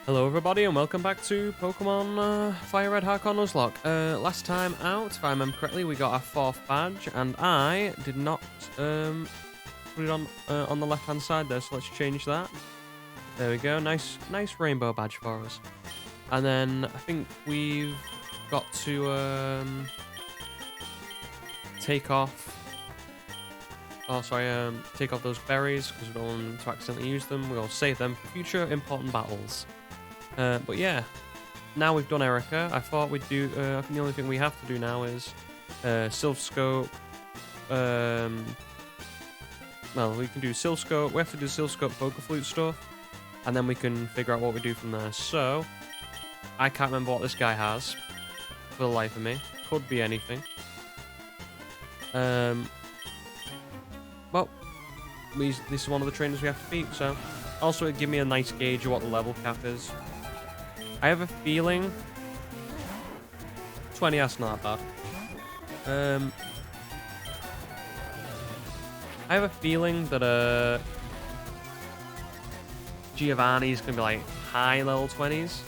Hello everybody and welcome back to Pokemon FireRed Hardcore Nuzlocke. Last time out, if I remember correctly, we got our 4th badge and I did not put it on the left hand side there, so let's change that. There we go, nice rainbow badge for us. And then I think we've got to take off those berries because we don't want to accidentally use them. We'll save them for future important battles. But yeah, now we've done Erica. I thought we'd do. I think the only thing we have to do now is Sylph Scope. Well, we can do Sylph Scope. We have to do Sylph Scope Poké Flute stuff, and then we can figure out what we do from there. So I can't remember what this guy has for the life of me. Could be anything. Well, this is one of the trainers we have to beat. So also it'd give me a nice gauge of what the level cap is. I have a feeling 20, that's not bad. I have a feeling that Giovanni's gonna be like high level 20s.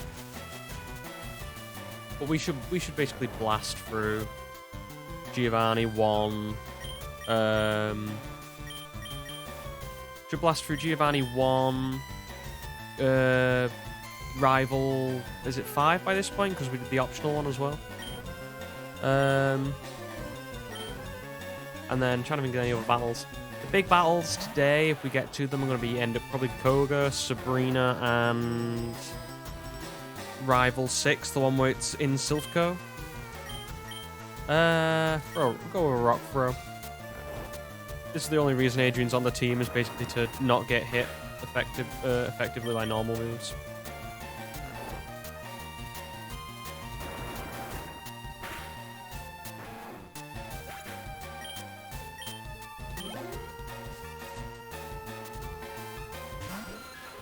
But we should basically blast through Giovanni 1. Should blast through Giovanni 1. Rival, is it 5 by this point? Because we did the optional one as well. And then trying to think of any other battles. The big battles today, if we get to them, are going to be end up probably Koga, Sabrina, and Rival 6, the one where it's in Silphco. We'll go with Rock Throw. This is the only reason Adrian's on the team, is basically to not get hit effectively by normal moves.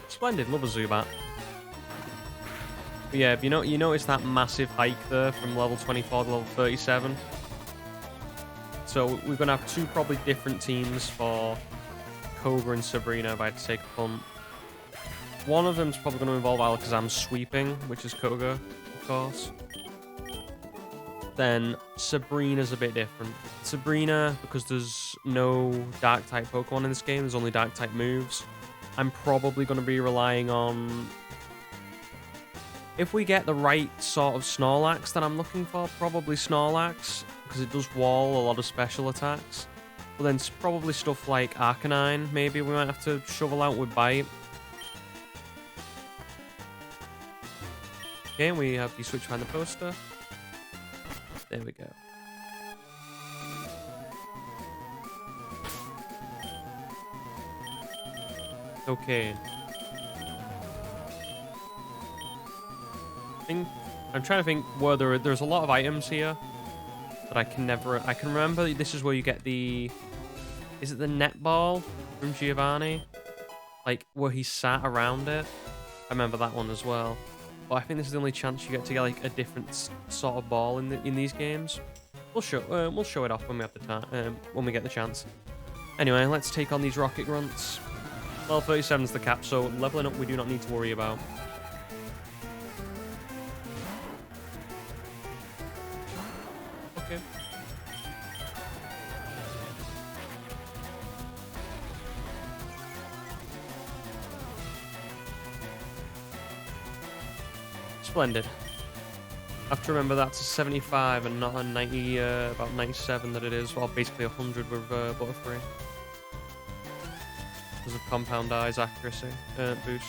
Splendid, love a Zubat. But yeah, you notice that massive hike there from level 24 to level 37. So we're going to have two probably different teams for Koga and Sabrina if I had to take a punt. One of them's probably going to involve Alakazam sweeping, which is Koga, of course. Then Sabrina's a bit different. Sabrina, because there's no Dark-type Pokemon in this game, there's only Dark-type moves. I'm probably going to be relying on... If we get the right sort of Snorlax that I'm looking for, probably Snorlax, because it does wall a lot of special attacks. But then probably stuff like Arcanine, maybe we might have to shovel out with Bite. Okay, we have the switch behind the poster. There we go. Okay. I'm trying to think whether there's a lot of items here that I can remember. This is where you get the, is it the netball from Giovanni? Like where he sat around it. I remember that one as well. But I think this is the only chance you get to get like a different sort of ball in these games. We'll show it off when we have the time, when we get the chance. Anyway, let's take on these rocket grunts. Level 37 is the cap, so leveling up we do not need to worry about. Okay. Splendid. I have to remember that's a 75 and not a 90, about 97 that it is, well basically 100 with Butterfree. Because of Compound Eye's accuracy boost.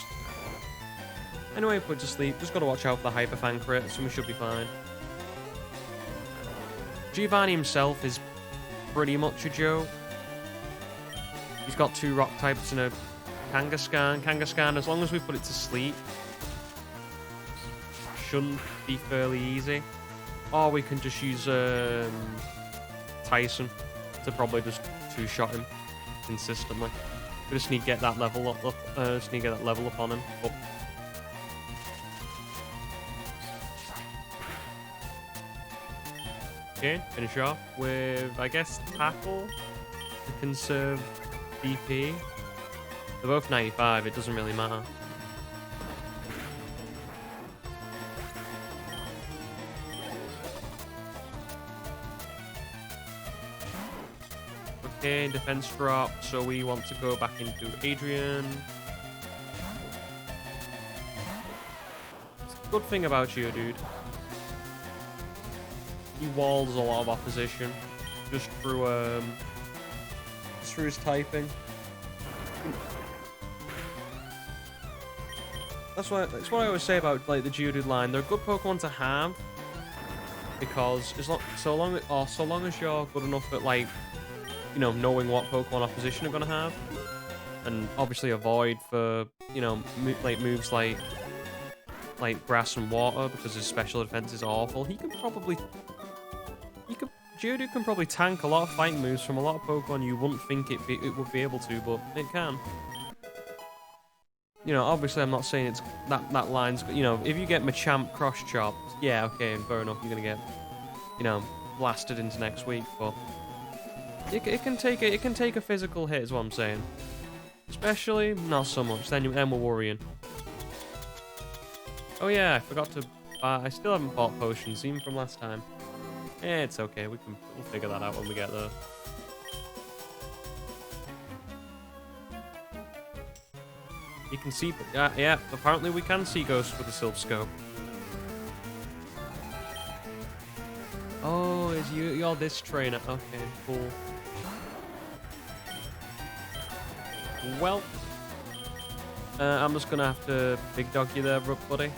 Anyway, put to sleep. Just got to watch out for the Hyper Fang crit, so we should be fine. Giovanni himself is pretty much a joke. He's got 2 rock types and a Kangaskhan. Kangaskhan, as long as we put it to sleep, shouldn't be fairly easy. Or we can just use Tyson to probably just 2-shot him consistently. We just need to get that level up. Just need to get that level up on him. Up. Okay, finish off with, I guess, Tackle to conserve DP. They're both 95. It doesn't really matter. Okay, defense drop, so we want to go back into Adrian. Good thing about you, dude. He walls a lot of opposition just through his typing. That's what I always say about like the Geodude line. They're a good Pokemon to have because so long as you're good enough at like, you know, knowing what Pokemon opposition are gonna have, and obviously avoid for, you know, moves like grass and water because his special defense is awful. Geodude can probably tank a lot of fighting moves from a lot of Pokemon you wouldn't think it would be able to, but it can. You know, obviously I'm not saying it's that line's, you know, if you get Machamp cross chopped, yeah, okay, fair enough, you're gonna get, you know, blasted into next week, but it can take a physical hit is what I'm saying. Especially not so much. Then we're worrying. Oh yeah, I forgot to. I still haven't bought potions even from last time. Yeah, it's okay. We'll figure that out when we get there. You can see, yeah. Apparently we can see ghosts with the Silph Scope. Oh, you're this trainer? Okay, cool. Well, I'm just gonna have to big dog you there, buddy.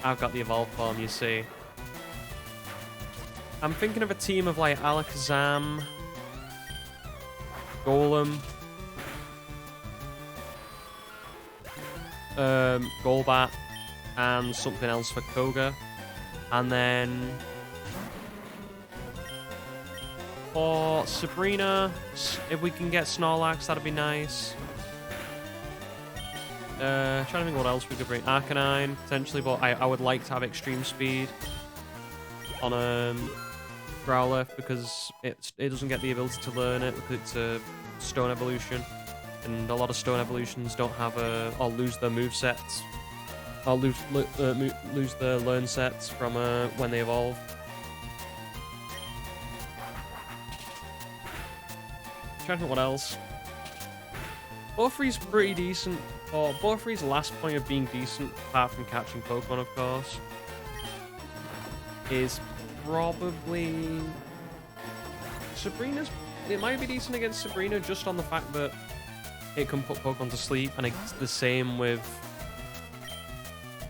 I've got the evolve form, you see. I'm thinking of a team of like Alakazam, Golem, Golbat, and something else for Koga, and then for Sabrina, if we can get Snorlax, that'd be nice. Trying to think what else we could bring. Arcanine, potentially, but I would like to have extreme speed on Growlithe because it doesn't get the ability to learn it because it's a stone evolution, and a lot of stone evolutions don't have or lose their move sets or lose their learn sets from when they evolve. Trying to think what else. Butterfree's pretty decent. Or Butterfree's last point of being decent, apart from catching Pokemon, of course, is probably Sabrina's. It might be decent against Sabrina just on the fact that it can put Pokemon to sleep, and it's the same with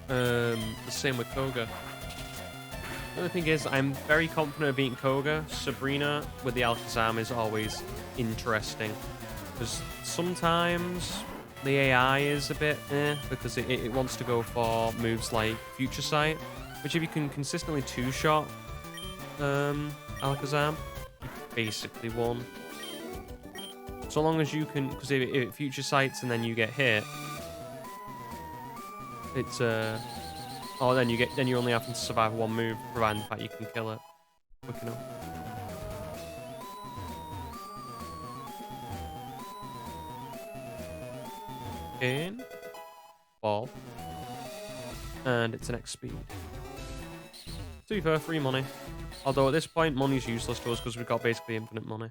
Koga. The other thing is, I'm very confident of beating Koga. Sabrina with the Alakazam is always interesting because sometimes the AI is a bit because it wants to go for moves like Future Sight, which if you can consistently two-shot Alakazam, you basically won. So long as you can, because if it Future Sights and then you get hit, it's then you're only having to survive one move, providing the fact you can kill it quick enough. In ball, and it's an X speed. To be fair, free money. Although at this point, money's useless to us because we've got basically infinite money.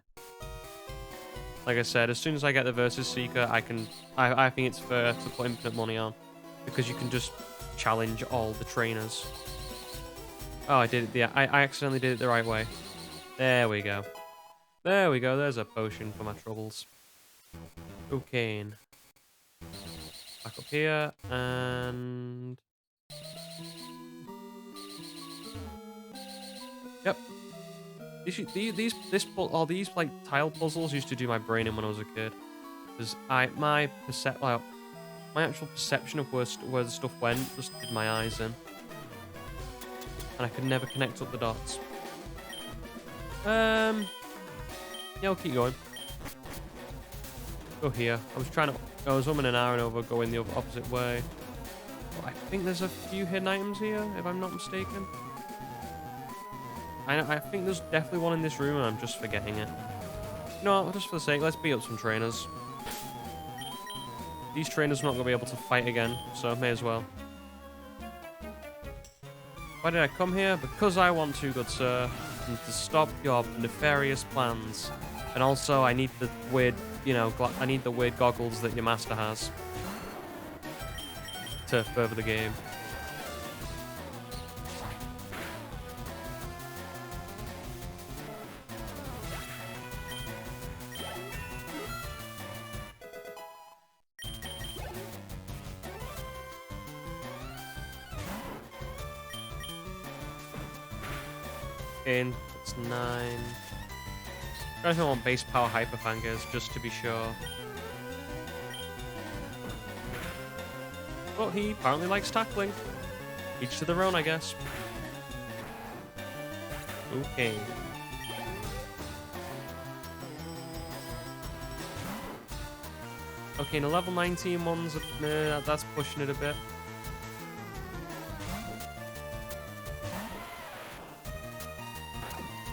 Like I said, as soon as I get the Versus Seeker, I think it's fair to put infinite money on because you can just challenge all the trainers. Oh, I did it. Yeah, I accidentally did it the right way. There we go. There we go. There's a potion for my troubles. Okay. Back up here, and yep. These like tile puzzles used to do my brain in when I was a kid, because my actual perception of where the stuff went just did my eyes in, and I could never connect up the dots. Yeah, I'll keep going. Go here. I was umming and ahhing over going the opposite way. But I think there's a few hidden items here, if I'm not mistaken. I think there's definitely one in this room and I'm just forgetting it. No, just for the sake, let's beat up some trainers. These trainers are not going to be able to fight again, so may as well. Why did I come here? Because I want to, good sir. person to stop your nefarious plans. And also, I need the weird, I need the weird goggles that your master has to further the game. In it's 9. I don't know what base power Hyperfang is, just to be sure. But he apparently likes tackling. Each to their own, I guess. Okay. Okay, and the level 19 ones, that's pushing it a bit.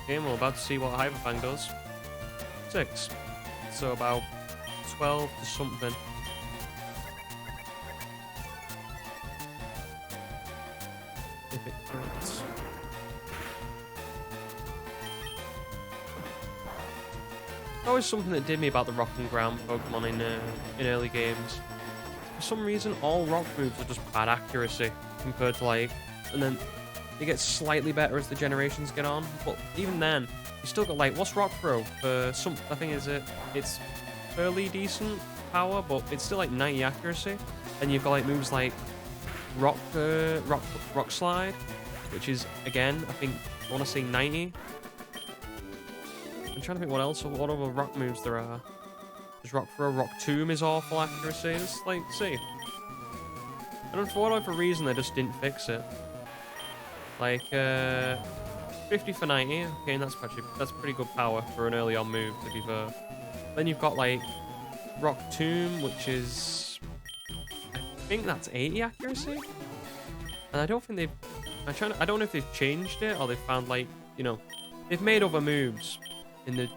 Okay, we're about to see what Hyperfang does. 6. So about 12 to something. If it crits. Always something that did me about the rock and ground Pokemon in early games. For some reason, all rock moves are just bad accuracy compared to and then they get slightly better as the generations get on. But even then, you still got what's rock throw for some? I think it's fairly decent power, but it's still 90 accuracy. And you've got moves like rock slide, which is again I think I want to say 90. I'm trying to think what other rock moves there are. There's rock throw, rock tomb is awful accuracy. It's see. And for whatever reason they just didn't fix it. 50 for 90. Okay, and that's pretty good power for an early on move, to be fair. Then you've got rock tomb, which is I think that's 80 accuracy. And I don't think they've I don't know if they've changed it or they've found they've made other moves in the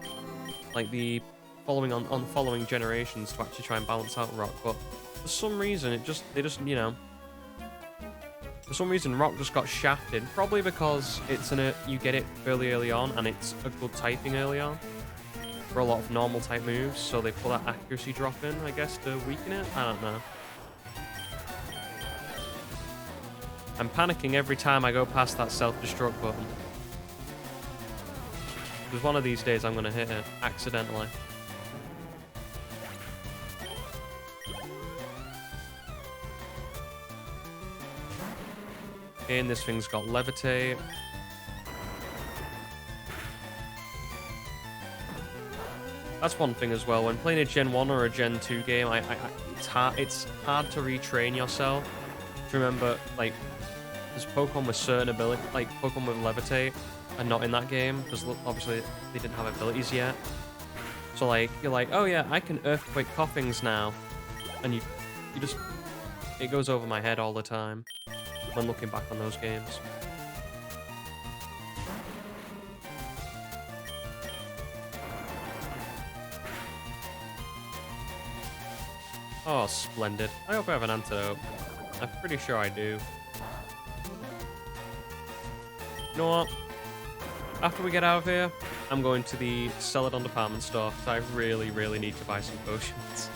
the following generations to actually try and balance out rock, but for some reason for some reason rock just got shafted, probably because you get it fairly early on and it's a good typing early on for a lot of normal type moves, so they put that accuracy drop in, I guess, to weaken it. I don't know. I'm panicking every time I go past that self-destruct button. Because one of these days I'm going to hit it accidentally. And this thing's got levitate. That's one thing as well. When playing a Gen 1 or a Gen 2 game, it's hard to retrain yourself. To remember, there's Pokemon with certain ability, Pokemon with levitate, and not in that game because obviously they didn't have abilities yet. So you're oh yeah, I can earthquake coughings now, and you just it goes over my head all the time when looking back on those games. Oh, splendid. I hope I have an antidote. I'm pretty sure I do. You know what? After we get out of here, I'm going to the Celadon department store because I really, really need to buy some potions.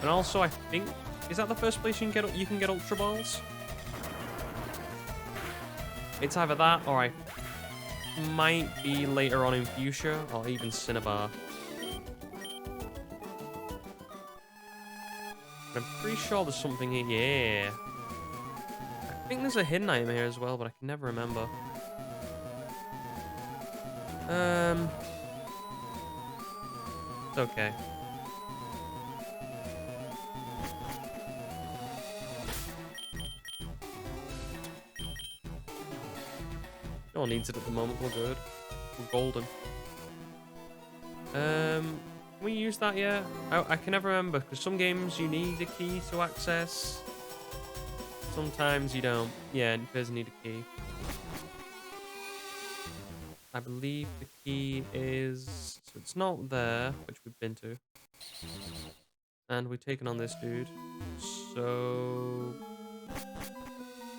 And also, I think... Is that the first place you can get Ultra Balls? It's either that or I might be later on in Fuchsia or even Cinnabar. But I'm pretty sure there's something here. Yeah. I think there's a hidden item here as well, but I can never remember. It's okay. No one needs it at the moment. We're good. We're golden. Can we use that yet? I can never remember because some games you need a key to access. Sometimes you don't. Yeah, it does need a key. I believe the key is... So it's not there, which we've been to. And we've taken on this dude. So...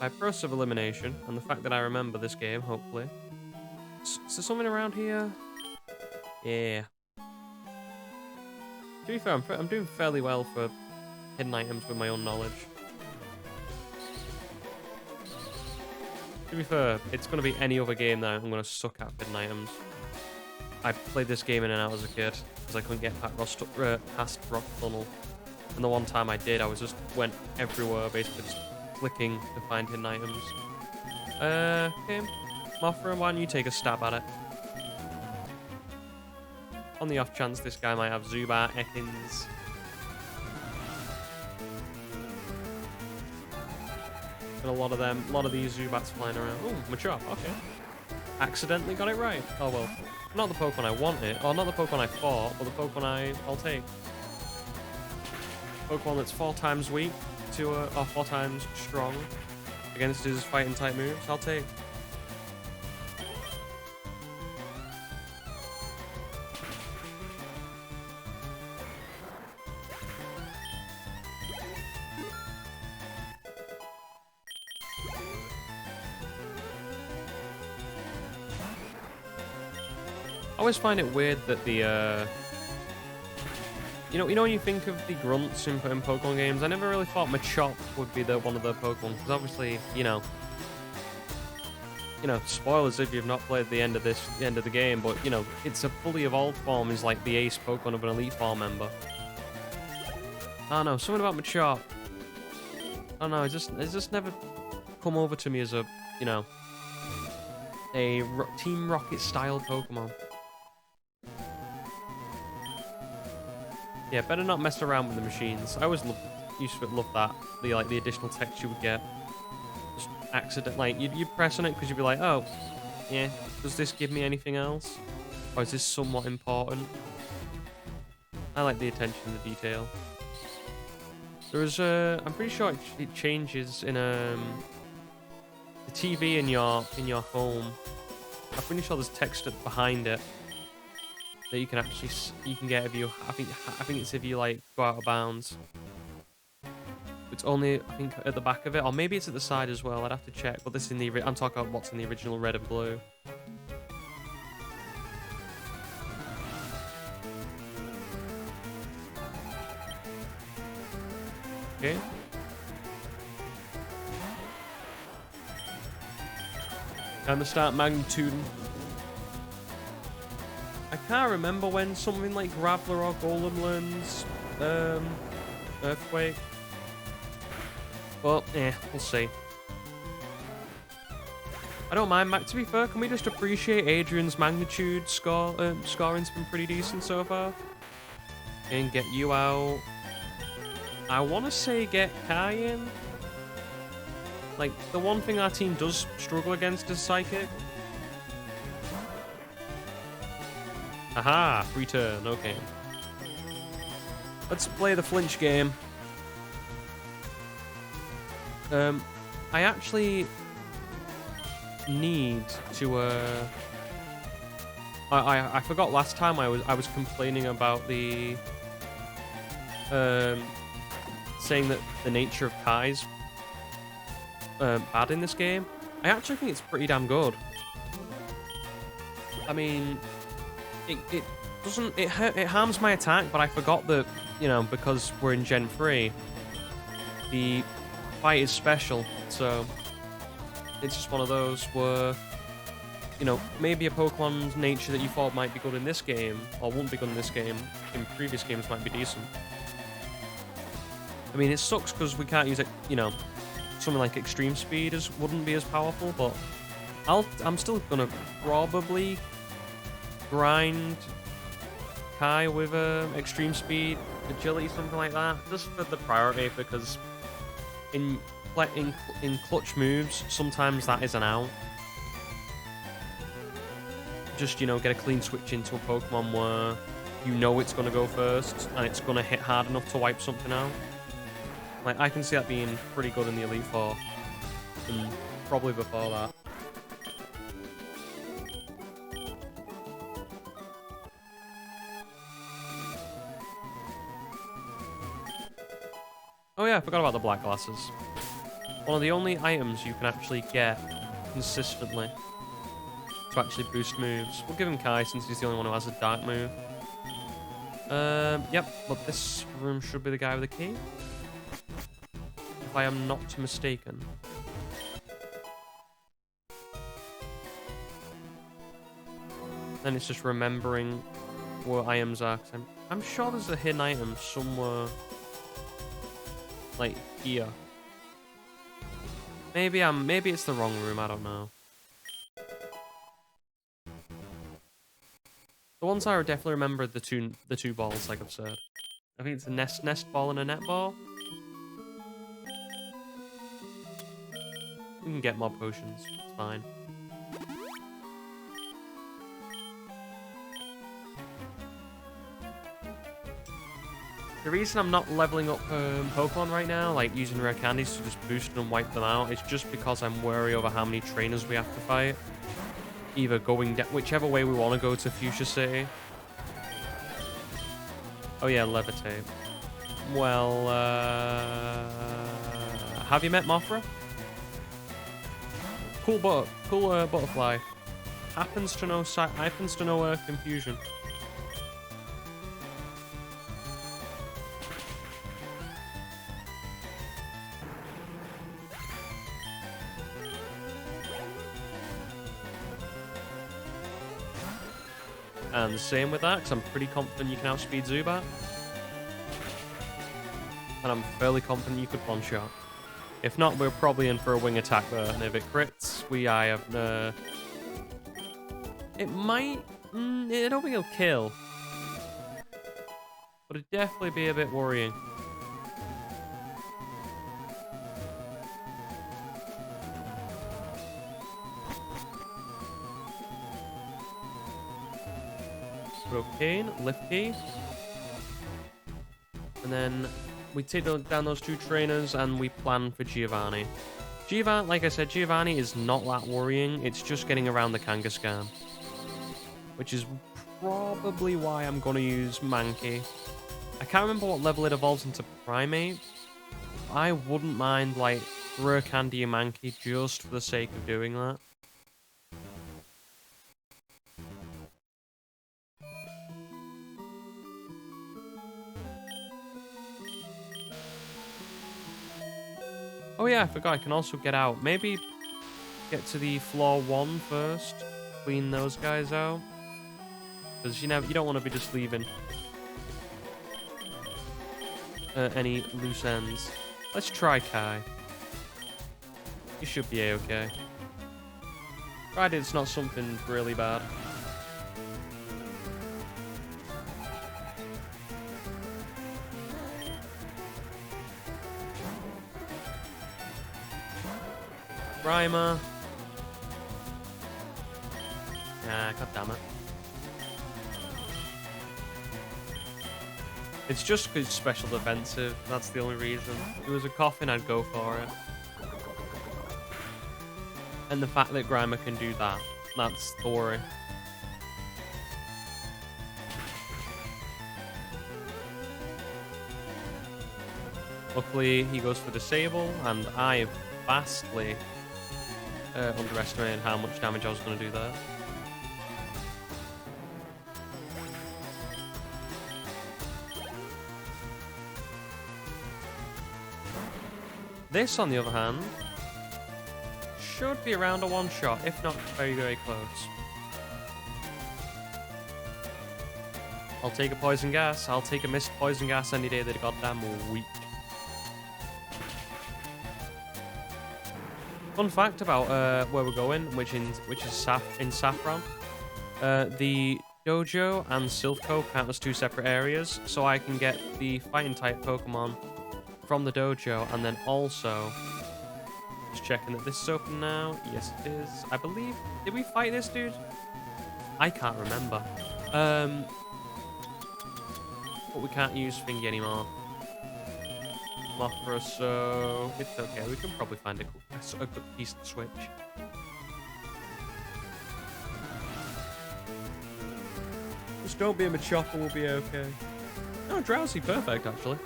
by process of elimination, and the fact that I remember this game, hopefully, Is there something around here? Yeah. To be fair, I'm doing fairly well for hidden items with my own knowledge. To be fair, it's going to be any other game that I'm going to suck at hidden items. I played this game in and out as a kid because I couldn't get past Rock Tunnel. And the one time I did, I was just went everywhere, basically just clicking to find hidden items. Okay. Mothra, why don't you take a stab at it? On the off chance this guy might have Zubat, Ekans. And a lot of these Zubats flying around. Oh, Machop, okay. Accidentally got it right. Oh well. Not the Pokemon I wanted, or not the Pokemon I fought, but the Pokemon I'll take. Pokemon that's 4 times weak to or 4 times strong against his fighting type moves, I'll take. I always find it weird that the you know when you think of the grunts in Pokemon games, I never really thought Machop would be one of the Pokemon, because obviously, you know, spoilers if you've not played the end of the game, but you know, it's a fully evolved form is like the ace Pokemon of an Elite Four member. I don't know, something about Machop. I don't know, it's just never come over to me as a, you know, a Team Rocket style Pokemon. Yeah, better not mess around with the machines. I always used to love that. The additional text you would get. Just accident, like you'd press on it because you'd be like, oh, yeah, does this give me anything else? Or is this somewhat important? I like the attention to detail. There is I'm pretty sure it changes in the TV in your home. I'm pretty sure there's text behind it that you can actually get if you I think it's if you like go out of bounds. It's only I think at the back of it, or maybe it's at the side as well. I'd have to check. But this in the I'm talking about what's in the original red and blue. Okay. Time to start magnituding. I can't remember when something like Graveler or Golem learns Earthquake. But, we'll see. I don't mind, to be fair, can we just appreciate Adrian's magnitude scoring's been pretty decent so far? And get you out. I want to say get Kai in. Like, the one thing our team does struggle against is Psychic. Aha, free turn, okay. Let's play the flinch game. I actually need to I forgot last time I was complaining about the saying that the nature of Kai's bad in this game. I actually think it's pretty damn good. I mean, it doesn't it harms my attack, but I forgot that, you know, because we're in Gen 3, the fight is special, so it's just one of those where, you know, maybe a Pokemon's nature that you thought might be good in this game, or wouldn't be good in this game, in previous games might be decent. I mean, it sucks because we can't use it, you know, something like Extreme Speed wouldn't be as powerful, but I'm still gonna probably grind Kai with Extreme Speed, Agility, something like that, just for the priority, because in clutch moves, sometimes that is an out. Just, you know, get a clean switch into a Pokemon where you know it's going to go first, and it's going to hit hard enough to wipe something out. Like, I can see that being pretty good in the Elite Four, and probably before that. Oh yeah, I forgot about the black glasses. One of the only items you can actually get consistently. to actually boost moves. We'll give him Kai since he's the only one who has a dark move. Yep, but this room should be the guy with the key. If I am not mistaken. Then it's just remembering where items are. 'Cause I'm sure there's a hidden item somewhere. Like here. Maybe it's the wrong room, I don't know. The ones I definitely remember the two balls, like I've said. I think it's a nest ball and a net ball. We can get more potions. It's fine. The reason I'm not leveling up Pokemon right now, like using rare candies to just boost them and wipe them out, is just because I'm wary over how many trainers we have to fight. Either going down, whichever way we want to go to Fuchsia City. Oh yeah, levitate. Well, have you met Mothra? Cool butterfly. Happens to know confusion. And the same with that, because I'm pretty confident you can outspeed Zubat. And I'm fairly confident you could one-shot. If not, we're probably in for a wing attack there. And if it crits, I have it might... I don't think it'll kill. But it'd definitely be a bit worrying. Brocane, lift key. And then we take down those two trainers and we plan for Giovanni. Like I said, Giovanni is not that worrying. It's just getting around the Kangaskhan. Which is probably why I'm going to use Mankey. I can't remember what level it evolves into Primate. I wouldn't mind, like, Rare Candy and Mankey just for the sake of doing that. Oh yeah, I forgot, I can also get out. Maybe get to the floor 1 first. Clean those guys out. Because you don't want to be just leaving any loose ends. Let's try Kai. You should be a-okay. Provided it's not something really bad. Grimer. Ah, god damn it. It's just because it's special defensive. That's the only reason. If it was a coffin, I'd go for it. And the fact that Grimer can do that. That's the worry. Luckily, he goes for Disable, and I vastly underestimated how much damage I was going to do there. This, on the other hand, should be around a one-shot, if not very, very close. I'll take a Poison Gas. I'll take a missed Poison Gas any day of the goddamn week. Fun fact about where we're going, which is in Saffron. The dojo and Silph count as 2 separate areas, so I can get the fighting type Pokemon from the dojo, and then also just checking that this is open now. Yes, it is. I believe. Did we fight this dude? I can't remember. But we can't use Thingy anymore. Mothra, so it's okay. We can probably find a good decent switch. Just don't be a Machopper, we'll be okay. Oh, Drowsy, perfect actually.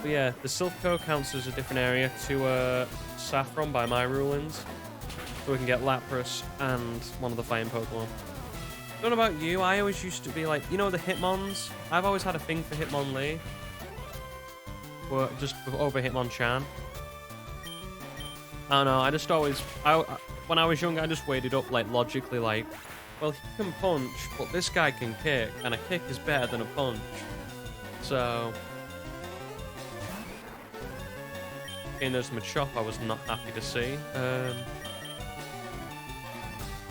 But yeah, the Silph counts as a different area to Saffron by my rulings. So we can get Lapras and one of the fighting Pokemon. I don't know about you, I always used to be like, you know the Hitmons? I've always had a thing for Hitmonlee. But just over Hitmonchan. I don't know, I just always... when I was young, I just weighed it up like logically like, well, he can punch, but this guy can kick, and a kick is better than a punch. So... and there's Machop I was not happy to see.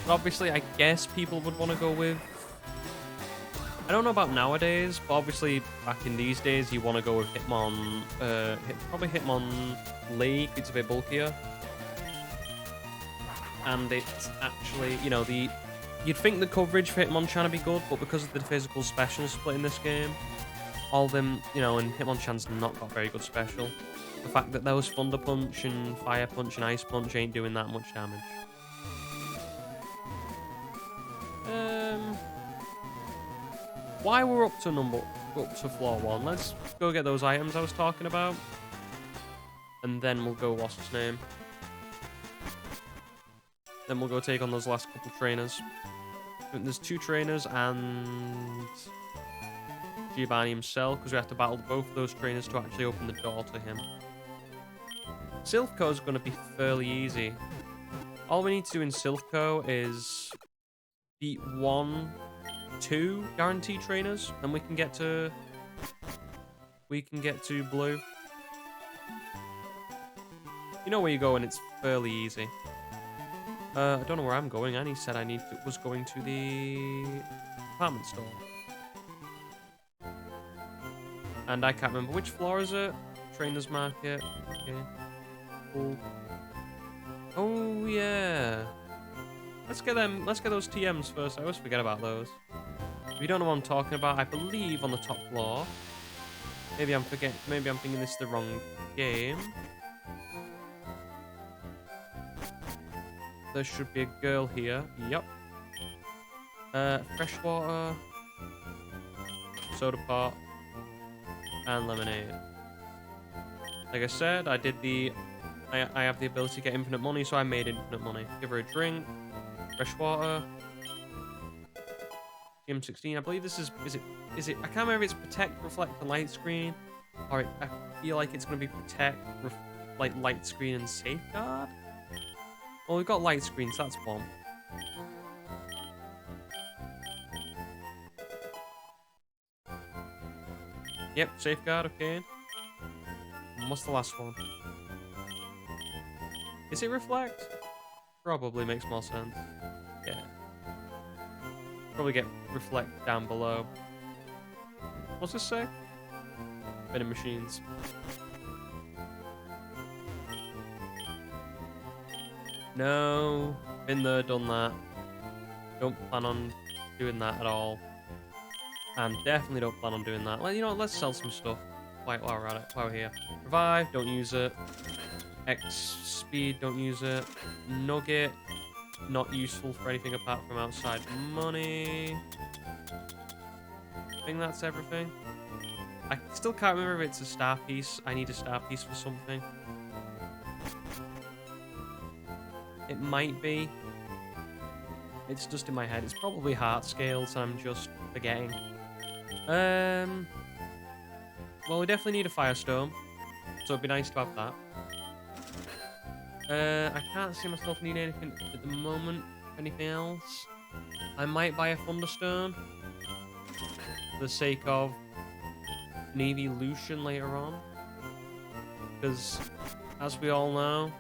But obviously, I guess people would want to go with... I don't know about nowadays, but obviously back in these days, you want to go with Hitmon... probably Hitmonlee, it's a bit bulkier. And it's actually, you know, you'd think the coverage for Hitmonchan would be good, but because of the physical special split in this game, all of them, you know, and Hitmonchan's not got very good special. The fact that those Thunder Punch and Fire Punch and Ice Punch ain't doing that much damage. Why we're up to floor 1? Let's go get those items I was talking about, and then we'll go. What's his name? Then we'll go take on those last couple trainers. There's 2 trainers and Giovanni himself, because we have to battle both of those trainers to actually open the door to him. Silphco is going to be fairly easy. All we need to do in Silphco is beat 1, 2 guaranteed trainers, and we can get to blue. You know where you go, and it's fairly easy. I don't know where I'm going. Annie said was going to the department store. And I can't remember which floor is it. Trainers Market. Okay. Cool. Oh yeah. Let's get those TMs first. I always forget about those. If you don't know what I'm talking about, I believe on the top floor. Maybe I'm thinking this is the wrong game. There should be a girl here. Yep. Freshwater, soda pop, and lemonade. Like I said, I have the ability to get infinite money, so I made infinite money. Give her a drink. Freshwater. TM16. I believe this is it? I can't remember if it's protect, reflect, and light screen, or I feel like it's going to be protect, light screen, and safeguard. Well, we've got light screens, that's one. Yep, safeguard, okay. And what's the last one? Is it reflect? Probably makes more sense. Yeah. Probably get reflect down below. What's this say? Vending machines. No, been there, done that. Don't plan on doing that at all. And definitely don't plan on doing that. Well, you know what, let's sell some stuff while we're at it, while we're here. Revive, don't use it. X speed, don't use it. Nugget, not useful for anything apart from outside money. I think that's everything. I still can't remember if it's a star piece. I need a star piece for something. It might be. It's just in my head. It's probably heart scales. I'm just forgetting. Well, we definitely need a Firestorm, so it'd be nice to have that. I can't see myself needing anything at the moment. Anything else? I might buy a Thunderstone for the sake of an evolution later on, because as we all know,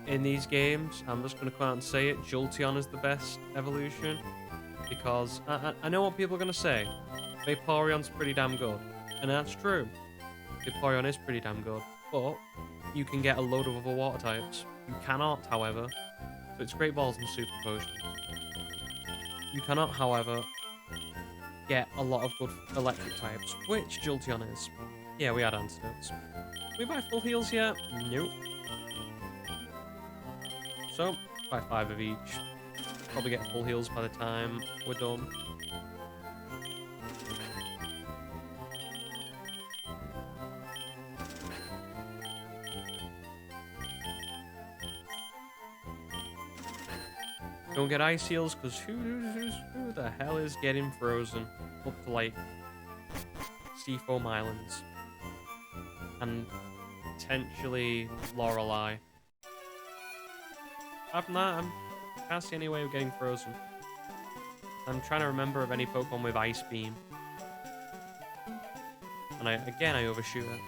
in these games, I'm just going to come out and say it, Jolteon is the best evolution, because I know what people are going to say. Vaporeon's pretty damn good, and that's true. Vaporeon is pretty damn good, but you can get a load of other water types. You cannot, however, so it's Great Balls and Super Potions. You cannot, however, get a lot of good electric types, which Jolteon is. Yeah, we had antidotes. Did we buy full heals yet? Nope. So, buy 5 of each. Probably get full heals by the time we're done. Don't get ice heals, because who the hell is getting frozen up to, like, Seafoam Islands? And potentially Lorelei. Apart from that, I can't see any way of getting frozen. I'm trying to remember of any Pokemon with Ice Beam. And I overshoot it.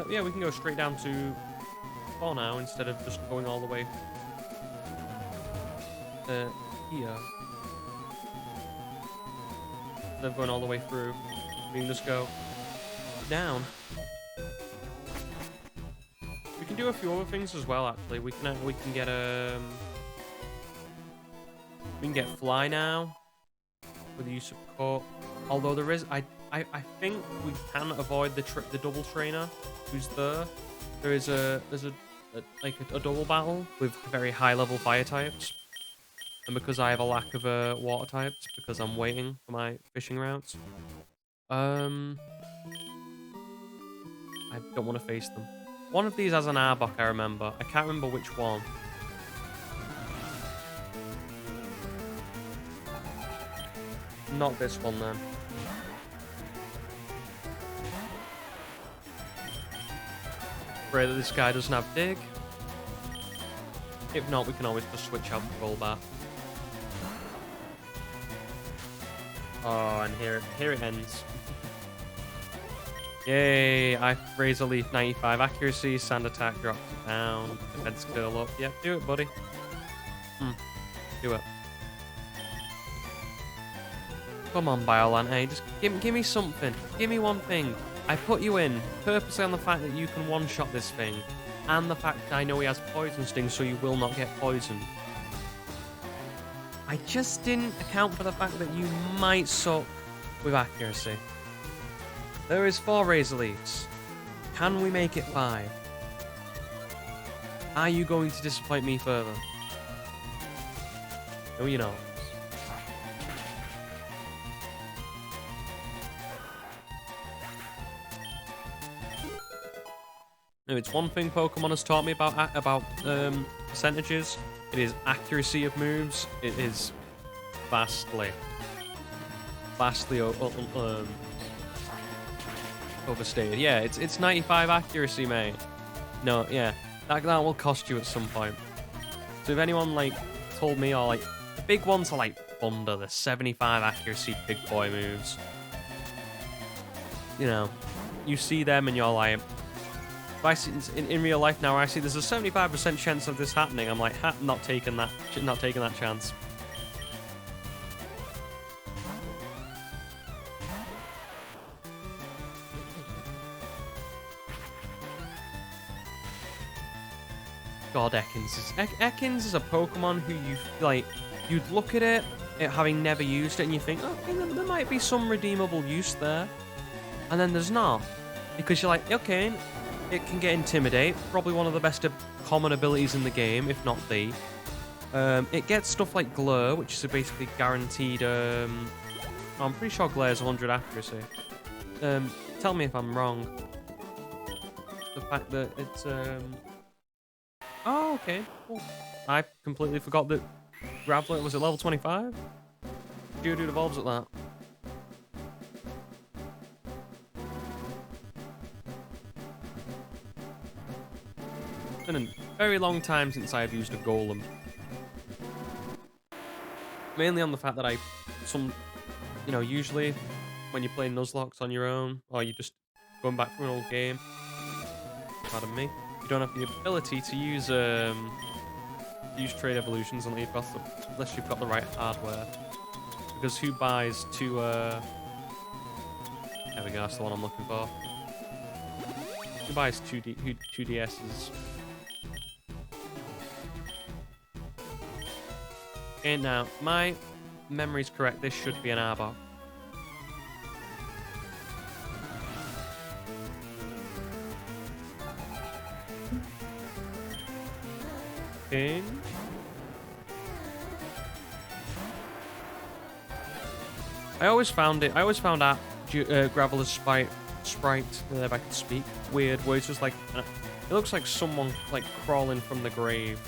Yeah, we can go straight down to 4 now instead of just going all the way here. Instead of going all the way through, we can just go down. We can do a few other things as well. Actually, we can get we can get Fly now with the use of Cut. Although there is, I think we can avoid the double trainer who's there. There's a double battle with very high level fire types, and because I have a lack of water types because I'm waiting for my fishing routes, I don't want to face them. One of these has an Arbok, I remember. I can't remember which one. Not this one then. Pray that this guy doesn't have Dig. If not, we can always just switch out the Golbat. Oh, and here it ends. Yay! I Razor Leaf 95 accuracy, Sand Attack drops it down, defense curl up. Yep, do it, buddy. Do it. Come on, Biolante, just give me something. Give me one thing. I put you in purposely on the fact that you can one-shot this thing, and the fact that I know he has Poison Sting, so you will not get poisoned. I just didn't account for the fact that you might suck with accuracy. There is 4 Razor Leafs. Can we make it 5? Are you going to disappoint me further? No, you're not. If it's one thing Pokemon has taught me about percentages, it is accuracy of moves. It is vastly overstated. Yeah, it's 95 accuracy, mate. No, yeah, that will cost you at some point. So if anyone like told me, or like the big ones are like Thunder, the 75 accuracy big boy moves. You know, you see them and you're like. If I see in real life now, I see there's a 75% chance of this happening. I'm like, not taking that chance. God, Ekans is a Pokemon who you'd look at it having never used it, and you think, okay, there might be some redeemable use there, and then there's not, because you're like, okay. It can get Intimidate, probably one of the best common abilities in the game, if not the. It gets stuff like Glare, which is a basically guaranteed. I'm pretty sure Glare is 100 accuracy. Tell me if I'm wrong. The fact that it's. Oh, okay. Cool. I completely forgot that Graveler was at level 25. Geodude evolves at that. It's been a very long time since I've used a Golem. Mainly on the fact that usually when you play Nuzlocke on your own, or you're just going back through an old game, pardon me, you don't have the ability to use trade evolutions unless you've got the right hardware. Because who buys two? There we go. That's the one I'm looking for. Who buys two DSs? Okay, now my memory's correct. This should be an Arbok. Okay. I always found Graveler sprite, if I can speak. Weird, where it's just like, it looks like someone like crawling from the grave.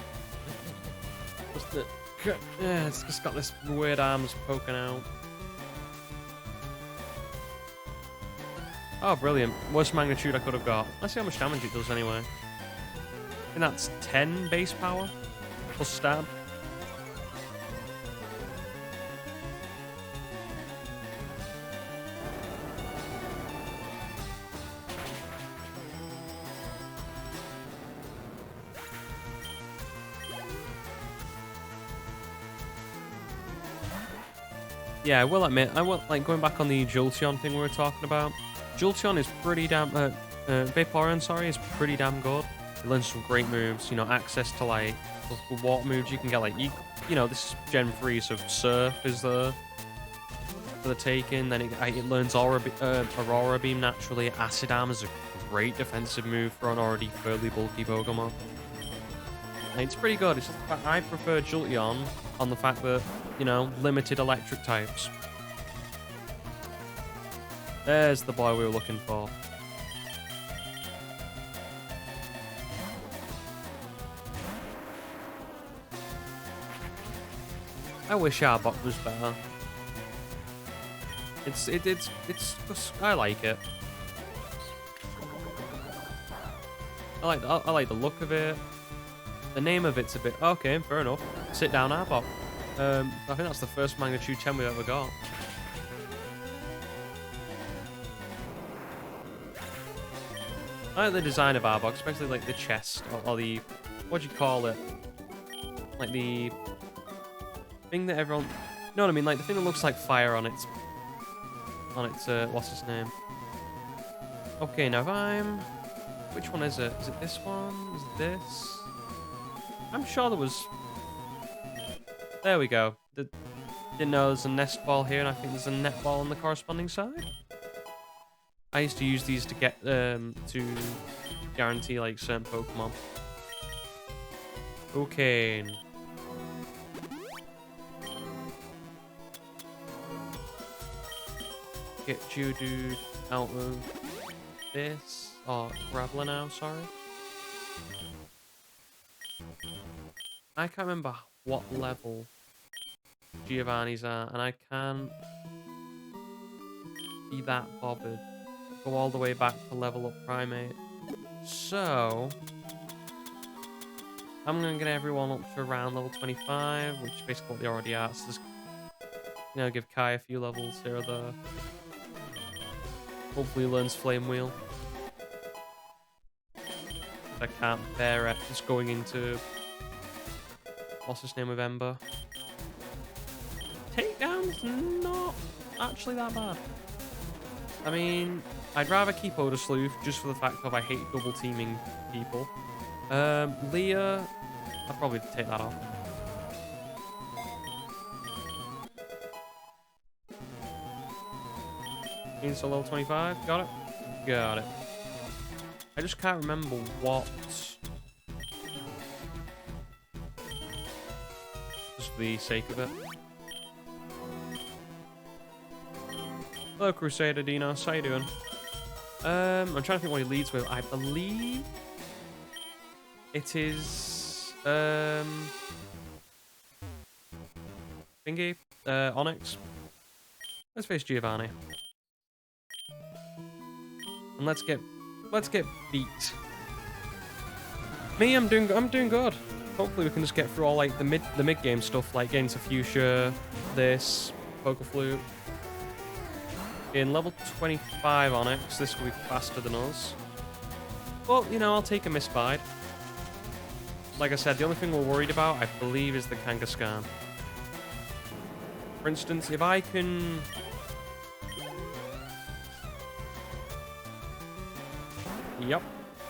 It's just got this weird arms poking out. Oh, brilliant. Worst magnitude I could have got. Let's see how much damage it does anyway. And that's 10 base power plus stab. Yeah, I will admit, like going back on the Jolteon thing we were talking about. Jolteon is pretty damn, Vaporeon, sorry, is pretty damn good. It learns some great moves, you know, access to like the water moves you can get, like, you know, this is Gen 3, so Surf is there for the taking. Then it learns Aurora Beam naturally. Acid Arm is a great defensive move for an already fairly bulky Pokemon. And it's pretty good. It's just that I prefer Jolteon on the fact that, you know, limited electric types. There's the boy we were looking for. I wish Arbok was better. It's just, I like it. I like the look of it. The name of it's a bit okay, fair enough. Sit down, Arbok. I think that's the first magnitude 10 we've ever got. I like the design of Arbok, especially like the chest or the, what do you call it? Like the thing that everyone, you know what I mean? Like the thing that looks like fire on its what's his name? Okay, now which one is it? Is it this one? Is it this? I'm sure there was. There we go. Didn't know there's a nest ball here, and I think there's a net ball on the corresponding side. I used to use these to get to guarantee like certain Pokemon. Okay. Get you, dude, out of this. Oh, Graveler now, sorry. I can't remember what level Giovanni's at, and I can't be that bothered. Go all the way back to level up Primate. So, I'm going to get everyone up to around level 25, which is basically what they already are. So just, you know, give Kai a few levels here or there. Hopefully he learns Flame Wheel. I can't bear it. Just going into... What's his name with Ember? Takedown's not actually that bad. I mean, I'd rather keep Odosleuth just for the fact of I hate double teaming people. Leah, I'll probably take that off. Insta level 25, got it? Got it. I just can't remember what. Just for the sake of it. Hello, Crusader Dinos. How you doing? I'm trying to think what he leads with. I believe it is thingy, Onyx. Let's face Giovanni. And let's get beat. Me, I'm doing good. Hopefully we can just get through all like the mid game stuff, like getting to Fuchsia, this, Pokeflute. In level 25 Onyx, this will be faster than us. Well, you know, I'll take a Mistbite. Like I said, the only thing we're worried about, I believe, is the Kangaskhan. For instance, if I can... Yep.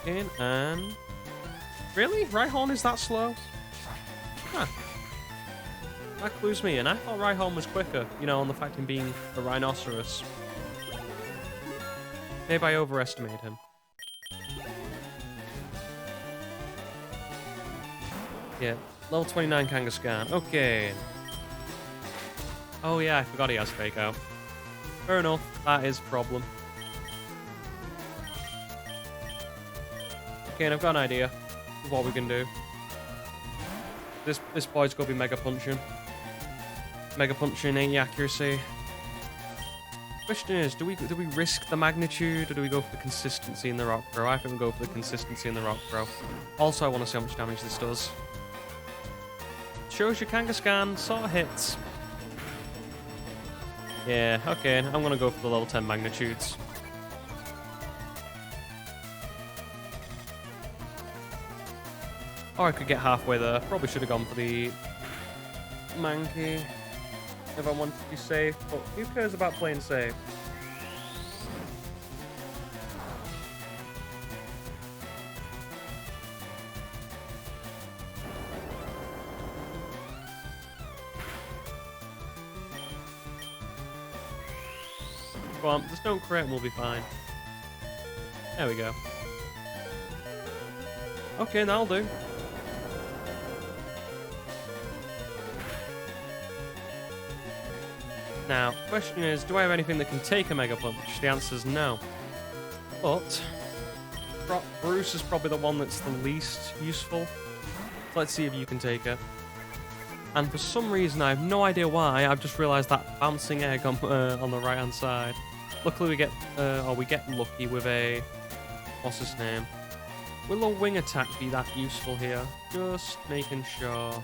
In and... Really? Rhyhorn is that slow? Huh. That clues me in. I thought Rhyhorn was quicker, you know, on the fact of him being a rhinoceros. Maybe I overestimate him. Yeah, level 29 Kangaskhan. Okay. Oh yeah, I forgot he has Fake Out. Fair enough. That is a problem. Okay, and I've got an idea of what we can do. This boy's gonna be Mega Punching. Mega Punching 80 accuracy. Question is, do we risk the magnitude or do we go for the consistency in the rock throw? I think we go for the consistency in the rock throw. Also, I want to see how much damage this does. Shows your Kangaskhan, sort of hits. Yeah, okay, I'm gonna go for the level 10 magnitudes. Or I could get halfway there. Probably should have gone for the Mankey if I wanted to be safe, but who cares about playing safe? Go on, just don't crit and we'll be fine. There we go. Okay, that'll do. Now, question is, do I have anything that can take a Mega Punch? The answer is no. But Bruce is probably the one that's the least useful. So let's see if you can take it. And for some reason, I have no idea why, I've just realised that bouncing egg on the right-hand side. Luckily, we get lucky with a... What's his name? Will a wing attack be that useful here? Just making sure.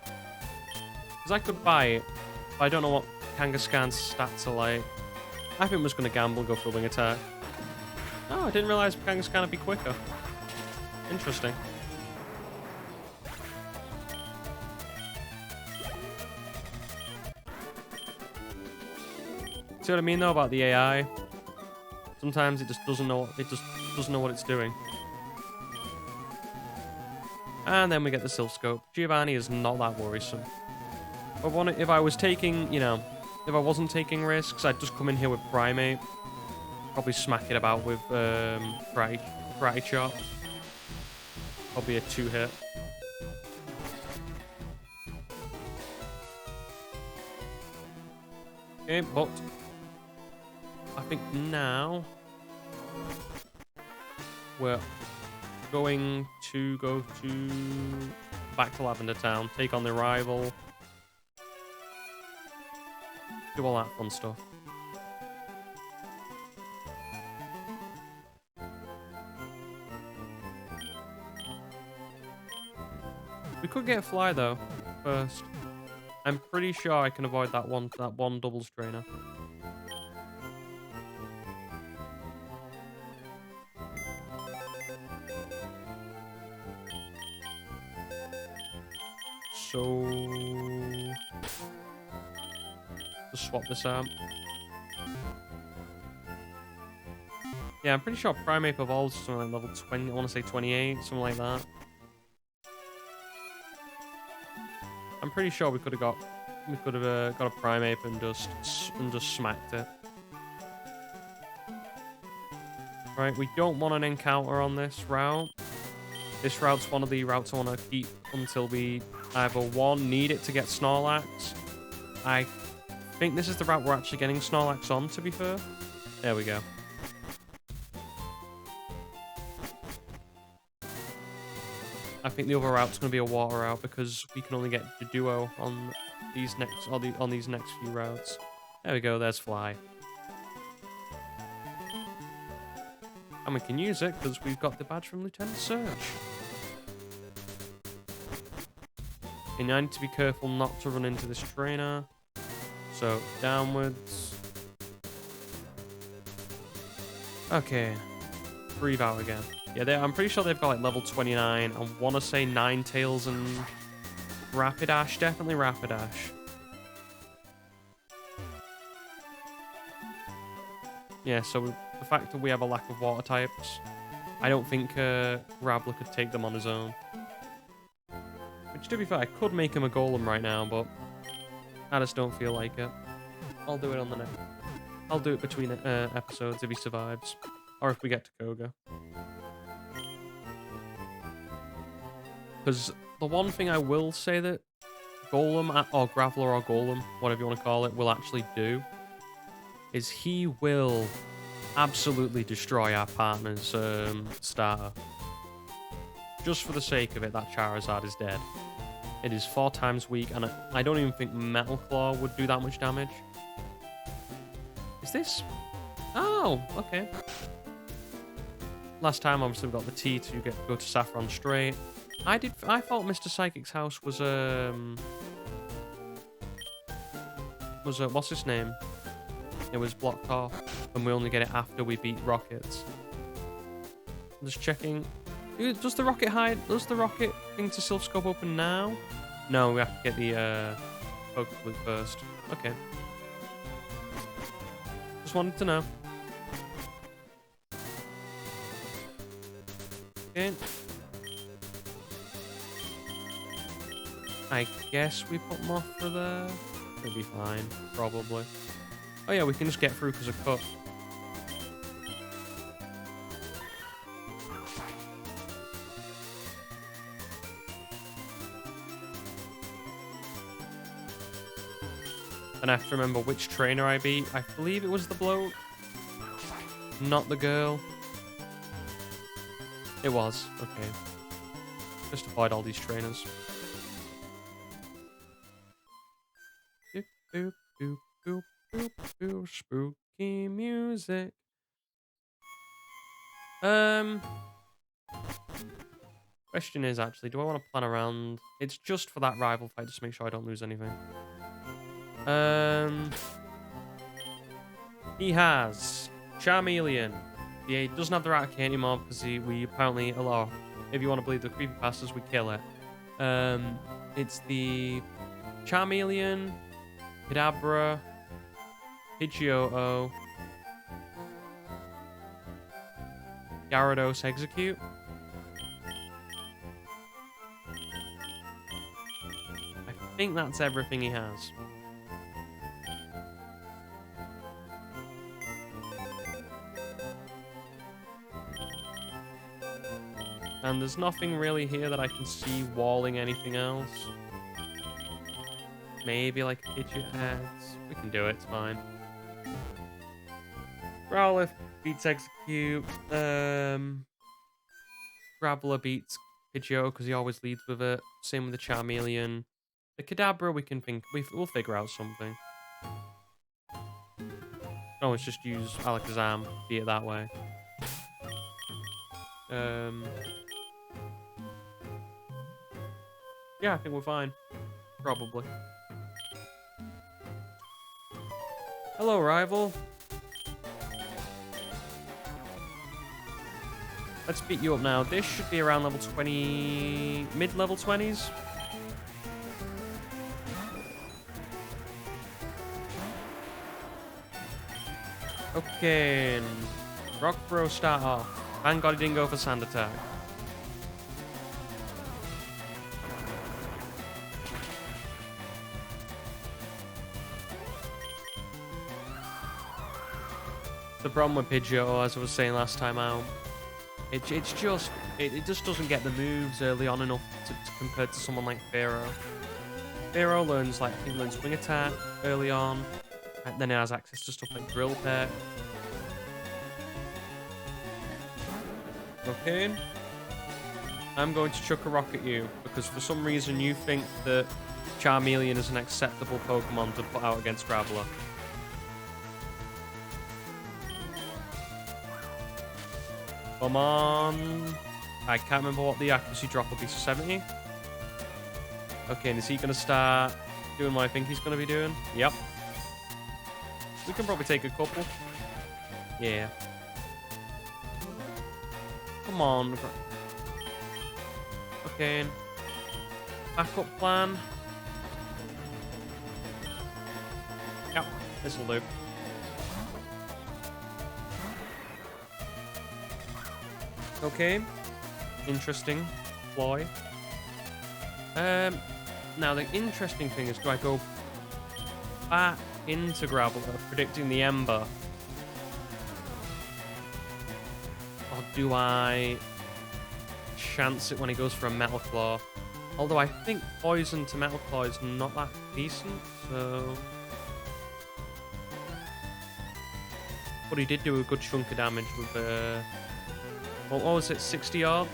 Because I could buy it, but I don't know what Kangaskhan's stats are like. I think I'm just going to gamble and go for a wing attack. Oh, I didn't realise Kangaskhan would be quicker. Interesting. See what I mean though about the AI? Sometimes it just doesn't know what it's doing. And then we get the Silph Scope. Giovanni is not that worrisome. If I was taking, if I wasn't taking risks, I'd just come in here with Primate. Probably smack it about with Karate Chop. Probably a 2-hit. Okay, but I think now we're going to go back to Lavender Town, take on the rival, do all that fun stuff. We could get a fly though first. I'm pretty sure I can avoid that one doubles trainer. So just swap this out. Yeah, I'm pretty sure Primate evolves to something like level 20. I want to say 28, something like that. I'm pretty sure we could have got a Primate and just smacked it. Right, we don't want an encounter on this route. This route's one of the routes I want to keep until we either one need it to get Snorlax. I think this is the route we're actually getting Snorlax on, to be fair. There we go. I think the other route's going to be a water route because we can only get the duo on these next few routes. There we go. There's Fly, and we can use it because we've got the badge from Lieutenant Surge. And I need to be careful not to run into this trainer. So downwards. Okay, breathe out again. Yeah, I'm pretty sure they've got like level 29. I want to say Ninetales and Rapidash. Definitely Rapidash. Yeah, so the fact that we have a lack of water types, I don't think Rabla could take them on his own. Which, to be fair, I could make him a golem right now, but I just don't feel like it. I'll do it on the next. I'll do it between episodes if he survives, or if we get to Koga. Because the one thing I will say that Golem, or Graveler or Golem, whatever you want to call it, will actually do is he will absolutely destroy our partner's starter. Just for the sake of it, that Charizard is dead. It is 4 times weak, and I don't even think Metal Claw would do that much damage. Is this? Oh, okay. Last time, obviously, we got the T to go to Saffron straight. I thought Mr. Psychic's house was what's his name? It was blocked off, and we only get it after we beat Rockets. I'm just checking. Does the rocket thing to Silph Scope open now? No, we have to get the Pokeflute first. Okay. Just wanted to know. Okay. I guess we put Mothra there. It'll be fine, probably. Oh yeah, we can just get through because of cut. And I have to remember which trainer I beat. I believe it was the bloke, not the girl. It was. Okay. Just avoid all these trainers. Boop, boop, boop, boop, boop, boop, spooky music. Question is actually, do I want to plan around? It's just for that rival fight, just to make sure I don't lose anything. He has Charmeleon. He doesn't have the Raticate anymore because we apparently, if you want to believe the creepypastas, we kill it. It's the Charmeleon, Kadabra, Pidgeotto, Gyarados Execute. I think that's everything he has. And there's nothing really here that I can see walling anything else. Maybe like a Pidgeot X. We can do it, it's fine. Growlithe beats Execute. Graveler beats Pidgeot because he always leads with it. Same with the Charmeleon. The Kadabra we'll figure out something. Oh, let's just use Alakazam, beat it that way. Yeah, I think we're fine. Probably. Hello, rival. Let's beat you up now. This should be around level 20... mid-level 20s. Okay. Rock Bro start off. Thank God he didn't go for Sand Attack. The problem with Pidgeot, as I was saying last time out, it just doesn't get the moves early on enough compared to someone like Pharaoh. Pharaoh learns Wing Attack early on, and then it has access to stuff like Drill Peck. Okay. I'm going to chuck a rock at you, because for some reason you think that Charmeleon is an acceptable Pokemon to put out against Graveler. Come on. I can't remember what the accuracy drop will be, so 70? Okay, and is he going to start doing what I think he's going to be doing? Yep. We can probably take a couple. Yeah. Come on. Okay. Backup plan. Yep, this'll do. Okay. Interesting ploy. Now the interesting thing is, do I go back into Graveler, predicting the Ember? Or do I chance it when he goes for a Metal Claw? Although I think poison to Metal Claw is not that decent, so... But he did do a good chunk of damage with, what was it, 60 yards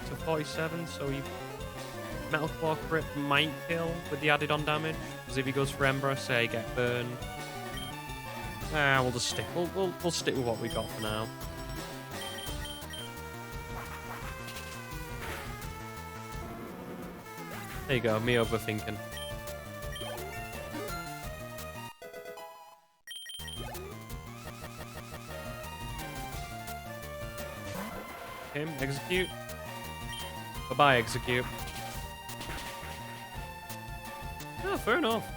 to 47, so he... Metal Claw crit might kill with the added on damage, because if he goes for Ember, say, get burned. We'll just stick. We'll stick with what we got for now. There you go, me overthinking. Okay, execute. Bye-bye, execute. Oh, fair enough.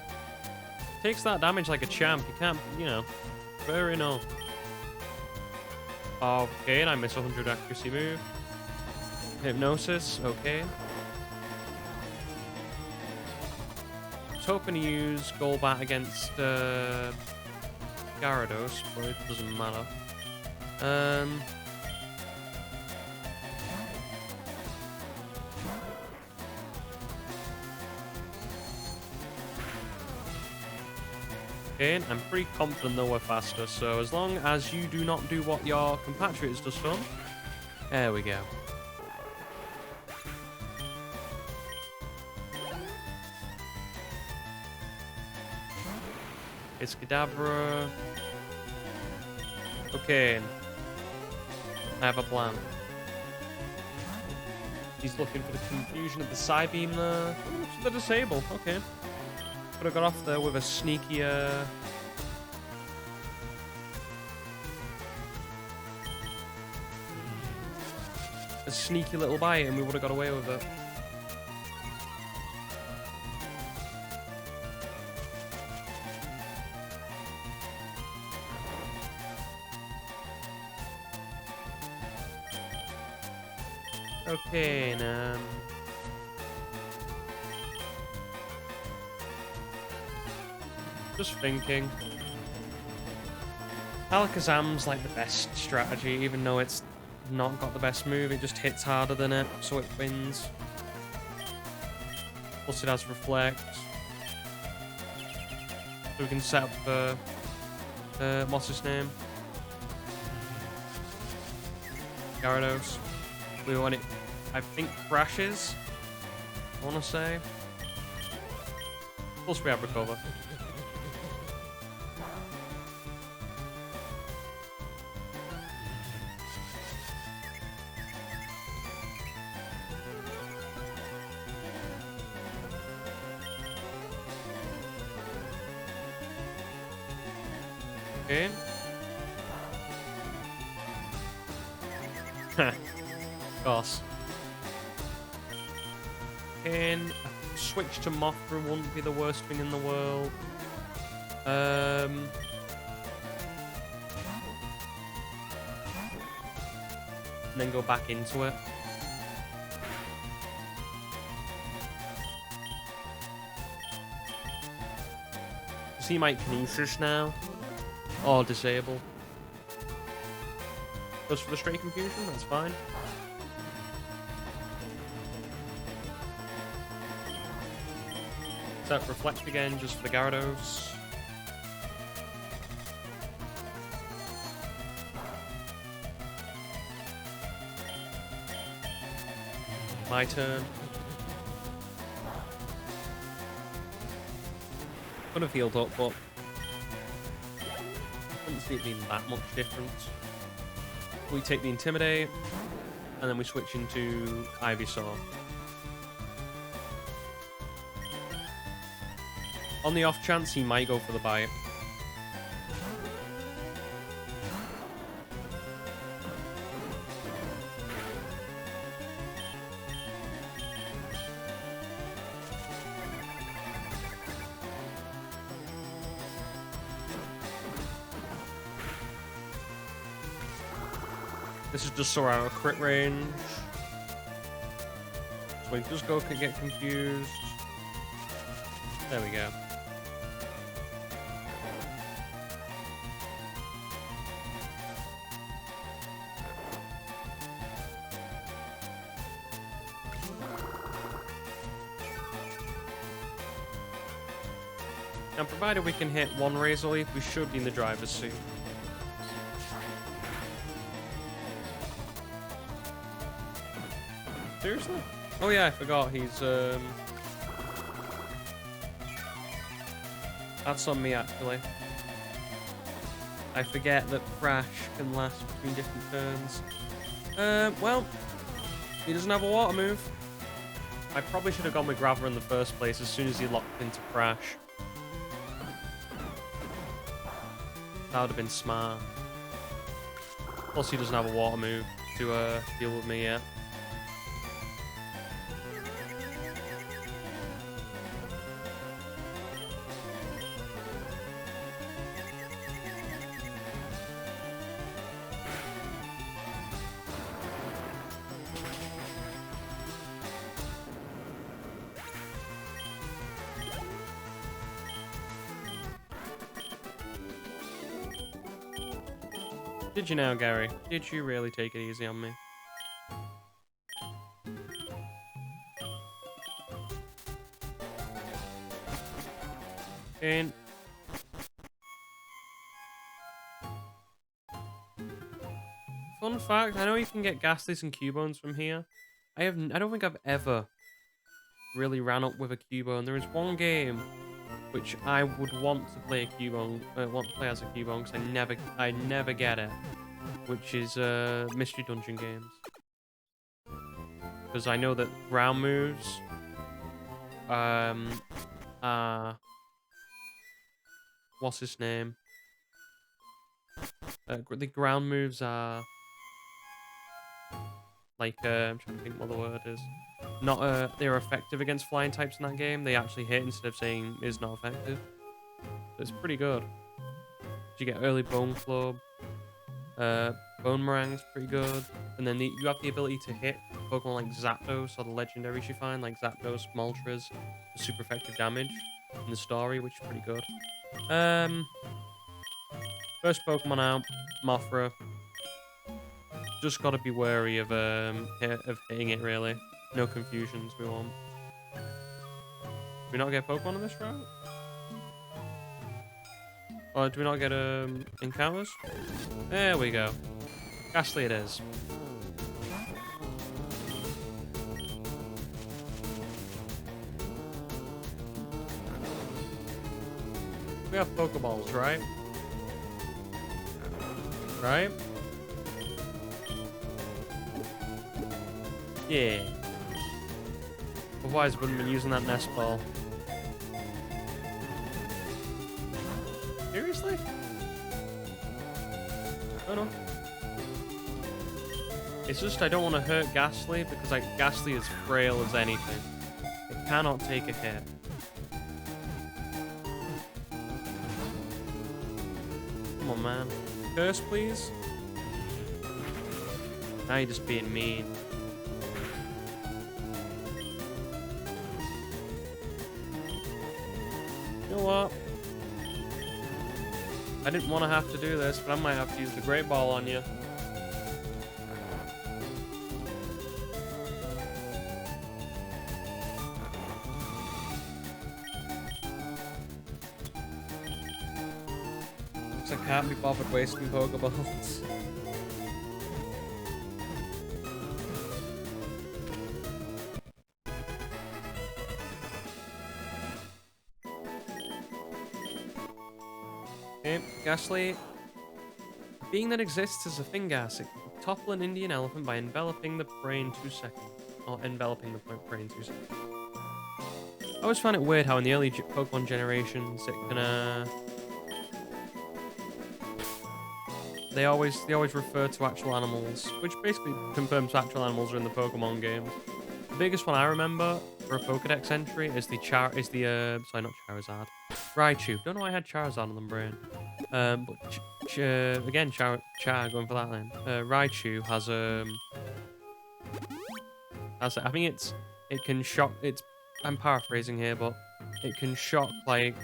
Takes that damage like a champ. You can't, you know. Fair enough. Okay, and I miss 100 accuracy move. Hypnosis, okay. I was hoping to use Golbat against Gyarados, but it doesn't matter. Okay, I'm pretty confident that we're faster, so as long as you do not do what your compatriots does done, there we go. It's Kadabra. Okay, I have a plan. He's looking for the confusion of the Psybeam there. Oh, the disable, okay. Could have got off there with a sneaky, a sneaky little bite and we would have got away with it. Okay, now... Just thinking. Alakazam's like the best strategy, even though it's not got the best move. It just hits harder than it, so it wins. Plus it has Reflect. So we can set up what's his name? Gyarados. We want it, I think, crashes. I want to say. Plus we have Recover. Okay. Of course. And switch to Mothra wouldn't be the worst thing in the world. And then go back into it. See my Kinesis now. Or disable. Goes for the straight confusion, that's fine. Set Reflect again, just for the Gyarados. My turn. Could have healed up, but I couldn't see it being that much difference. We take the Intimidate, and then we switch into Ivysaur. On the off chance, he might go for the bite. This is just so out of crit range. So we just go get confused. There we go. Now, provided we can hit one Razor Leaf, we should be in the driver's seat. Seriously? Oh yeah, I forgot. He's that's on me actually. I forget that Crash can last between different turns. Well, he doesn't have a water move. I probably should have gone with Graveler in the first place as soon as he locked into Crash. That would have been smart. Plus, he doesn't have a water move to deal with me yet. Did you now, Gary? Did you really take it easy on me? And fun fact, I know you can get Ghastlies and Cubones from here. I don't think I've ever really ran up with a Cubone. There is one game which I would want to play a Cubone, want to play as a Cubone, because I never get it, which is Mystery Dungeon games. Because I know that ground moves, what's his name? The ground moves are like I'm trying to think what the word is. Not they're effective against flying types in that game. They actually hit instead of saying is not effective. So it's pretty good. You get early Bone Club. Bone Meringue's pretty good. And then you have the ability to hit Pokemon like Zapdos or the legendaries you find, like Zapdos, Moltres, with super effective damage in the story, which is pretty good. First Pokemon out, Mothra. Just gotta be wary of hitting it, really. No confusions we want. Do we not get Pokemon on this route? Or do we not get encounters? There we go. Ghastly it is. We have Pokeballs, right? Right? Yeah. Otherwise, we wouldn't have been using that nest ball. Seriously? Oh no. It's just I don't want to hurt Ghastly because Ghastly is frail as anything. It cannot take a hit. Come on, man. Curse, please. Now you're just being mean. You know what? I didn't want to have to do this, but I might have to use the Great Ball on you. Because I can't be bothered wasting Pokeballs. Ghastly. A being that exists as a Fingas. It can topple an Indian elephant by enveloping the prey in 2 seconds. Or enveloping the prey in 2 seconds. I always found it weird how in the early Pokemon generations it can they always refer to actual animals, which basically confirms actual animals are in the Pokemon games. The biggest one I remember for a Pokedex entry is the sorry, not Charizard. Raichu. Don't know why I had Charizard on the brain. But again, Char going for that then. Raichu has I think it can shock. I'm paraphrasing here, but it can shock like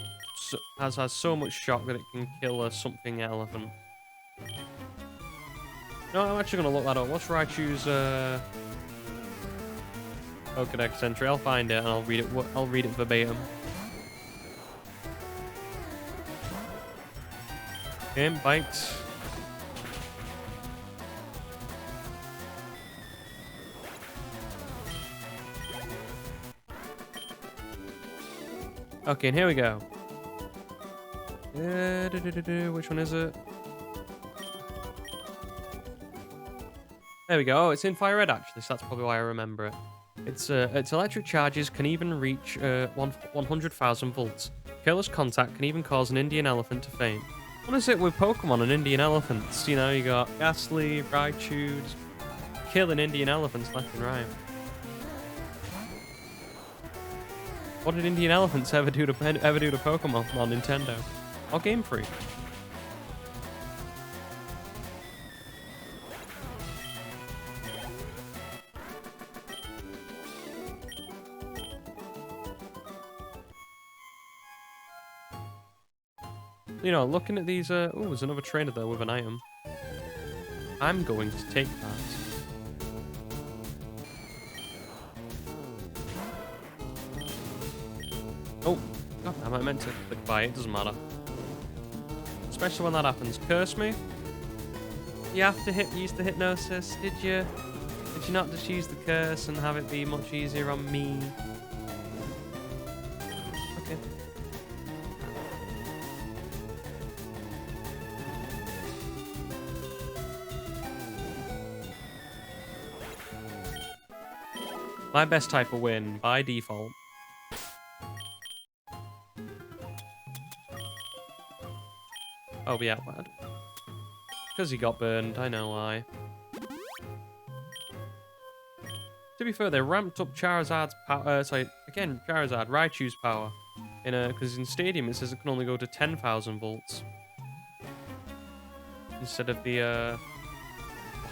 has so much shock that it can kill a something elephant. No, I'm actually gonna look that up. What's Raichu's Pokedex entry? I'll find it and I'll read it. I'll read it verbatim. Game bite. Okay, and here we go. Which one is it? There we go. Oh, it's in FireRed actually, so that's probably why I remember it. Its electric charges can even reach 100,000 volts. Careless contact can even cause an Indian elephant to faint. What is it with Pokemon and Indian elephants? You know, you got Ghastly, Raichu, just killing Indian elephants left and right. What did Indian elephants ever do to Pokemon on Nintendo or Game Freak? You know, looking at these, oh, there's another trainer there with an item. I'm going to take that. Oh, God damn, I meant to click buy it, doesn't matter. Especially when that happens. Curse me? You have to use the hypnosis, did you? Did you not just use the curse and have it be much easier on me? Okay. My best type of win, by default. Oh, yeah, bad. Because he got burned, I know why. To be fair, they ramped up Charizard's power. Charizard, Raichu's power. Because in Stadium it says it can only go to 10,000 volts. Instead of the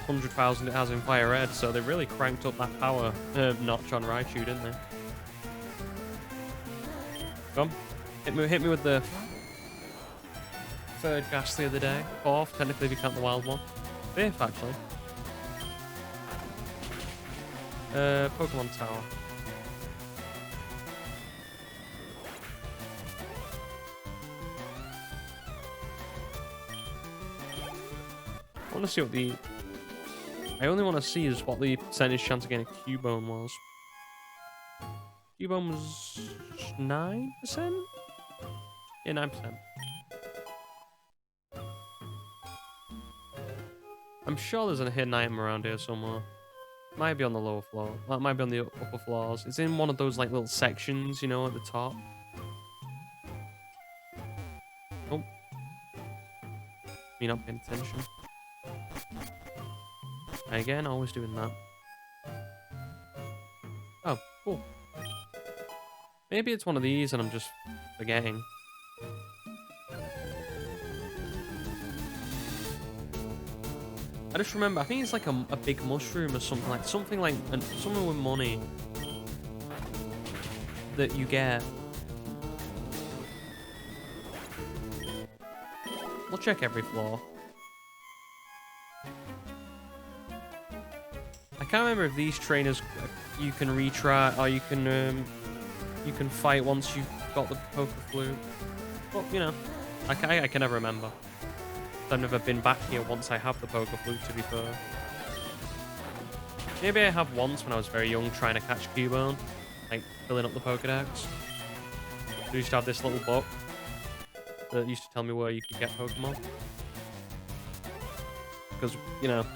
100,000 it has in FireRed, so they really cranked up that power notch on Raichu, didn't they? Come, hit me with the third Ghastly of the day. Fourth, technically if you count the wild one. Fifth, actually. Pokemon Tower. I want to see what the... I only want to see is what the percentage chance of getting a Cubone was. Cubone was 9%? Yeah, 9%. I'm sure there's a hidden item around here somewhere. Might be on the lower floor. Well, it might be on the upper floors. It's in one of those like little sections, you know, at the top. Oh. Me not paying attention. Again, always doing that. Oh, cool. Maybe it's one of these and I'm just forgetting. I just remember, I think it's like a big mushroom or something like something with money that you get. We'll check every floor. I can't remember if these trainers you can retry or you can fight once you've got the Poke Flute. But you know, I can never remember. I've never been back here once I have the Poke Flute, to be fair. Maybe I have once when I was very young trying to catch Cubone, like filling up the Pokedex. We used to have this little book that used to tell me where you could get Pokemon. Because, you know,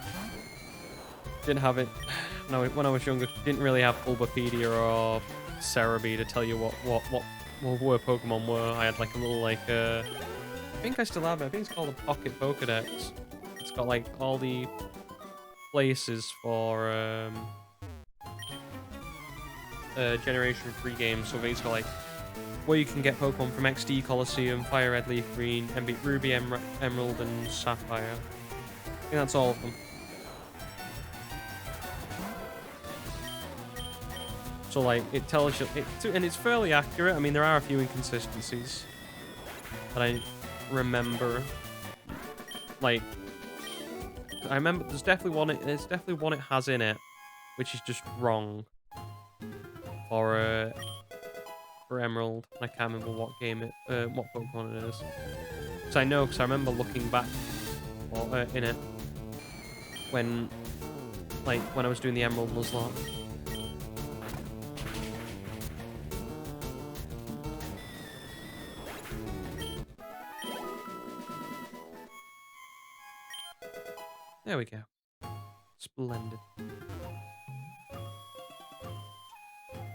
didn't have it when I was younger. Didn't really have Bulbapedia or Cerebi to tell you where Pokemon were. I had like a little I think I still have it. I think it's called a Pocket Pokedex. It's got like all the places for Generation 3 games. So it's got like where you can get Pokemon from XD Coliseum, Fire Red, Leaf Green, Ruby, Emerald, and Sapphire. I think that's all of them. So like it tells you, and it's fairly accurate. I mean, there are a few inconsistencies that I remember. Like, I remember there's definitely one it has in it, which is just wrong for Emerald. I can't remember what game what Pokemon it is. Because I know, because I remember looking back in it when I was doing the Emerald Nuzlocke. There we go. Splendid.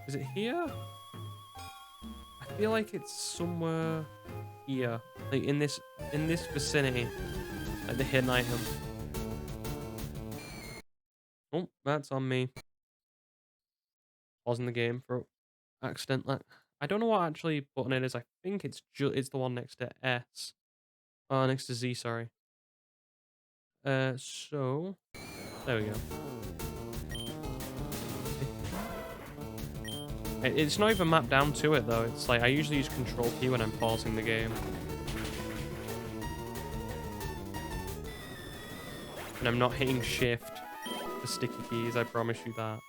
Is it here? I feel like it's somewhere here, like in this vicinity, like the hidden item. Oh, that's on me. Pausing the game for accident. I don't know what actually button it is. I think it's the one next to S. Oh, next to Z. Sorry. So there we go. It's not even mapped down to it though. It's like I usually use Control P when I'm pausing the game. And I'm not hitting Shift for sticky keys, I promise you that.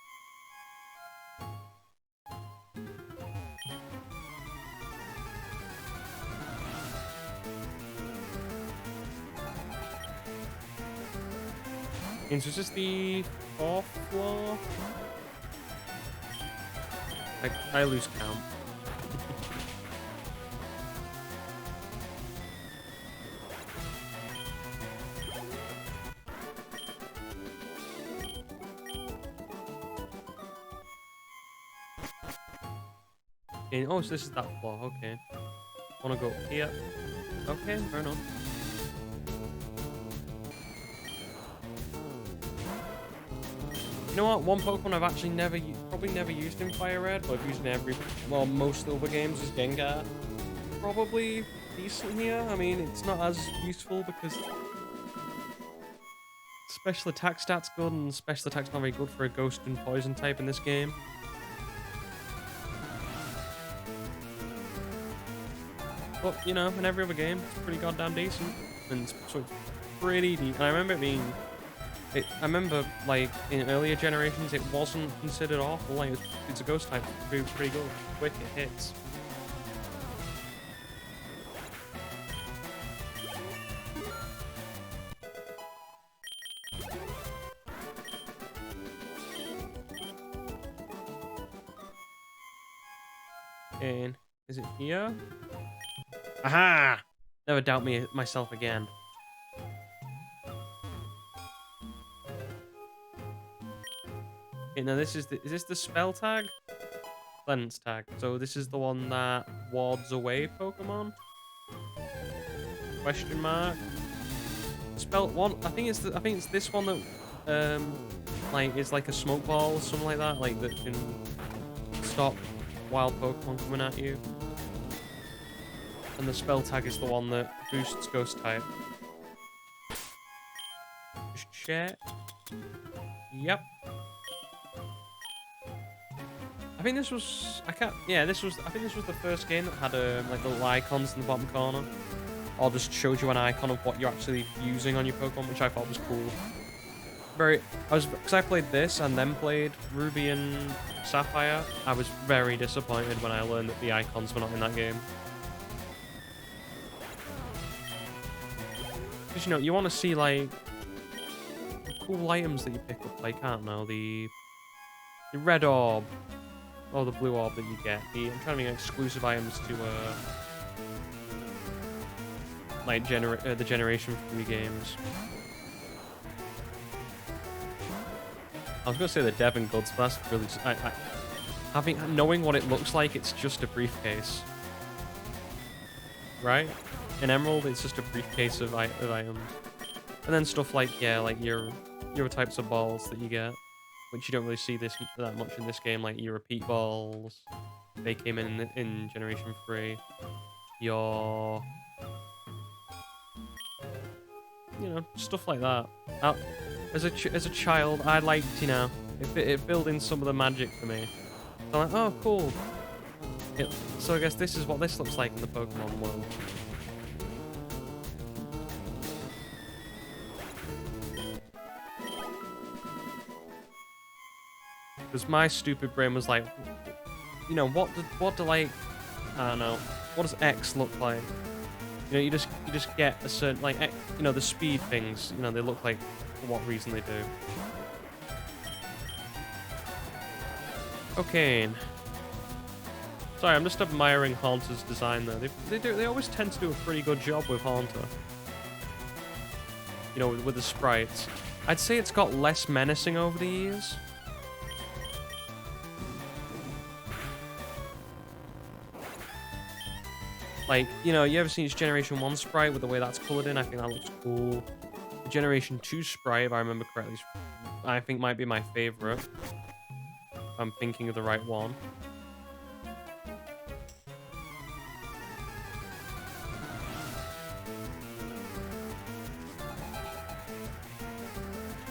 And so is this the 4th floor? I lose count. Oh, so this is that floor, okay. Wanna go here? Okay, fair enough. You know what? One Pokemon I've actually probably never used in FireRed, but I've used in most other games is Gengar. Probably decent here. I mean, it's not as useful because special attack stats good and special attack's not very good for a ghost and poison type in this game. But, you know, in every other game, it's pretty goddamn decent. And so it's pretty deep. And I remember it being... I remember, like, in earlier generations, it wasn't considered awful. Like, it's a ghost type. It's pretty good. Quick, it hits. And is it here? Aha! Never doubt myself again. Okay, now is this the spell tag? Cleanse tag. So this is the one that wards away Pokemon? Question mark. Spell one. I think it's this one that like is like a smoke ball or something like that, like that can stop wild Pokemon coming at you. And the spell tag is the one that boosts ghost type. Just check. Yep. I think this was I think this was the first game that had like little icons in the bottom corner. Or just showed you an icon of what you're actually using on your Pokemon, which I thought was cool. Because I played this and then played Ruby and Sapphire, I was very disappointed when I learned that the icons were not in that game. Because, you know, you want to see, like, the cool items that you pick up, like, I don't know, the red orb, or the blue orb that you get. I'm trying to make exclusive items to, like, the Generation 3 games. I was going to say the Devon Goods, but that's really just... knowing what it looks like, it's just a briefcase. Right? In Emerald, it's just a briefcase of items. And then stuff like, yeah, like your types of balls that you get, which you don't really see that much in this game, like your repeat balls. They came in Generation 3. Your... You know, stuff like that. As a child, I liked, you know, it filled in some of the magic for me. So I'm like, oh, cool. So I guess this is what this looks like in the Pokemon world. Because my stupid brain was like, you know, what do like, I don't know, what does X look like? You know, you just get a certain, like, you know, the speed things, you know, they look like for what reason they do. Okay. Sorry, I'm just admiring Haunter's design there. They always tend to do a pretty good job with Haunter. You know, with the sprites. I'd say it's got less menacing over the years. Like, you know, you ever seen its Generation 1 sprite with the way that's colored in? I think that looks cool. The Generation 2 sprite, if I remember correctly, I think might be my favorite. If I'm thinking of the right one.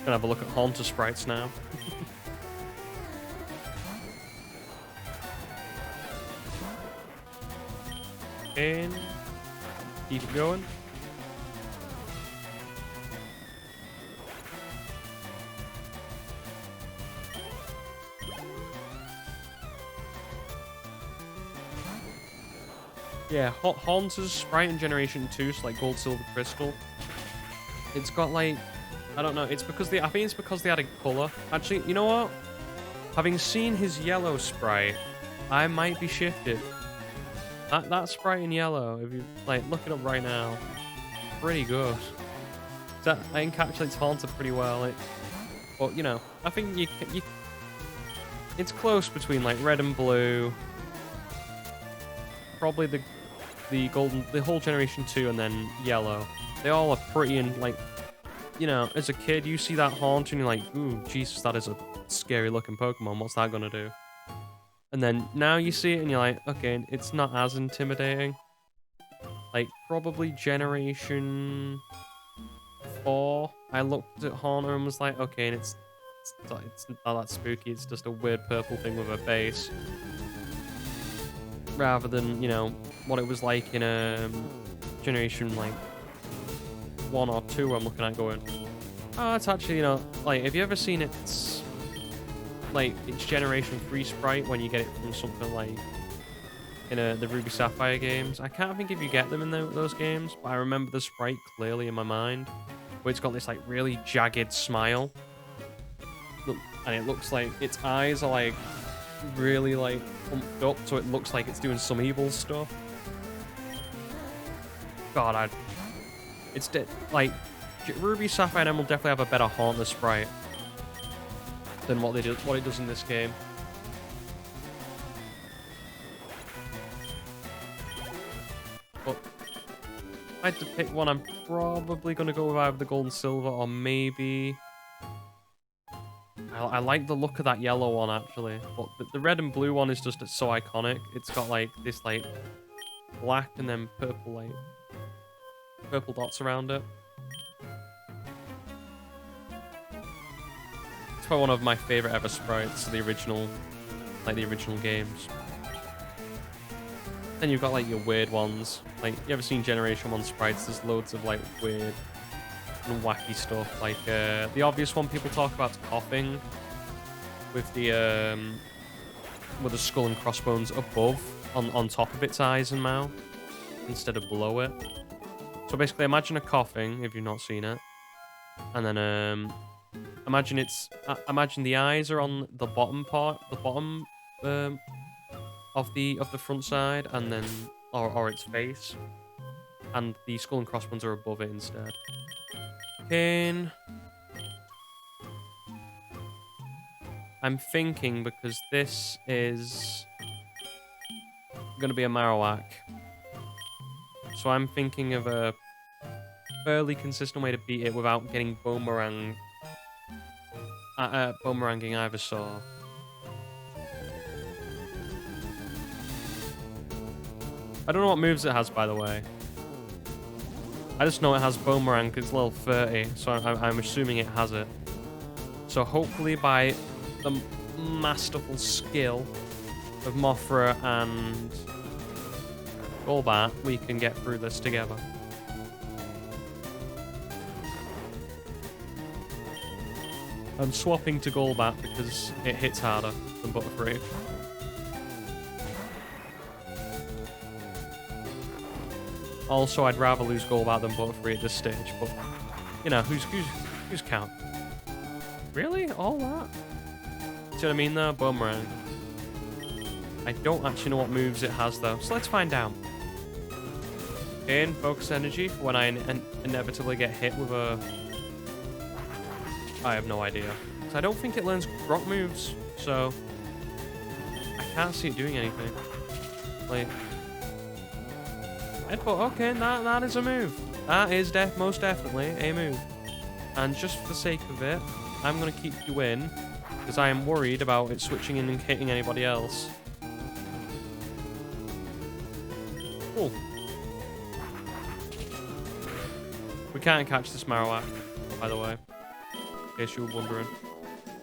Gonna have a look at Haunter sprites now. And keep it going. Yeah, Haunter's sprite in Generation 2, so like Gold, Silver, Crystal. It's got like, I don't know, it's because I think it's because they added color. Actually, you know what? Having seen his yellow sprite, I might be shifted. That sprite in yellow, if you like look it up right now, pretty good. That encapsulates Haunter pretty well. But you know, I think you it's close between like red and blue. Probably the whole Generation 2 and then yellow. They all are pretty, and like, you know, as a kid you see that Haunter and you're like, ooh, Jesus, that is a scary looking Pokemon. What's that gonna do? And then now you see it and you're like, okay, it's not as intimidating. Like, probably Generation 4, I looked at Haunter and was like, okay, and it's not that spooky, it's just a weird purple thing with a base. Rather than, you know, what it was like in Generation, like, 1 or 2 I'm looking at going, oh, it's actually, you know, like, have you ever seen its Generation 3 sprite when you get it from something like in the Ruby Sapphire games? I can't think if you get them in those games, but I remember the sprite clearly in my mind, where it's got this like really jagged smile, and it looks like its eyes are like really like pumped up, so it looks like it's doing some evil stuff. God, like Ruby Sapphire and Emerald definitely have a better Haunter sprite than what it does in this game. But if I had to pick one, I'm probably gonna go with either the gold and silver or maybe I like the look of that yellow one actually, but the red and blue one is just so iconic. It's got like this like black and then purple dots around it. It's probably one of my favorite ever sprites, the original games. Then you've got like your weird ones. Like, you ever seen Generation 1 sprites? There's loads of like weird and wacky stuff. Like the obvious one people talk about is coughing, with the skull and crossbones above on top of its eyes and mouth instead of below it. So basically, imagine a coughing if you've not seen it, and then imagine the eyes are on the bottom part, of the front side, and then or its face, and the skull and crossbones are above it instead. I'm thinking, because this is gonna be a Marowak, so I'm thinking of a fairly consistent way to beat it without getting boomeranging Ivysaur. I don't know what moves it has, by the way. I just know it has Boomerang because it's level 30, so I'm assuming it has it. So hopefully by the masterful skill of Mothra and Golbat, we can get through this together. I'm swapping to Golbat because it hits harder than Butterfree. Also, I'd rather lose Golbat than Butterfree at this stage, but, you know, who's count? Really? All that? See what I mean, though? Boomerang. I don't actually know what moves it has, though, so let's find out. Gain focus energy for when I inevitably get hit with a... I have no idea. So I don't think it learns rock moves, so... I can't see it doing anything. Like... Headbutt, okay, that is a move. That is most definitely a move. And just for the sake of it, I'm going to keep you in, because I am worried about it switching in and hitting anybody else. Cool. We can't catch this Marowak, by the way. In case you were wondering.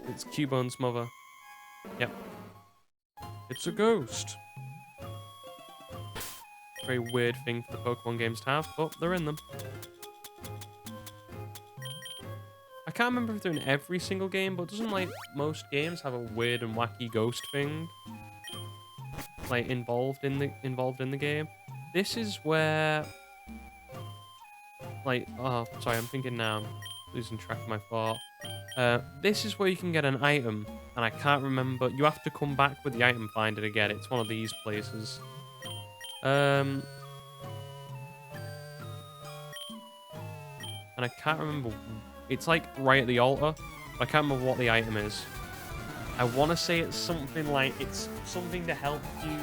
It's Cubone's mother. Yep. It's a ghost. Very weird thing for the Pokemon games to have, but they're in them. I can't remember if they're in every single game, but doesn't, like, most games have a weird and wacky ghost thing, like, involved in the game? This is where, like, oh, sorry, I'm thinking now. I'm losing track of my thought. This is where you can get an item, and I can't remember. You have to come back with the item finder to get it. It's one of these places. And I can't remember. It's like right at the altar. But I can't remember what the item is. I want to say it's something like it's something to help you.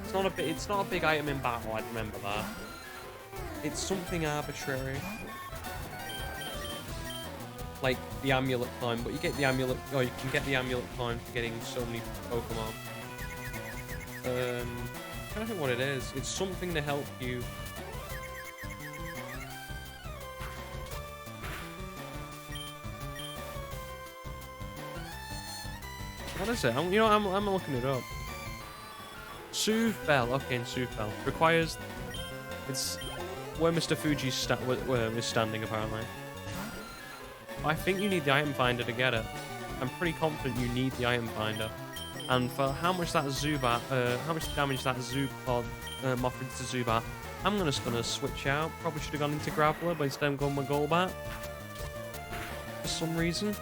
It's not a big item in battle. I remember that. It's something arbitrary, like the amulet climb. But you get the amulet. Oh, you can get the amulet climb for getting so many Pokemon. I don't think what it is. It's something to help you. What is it? You know, I'm looking it up. Soothe Bell. Okay, in Soothe Bell requires. It's where Mr. Fuji's is standing apparently. I think you need the item finder to get it. I'm pretty confident you need the item finder. And for how much that Zubat, how much damage that Mothra did to Zubat, I'm just gonna switch out. Probably should have gone into Graveler, but instead I'm going with Golbat. For some reason.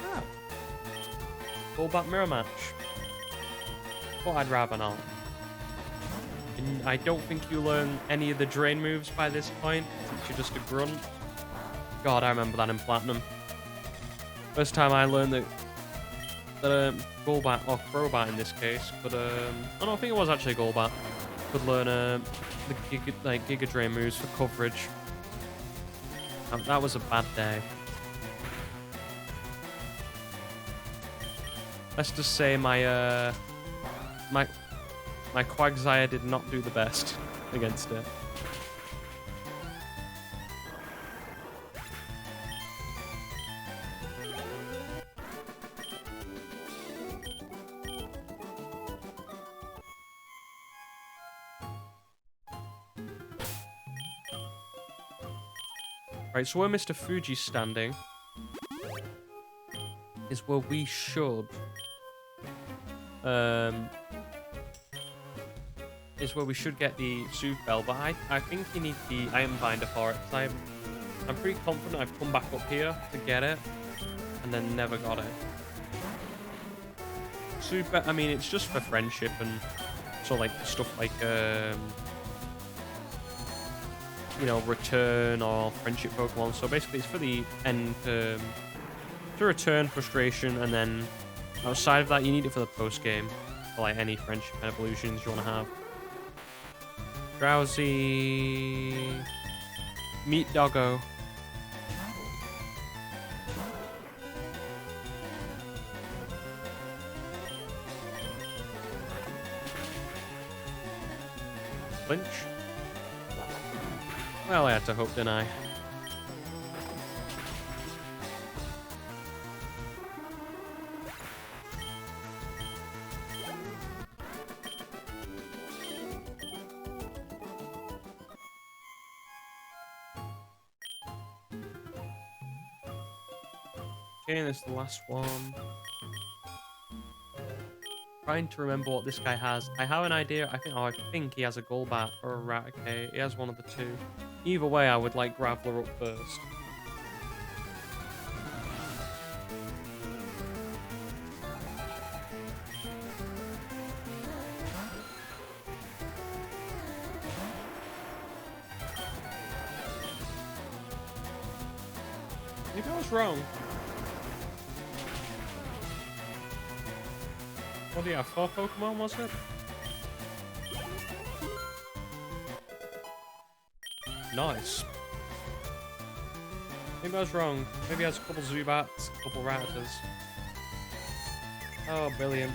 Ah. Golbat mirror match. But I'd rather not. And I don't think you learn any of the drain moves by this point. You're just a grunt. God, I remember that in Platinum. First time I learned that Golbat, or Crobat in this case, could oh no, I think it was actually Golbat, could learn the Giga Drain moves for coverage. That was a bad day. Let's just say my Quagsire did not do the best against it. Right, so where Mr. Fuji's standing is where we should get the Soothe Bell, but I think you need the item binder for it. I'm pretty confident I've come back up here to get it and then never got it. Soothe Bell, I mean, it's just for friendship and so like stuff like you know, return or friendship Pokemon. So basically it's for the end to return frustration, and then outside of that you need it for the post game for like any friendship evolutions you want to have. Drowsy. Meet Doggo. Flinch. Well, I had to hope, didn't I? Okay, this is the last one. Trying to remember what this guy has. I have an idea. I think he has a Golbat or a Raticate. He has one of the two. Either way, I would like Graveler up first. Maybe I was wrong. What do you have? 4 Pokemon, was it? Nice. Maybe I was wrong. Maybe he has a couple Zubats, a couple Ratters. Oh, brilliant.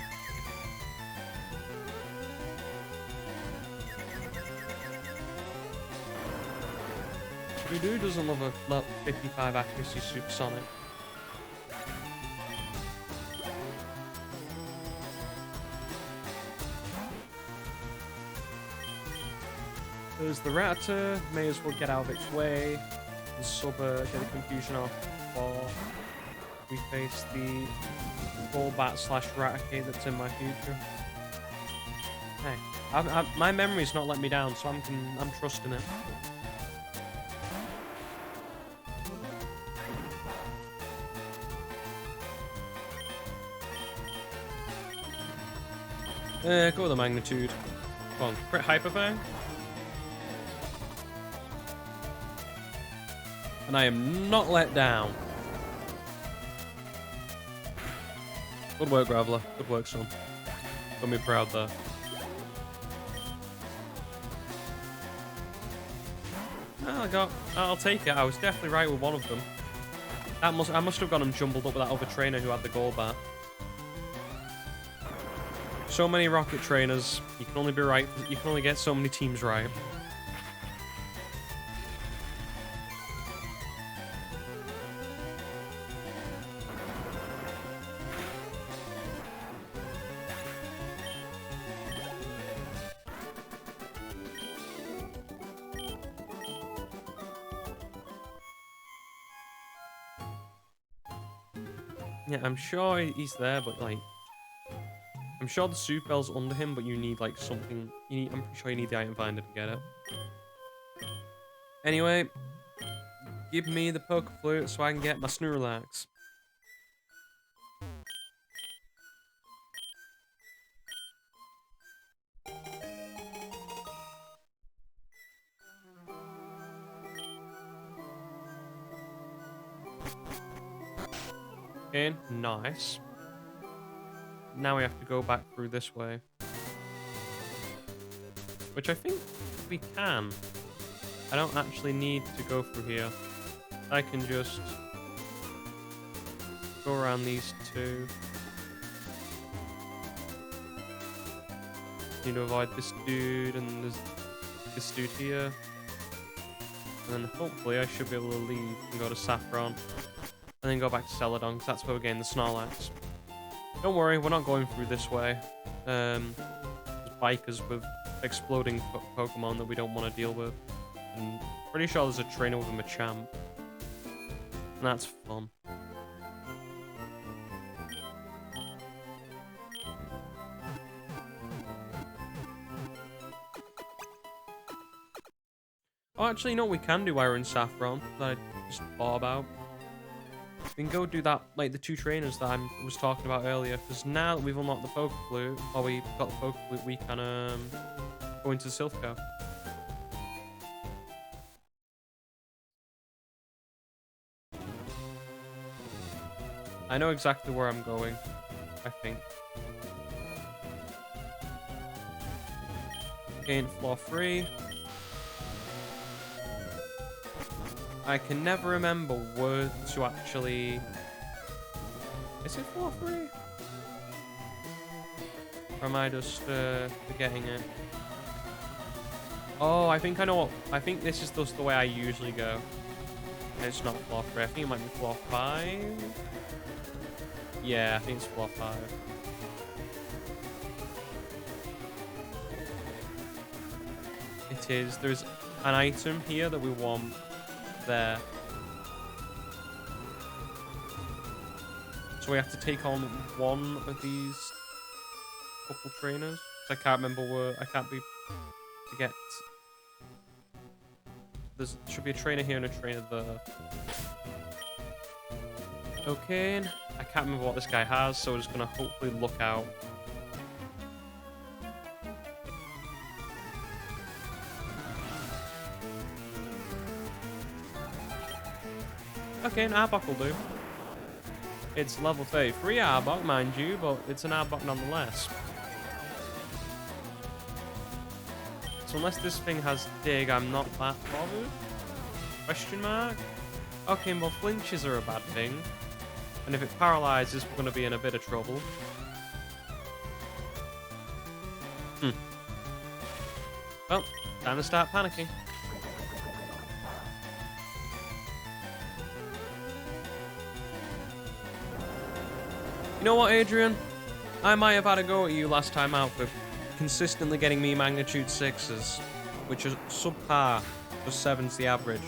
Who doesn't love a 55 accuracy supersonic? There's the Rattata, may as well get out of its way. The Subber, get the confusion off before we face the Golbat slash Raticate that's in my future. Hey, my memory's not let me down, so I'm trusting it. Go with the magnitude. Come on, crit Hyper Fang. And I am not let down. Good work, Graveler. Good work, son. Got me proud there. I'll take it. I was definitely right with one of them. I must have got him jumbled up with that other trainer who had the Golbat. So many rocket trainers. You can only be right. You can only get so many teams right. Yeah, I'm sure he's there, but like, I'm sure the Soup Bell's under him, but you need like something. I'm pretty sure you need the item finder to get it. Anyway, give me the Poke Flute so I can get my Snorlax. Okay, nice. Now we have to go back through this way. Which I think we can. I don't actually need to go through here. I can just go around these two. Need to avoid this dude and there's this dude here. And then hopefully I should be able to leave and go to Saffron. And then go back to Celadon, because that's where we're getting the Snorlax. Don't worry, we're not going through this way. There's bikers with exploding Pokemon that we don't want to deal with. And pretty sure there's a trainer with a Machamp. And that's fun. Oh, actually, you know what we can do while we're in Saffron that I just thought about? We can go do that, like the 2 trainers that I was talking about earlier, because now that we've unlocked the Poke Flute, or we've got the Poke Flute, we can go into Silph. I know exactly where I'm going, I think. Gain floor 3. I can never remember where to actually... Is it floor 3? Or am I just forgetting it? Oh, I think I know what... I think this is just the way I usually go. It's not floor 3. I think it might be floor 5. Yeah, I think it's floor 5. It is. There's an item here that we want there. So we have to take on one of these couple trainers. So I can't remember where. I can't be to get. There should be a trainer here and a trainer there. Okay, I can't remember what this guy has, so we're just gonna hopefully look out. Okay, an Arbok will do. It's level 33 Arbok, mind you, but it's an Arbok nonetheless. So unless this thing has dig, I'm not that bothered. Question mark? Okay, well, flinches are a bad thing. And if it paralyzes, we're going to be in a bit of trouble. Well, time to start panicking. You know what, Adrian? I might have had a go at you last time out for consistently getting me magnitude 6s, which is subpar, just 7's the average.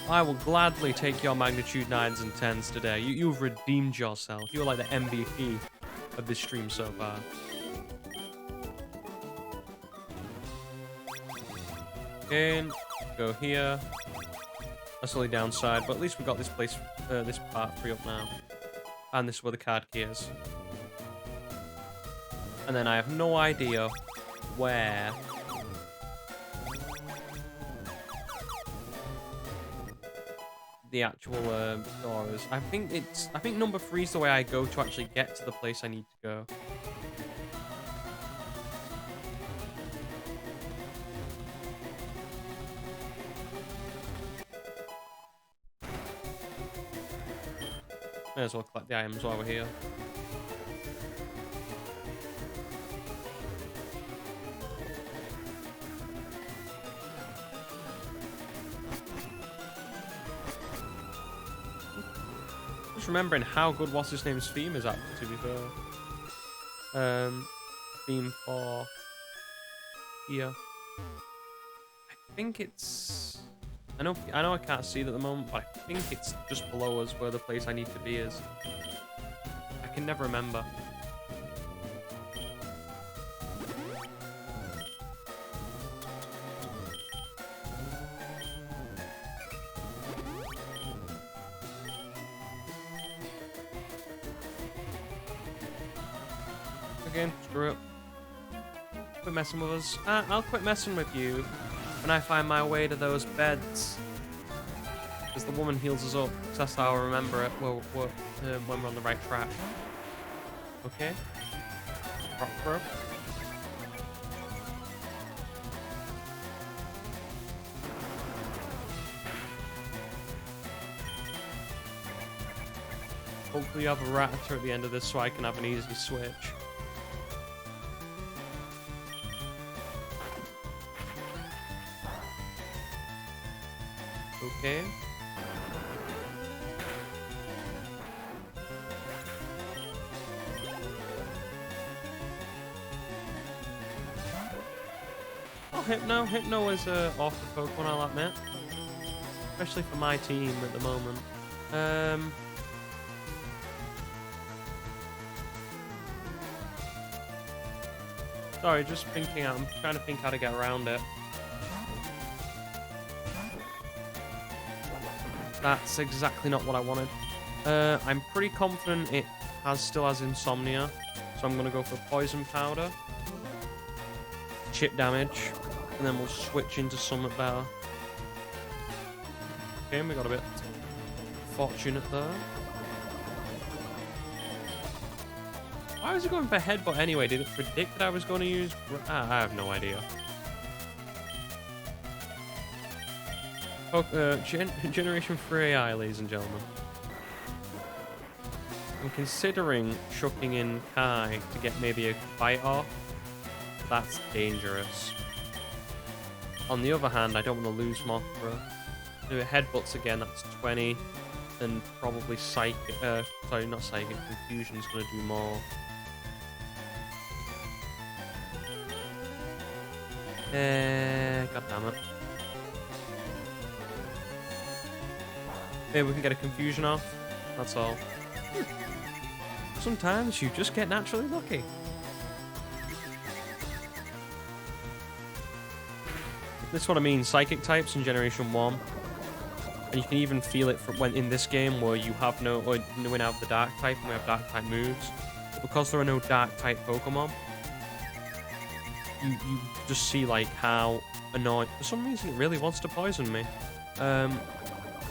I will gladly take your magnitude 9s and 10s today. You've redeemed yourself. You're like the MVP of this stream so far. Again, go here. That's the only downside, but at least we got this place, this part free up now. And this is where the card key is. And then I have no idea where the actual door is. I think number 3 is the way I go to actually get to the place I need to go. May as well collect the items while we're here. Just remembering how good what's his name's theme is, actually, to be fair. Theme for here. I think it's. I know I can't see it at the moment, but I think it's just below us where the place I need to be is. I can never remember. Again, screw it. Quit messing with us. I'll quit messing with you when I find my way to those beds. Because the woman heals us up. Because that's how I remember it when we're on the right track. Okay. Rock throw. Hopefully you have a Rattata at the end of this so I can have an easy switch. Okay. Oh, Hypno. Hypno is an awesome Pokemon, I'll admit. Especially for my team at the moment. Sorry, just thinking. I'm trying to think how to get around it. That's exactly not what I wanted. I'm pretty confident it still has insomnia, so I'm gonna go for poison powder, chip damage, and then we'll switch into something better. Okay, we got a bit fortunate there. Why was it going for headbutt anyway? Did it predict that I was going to use? I have no idea. Generation 3 AI, ladies and gentlemen. I'm considering chucking in Kai to get maybe a fight off. That's dangerous. On the other hand, I don't want to lose Mothra. Do headbutts again, that's 20. And probably Psychic, sorry, not Psychic, Confusion's going to do more. God damn it. Maybe we can get a Confusion off. That's all. sometimes you just get naturally lucky. This is what I mean, psychic types in Generation 1. And you can even feel it from when in this game where you have no, or when we have the dark type and we have dark type moves. But because there are no dark type Pokemon, you just see like how annoying. For some reason, it really wants to poison me.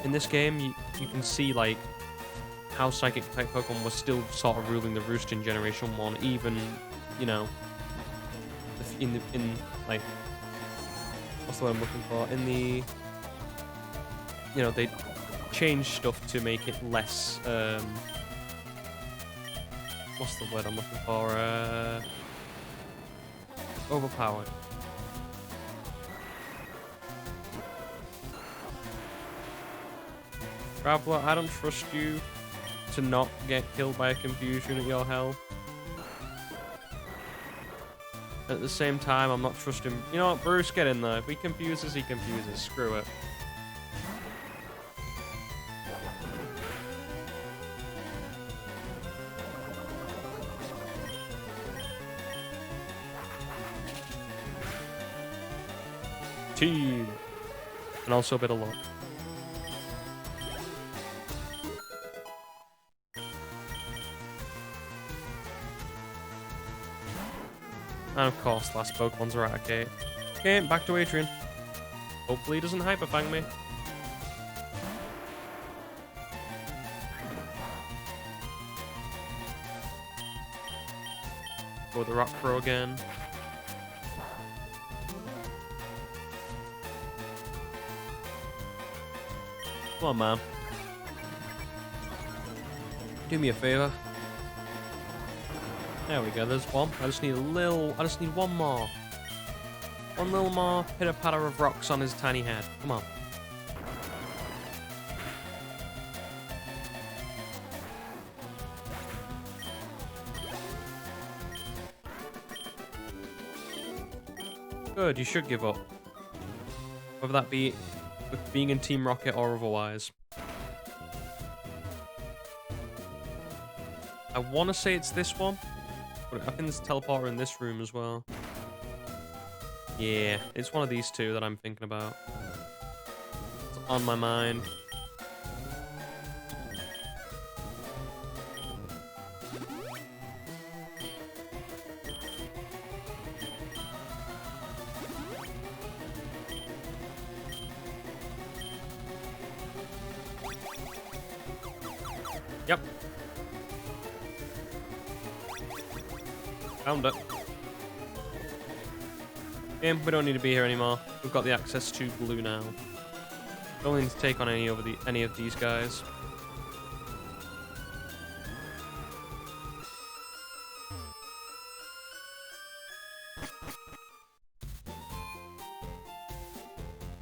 In this game, you can see like how psychic type Pokemon was still sort of ruling the roost in Generation 1, even, you know, in like, what's the word I'm looking for? In the, you know, they changed stuff to make it less, what's the word I'm looking for? Overpowered. Traveler, I don't trust you to not get killed by a confusion at your health. At the same time, I'm not trusting... You know what, Bruce, get in there. If he confuses, he confuses. Screw it. Team. And also a bit of luck. And of course, last Pokemon's Eradicate. Okay, back to Adrian. Hopefully he doesn't Hyper Fang me. Go with the Rock Crow again. Come on, man. Do me a favor. There we go, there's one. I just need one more. One little more pitter-patter of rocks on his tiny head. Come on. Good, you should give up. Whether that be with being in Team Rocket or otherwise. I want to say it's this one. But I think there's a teleporter in this room as well. Yeah, it's one of these two that I'm thinking about. It's on my mind. Yep. Found it. Yeah, we don't need to be here anymore. We've got the access to blue now. Don't need to take on any of these guys.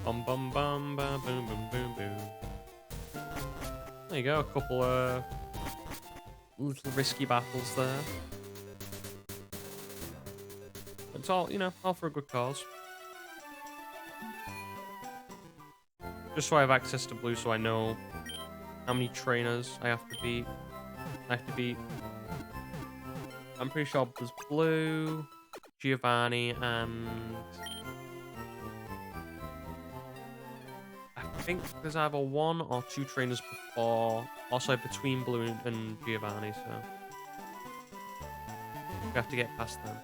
Bum bum bum bum boom boom boom boom. There you go, a couple little risky battles there. It's all, you know, all for a good cause. Just so I have access to blue, so I know how many trainers I have to beat. I'm pretty sure there's Blue, Giovanni, and I think there's either one or two trainers before, also between Blue and Giovanni, so we have to get past them.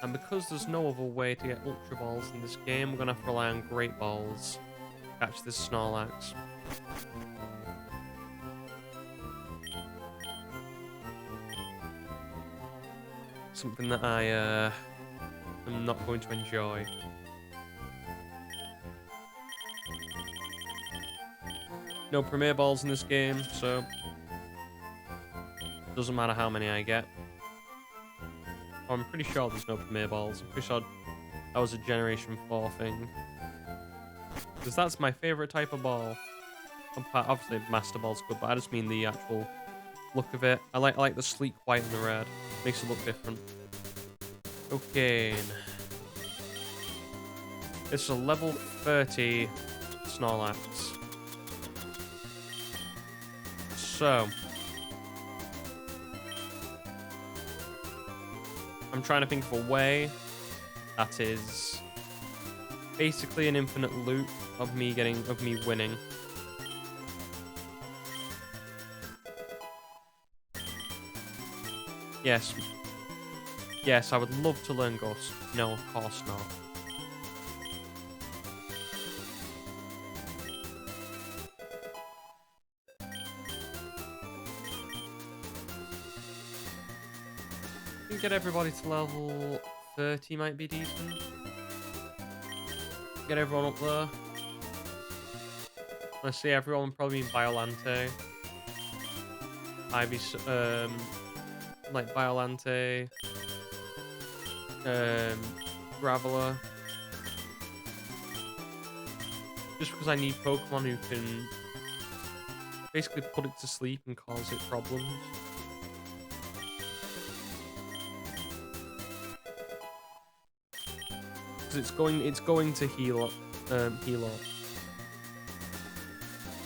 And because there's no other way to get Ultra Balls in this game, we're going to have to rely on Great Balls to catch this Snorlax. Something that I am not going to enjoy. No Premier Balls in this game, so it doesn't matter how many I get. I'm pretty sure there's no Premier Balls. I'm pretty sure that was a Generation 4 thing. Because that's my favourite type of ball. Obviously, Master Ball's good, but I just mean the actual look of it. I like the sleek white and the red. Makes it look different. Okay. This is a level 30 Snorlax. I'm trying to think of a way that is basically an infinite loop of me winning. Yes. Yes, I would love to learn Ghost. No, of course not. I think get everybody to level 30 might be decent. Get everyone up there. Let's see, everyone probably in Biolante. Ivy, like Biolante, Graveler. Just because I need Pokemon who can basically put it to sleep and cause it problems. Because it's going to heal up.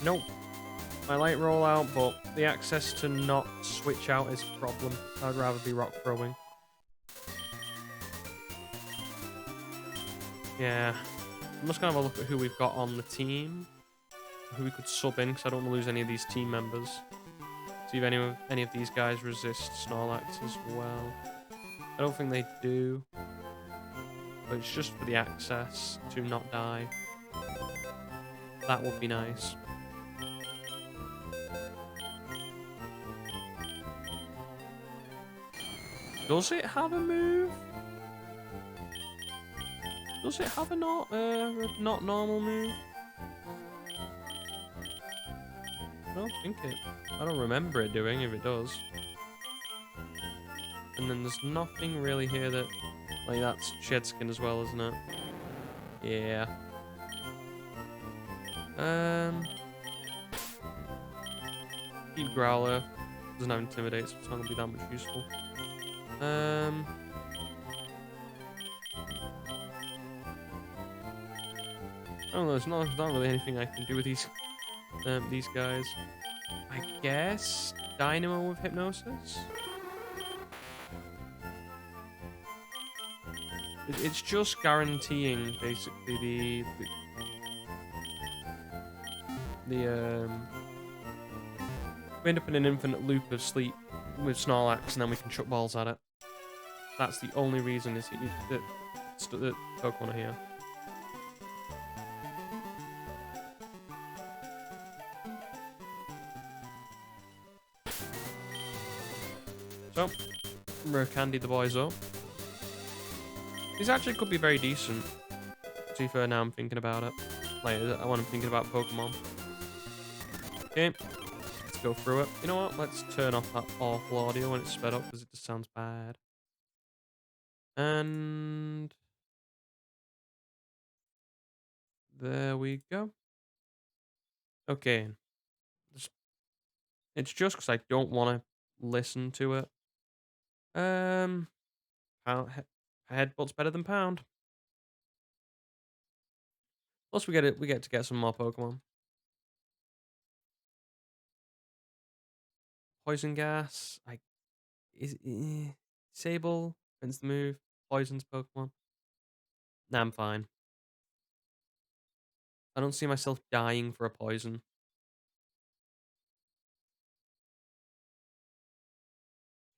Nope. I like rollout, but the access to not switch out is a problem. I'd rather be rock throwing. Yeah. I'm just gonna have a look at who we've got on the team. Who we could sub in, because I don't want to lose any of these team members. See if any of these guys resist Snorlax as well. I don't think they do. But it's just for the access to not die. That would be nice. Does it have a move? Does it have a not normal move? I don't think it. I don't remember it doing, if it does. And then there's nothing really here that... Like, that's Shed Skin as well, isn't it? Yeah. Keep Growler. Doesn't have Intimidate, so it's not going to be that much useful. I don't know, there's not really anything I can do with these guys. I guess Dynamo with Hypnosis? It's just guaranteeing, basically, we end up in an infinite loop of sleep with Snorlax, and then we can chuck balls at it. That's the only reason that Pokemon are here. So, rare candy the boys up. These actually could be very decent. To be fair, now I'm thinking about it. Like, when I'm thinking about Pokemon. Okay, let's go through it. You know what? Let's turn off that awful audio when it's sped up, because it just sounds bad. And... there we go. Okay. It's just because I don't want to listen to it. Headbutt's better than pound. Plus, we get to get some more Pokemon. Poison gas. Sable. When's the move? Poisons Pokemon. Nah, I'm fine. I don't see myself dying for a poison.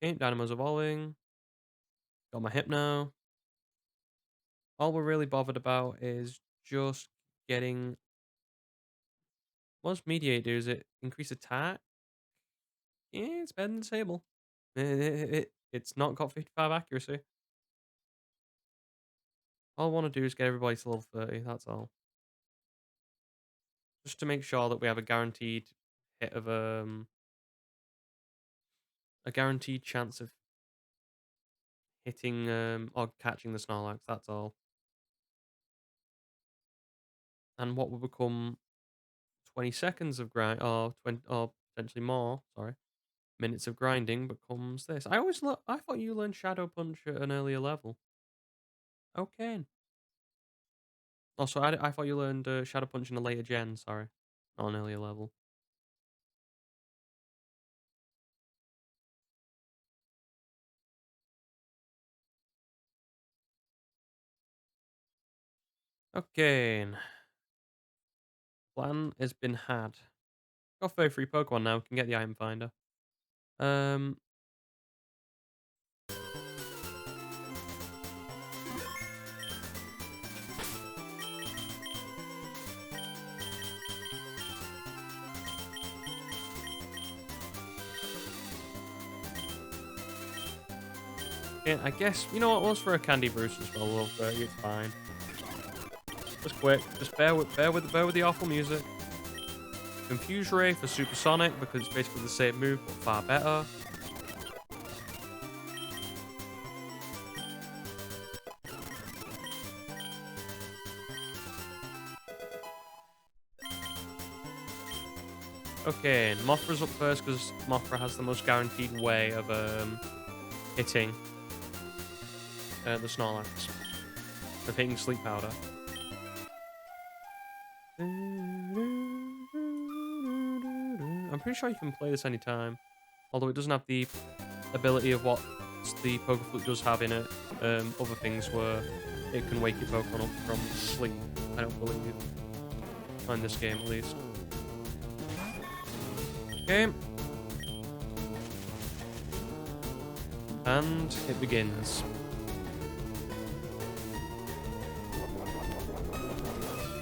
Okay, Dynamo's evolving. Got my Hypno. All we're really bothered about is just getting... What does Mediate do? Is it increase attack? Yeah, it's better than Sable. It's not got 55 accuracy. All I want to do is get everybody to level 30, that's all. Just to make sure that we have a guaranteed hit of a guaranteed chance of hitting or catching the Snorlax, that's all. And what will become 20 seconds of grind, or 20, or potentially more, sorry, minutes of grinding becomes this. I thought you learned Shadow Punch at an earlier level. Okay. Also, I thought you learned Shadow Punch in a later gen, sorry. Not an earlier level. Okay. Plan has been had. Got 33 Pokemon now. We can get the item finder. Um. Yeah, I guess, you know what, let's throw a Candy Bruce as well, love, it's fine. Just quick, just bear with the awful music. Confuse Ray for Supersonic, because it's basically the same move, but far better. Okay, Mothra's up first, because Mothra has the most guaranteed way of hitting the Snorlax. Of hitting Sleep Powder. I'm pretty sure you can play this anytime. Although it doesn't have the ability of what the Pokeflute does have in it. Other things where it can wake your Pokemon up from sleep. I don't believe. Not in this game, at least. Okay. And it begins.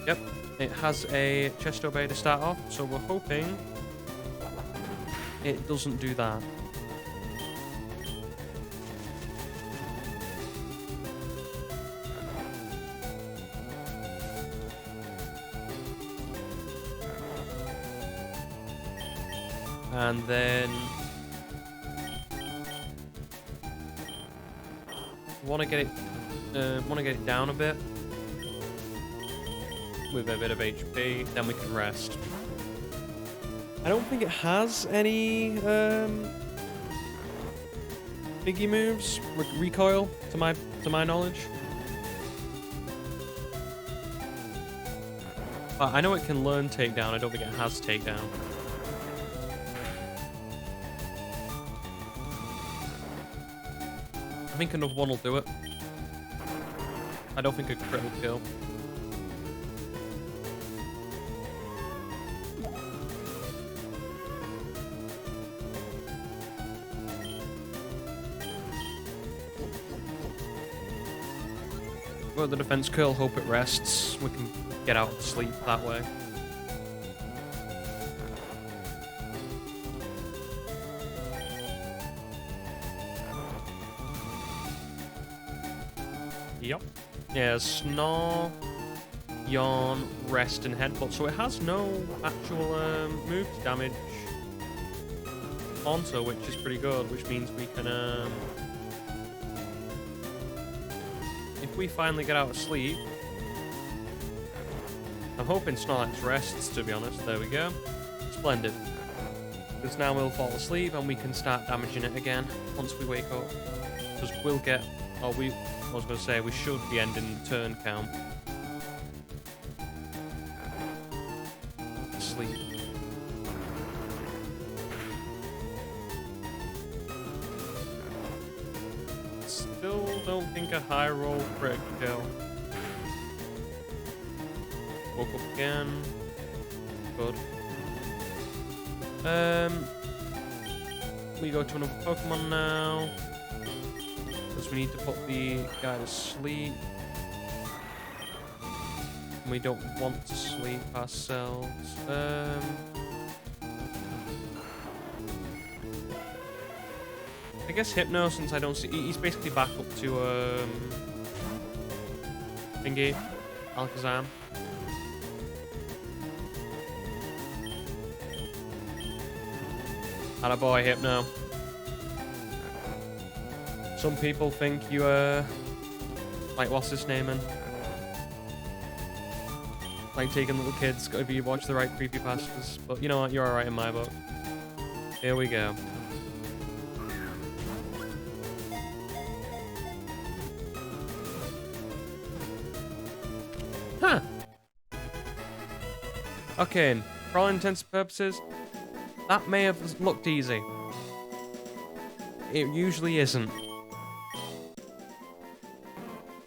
Yep, it has a Chesto Bay to start off, so we're hoping it doesn't do that. And then want to get it down a bit with a bit of HP, then we can rest. I don't think it has any biggie moves with recoil to my knowledge. But I know it can learn takedown. I don't think it has takedown. I think another one will do it. I don't think a crit will kill. Well, the defense curl, hope it rests. We can get out of sleep that way. Yep. Yeah, snore, yawn, rest, and headbutt. So it has no actual move damage onto, which is pretty good, which means we can if we finally get out of sleep, I'm hoping Snorlax rests, to be honest. There we go. Splendid. Because now we'll fall asleep and we can start damaging it again once we wake up. Because we'll get... I was going to say, we should be ending the turn count. Sleep. Still don't think a high roll crit kill. Woke up again. Good. We go to another Pokemon now. Because we need to put the guy to sleep. We don't want to sleep ourselves. I guess Hypno, since I don't see... He's basically back up to, thingy. Alakazam. Attaboy, Hypno. Some people think you, like, what's his name, man? Like taking little kids, if you watch the right creepypastas. But you know what, you're alright in my book. Here we go. Huh! Okay, for all intents and purposes, that may have looked easy. It usually isn't.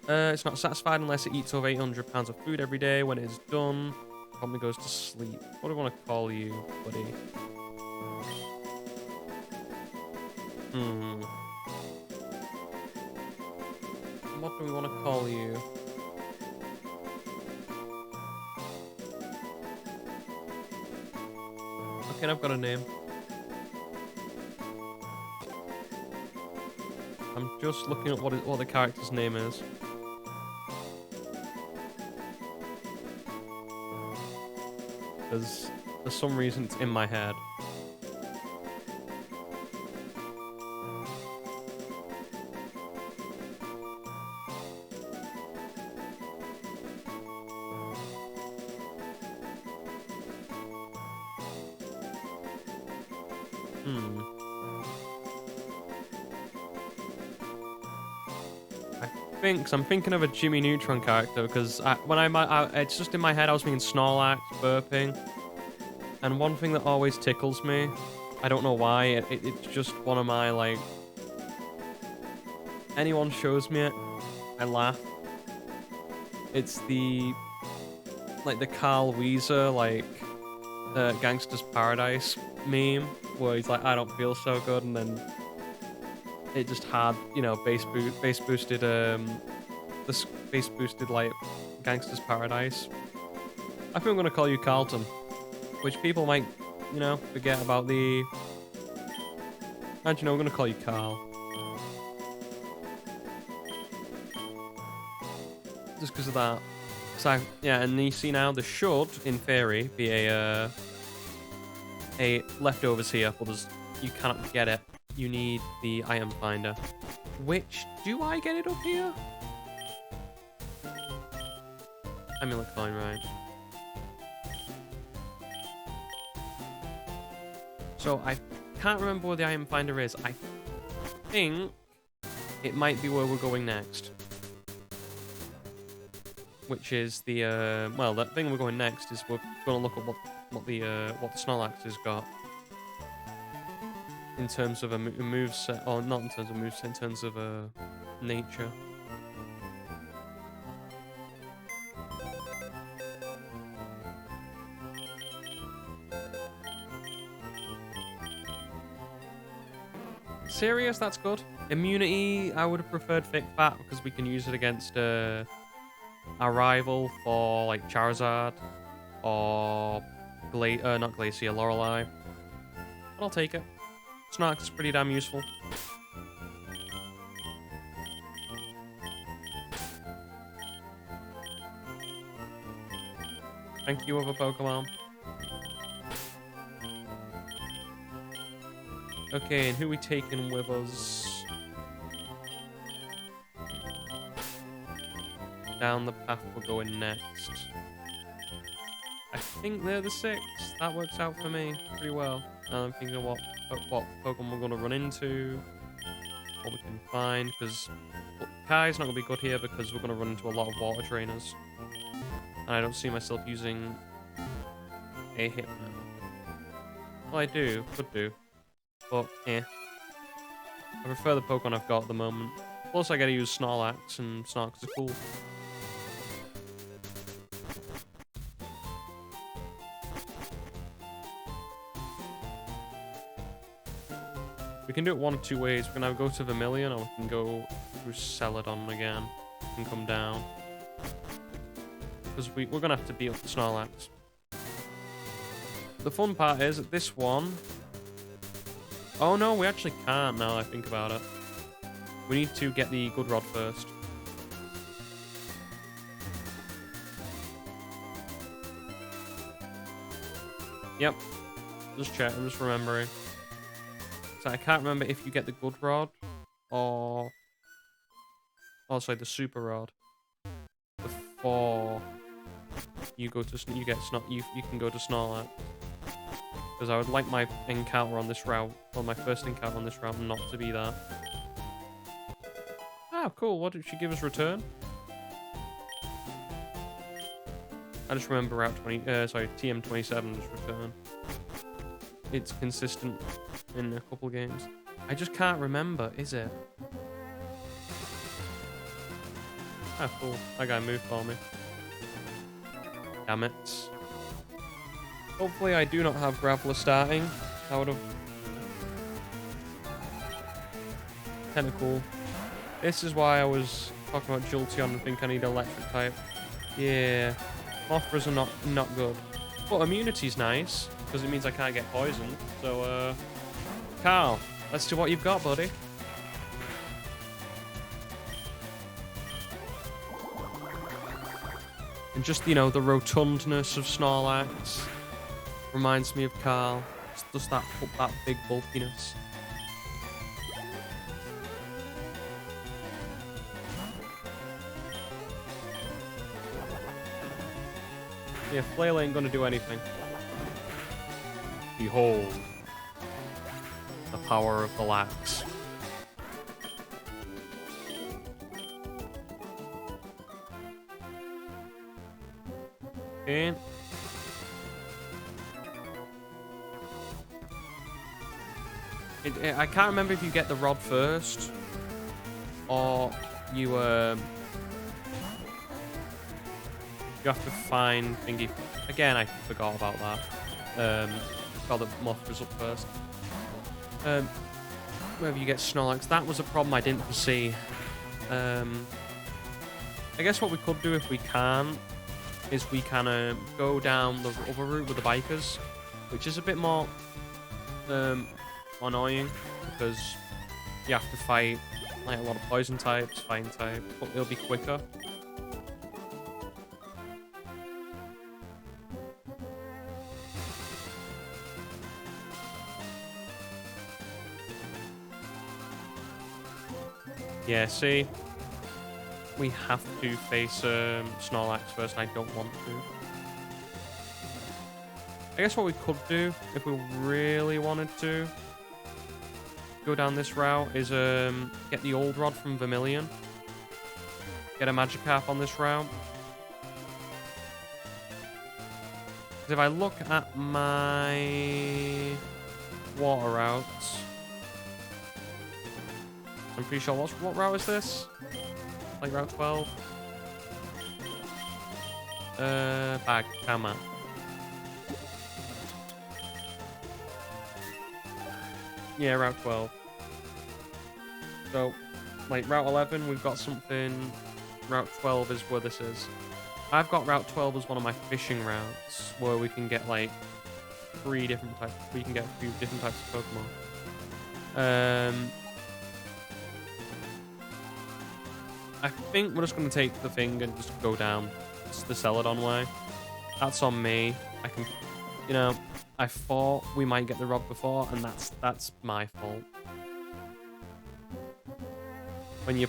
It's not satisfied unless it eats over 800 pounds of food every day. When it is done, it probably goes to sleep. What do I want to call you, buddy? What do we want to call you? Okay, I've got a name. I'm just looking at what the character's name is. Because for some reason it's in my head. Cause I'm thinking of a Jimmy Neutron character, because it's just in my head I was thinking Snorlax, burping, and one thing that always tickles me, I don't know why, it's just one of my, like, anyone shows me it, I laugh. It's the Carl Weezer, like, Gangster's Paradise meme, where he's like, I don't feel so good, and then it just had, you know, bass boosted like Gangster's Paradise. I think I'm gonna call you Carlton, which people might, you know, forget about the. And you know, I'm gonna call you Carl, just because of that. So yeah, and you see now there should, in theory, be a leftovers here, but you cannot get it. You need the item finder. Which, do I get it up here? I mean, look fine, right? So I can't remember where the item finder is. I think it might be where we're going next. Which is the, well, the thing we're going next is we're going to look at what the Snorlax has got. In terms of a moveset, or not in terms of moveset, in terms of nature. Serious, that's good. Immunity, I would have preferred Thick Fat because we can use it against our rival for like Charizard or not Glacier, Lorelei. But I'll take it. Snorlax is pretty damn useful. Thank you, other Pokemon. Okay, and who are we taking with us? Down the path we're going next. I think they're the 6. That works out for me pretty well. Now I'm thinking of what Pokemon we're going to run into, what we can find, because Kai's not going to be good here because we're going to run into a lot of water trainers. And I don't see myself using a Hypno. Well, I do, could do, but yeah. I prefer the Pokemon I've got at the moment. Plus I gotta use Snorlax, and Snorlax is cool. We can do it one of two ways. We can either go to Vermilion, or we can go through Celadon again and come down. Because we're going to have to beat up the Snorlax. The fun part is that this one... Oh no, we actually can't now that I think about it. We need to get the Good Rod first. Yep. Just check, I'm just remembering. So I can't remember if you get the Good Rod or... Oh, sorry, the Super Rod. Before you go to... You can go to Snorlax. Because I would like my encounter on this route, or my first encounter on this route, not to be that. Oh, cool. What did she give us return? I just remember Route 20... sorry, TM27 is return. It's consistent in a couple games. I just can't remember, is it? Ah, cool. That guy moved for me. Damn it. Hopefully I do not have Graveler starting. That would have... kind of cool. This is why I was talking about Jolteon and think I need electric type. Yeah. Mothras are not good. But immunity's nice, because it means I can't get poisoned. So, Carl, let's see what you've got, buddy. And just, you know, the rotundness of Snorlax reminds me of Carl. It's just that big bulkiness. Yeah, Flail ain't gonna do anything. Behold the power of the lax. Okay. I can't remember if you get the rod first or you have to find thingy. Again, I forgot about that. Forgot that Mothra's up first. Wherever you get Snorlax, that was a problem I didn't foresee. I guess what we could do if we can is we can go down the other route with the bikers, which is a bit more annoying because you have to fight like a lot of poison types, fighting types, but it'll be quicker. Yeah, see, we have to face Snorlax first, and I don't want to. I guess what we could do, if we really wanted to go down this route, is get the old rod from Vermilion. Get a Magikarp on this route. 'Cause if I look at my water routes, I'm pretty sure, what route is this? Like route 12? Bag, come on. Yeah, route 12. So, like route 11, we've got something. Route 12 is where this is. I've got route 12 as one of my fishing routes, where we can get like 3 different types. We can get a few different types of Pokemon. I think we're just going to take the thing and just go down the Celadon way. That's on me. I can, you know, I thought we might get the rod before, and that's my fault. When you're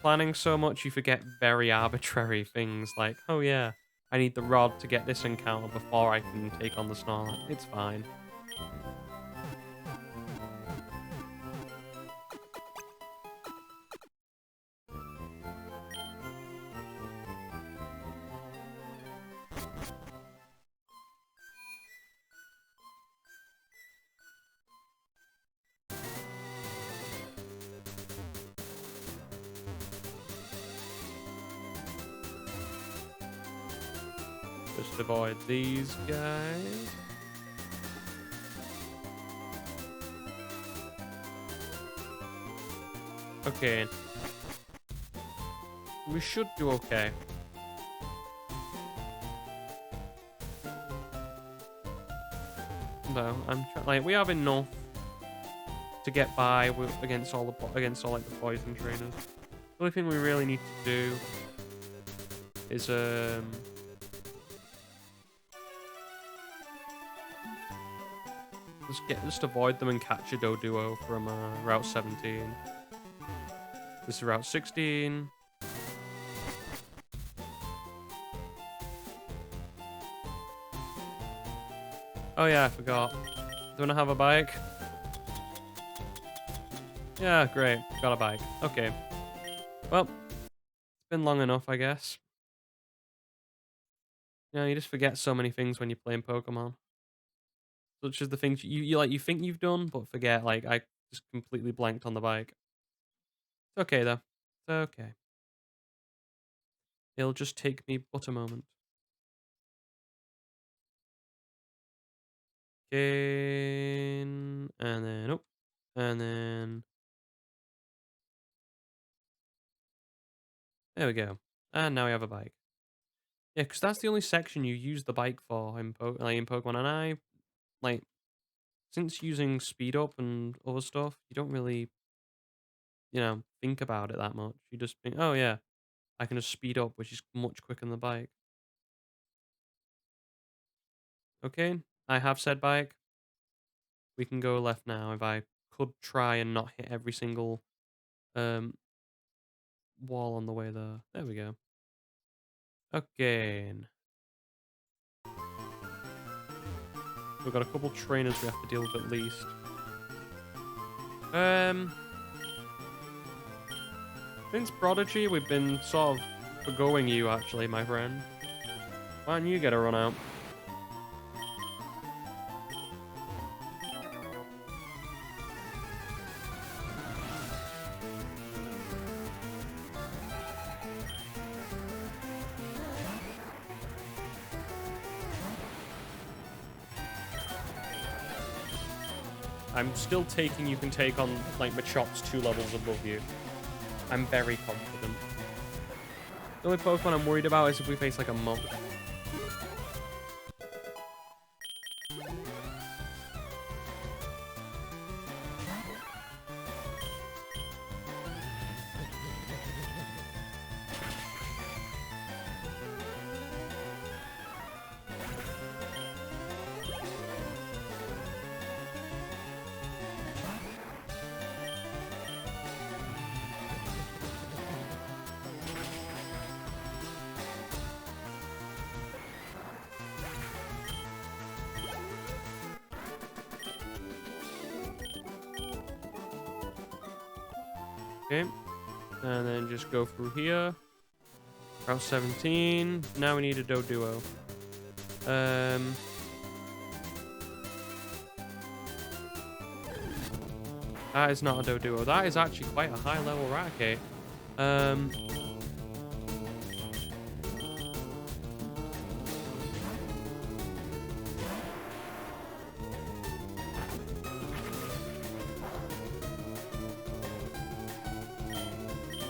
planning so much, you forget very arbitrary things like, oh yeah, I need the rod to get this encounter before I can take on the Snorlax. It's fine. Just avoid these guys. Okay. We should do okay. No, like we have enough to get by against all like the poison trainers. The only thing we really need to do is just avoid them and catch a Doduo from Route 17. This is Route 16. Oh yeah, I forgot. Don't I have a bike? Yeah, great. Got a bike. Okay. Well, it's been long enough, I guess. You just forget so many things when you're playing Pokemon. Such as the things you think you've done, but forget. Like, I just completely blanked on the bike. It's okay, though. It's okay. It'll just take me but a moment. Again, and then up, and then there we go. And now we have a bike. Yeah, because that's the only section you use the bike for in in Pokemon. And I like since using speed up and other stuff, you don't really think about it that much. You just think, oh yeah, I can just speed up, which is much quicker than the bike. Okay, I have said bike. We can go left now. If I could try and not hit every single um wall on the way there. There we go. Okay. We've got a couple trainers we have to deal with at least. Um, since Prodigy, we've been sort of forgoing you, actually, my friend. Why don't you get a run out? I'm still taking you can take on, like, Machops 2 levels above you. I'm very confident. The only Pokemon I'm worried about is if we face, like, a Mothra. Okay. And then just go through here. Route 17. Now we need a Doduo. Um... That is not a Doduo. That is actually quite a high level Raticate.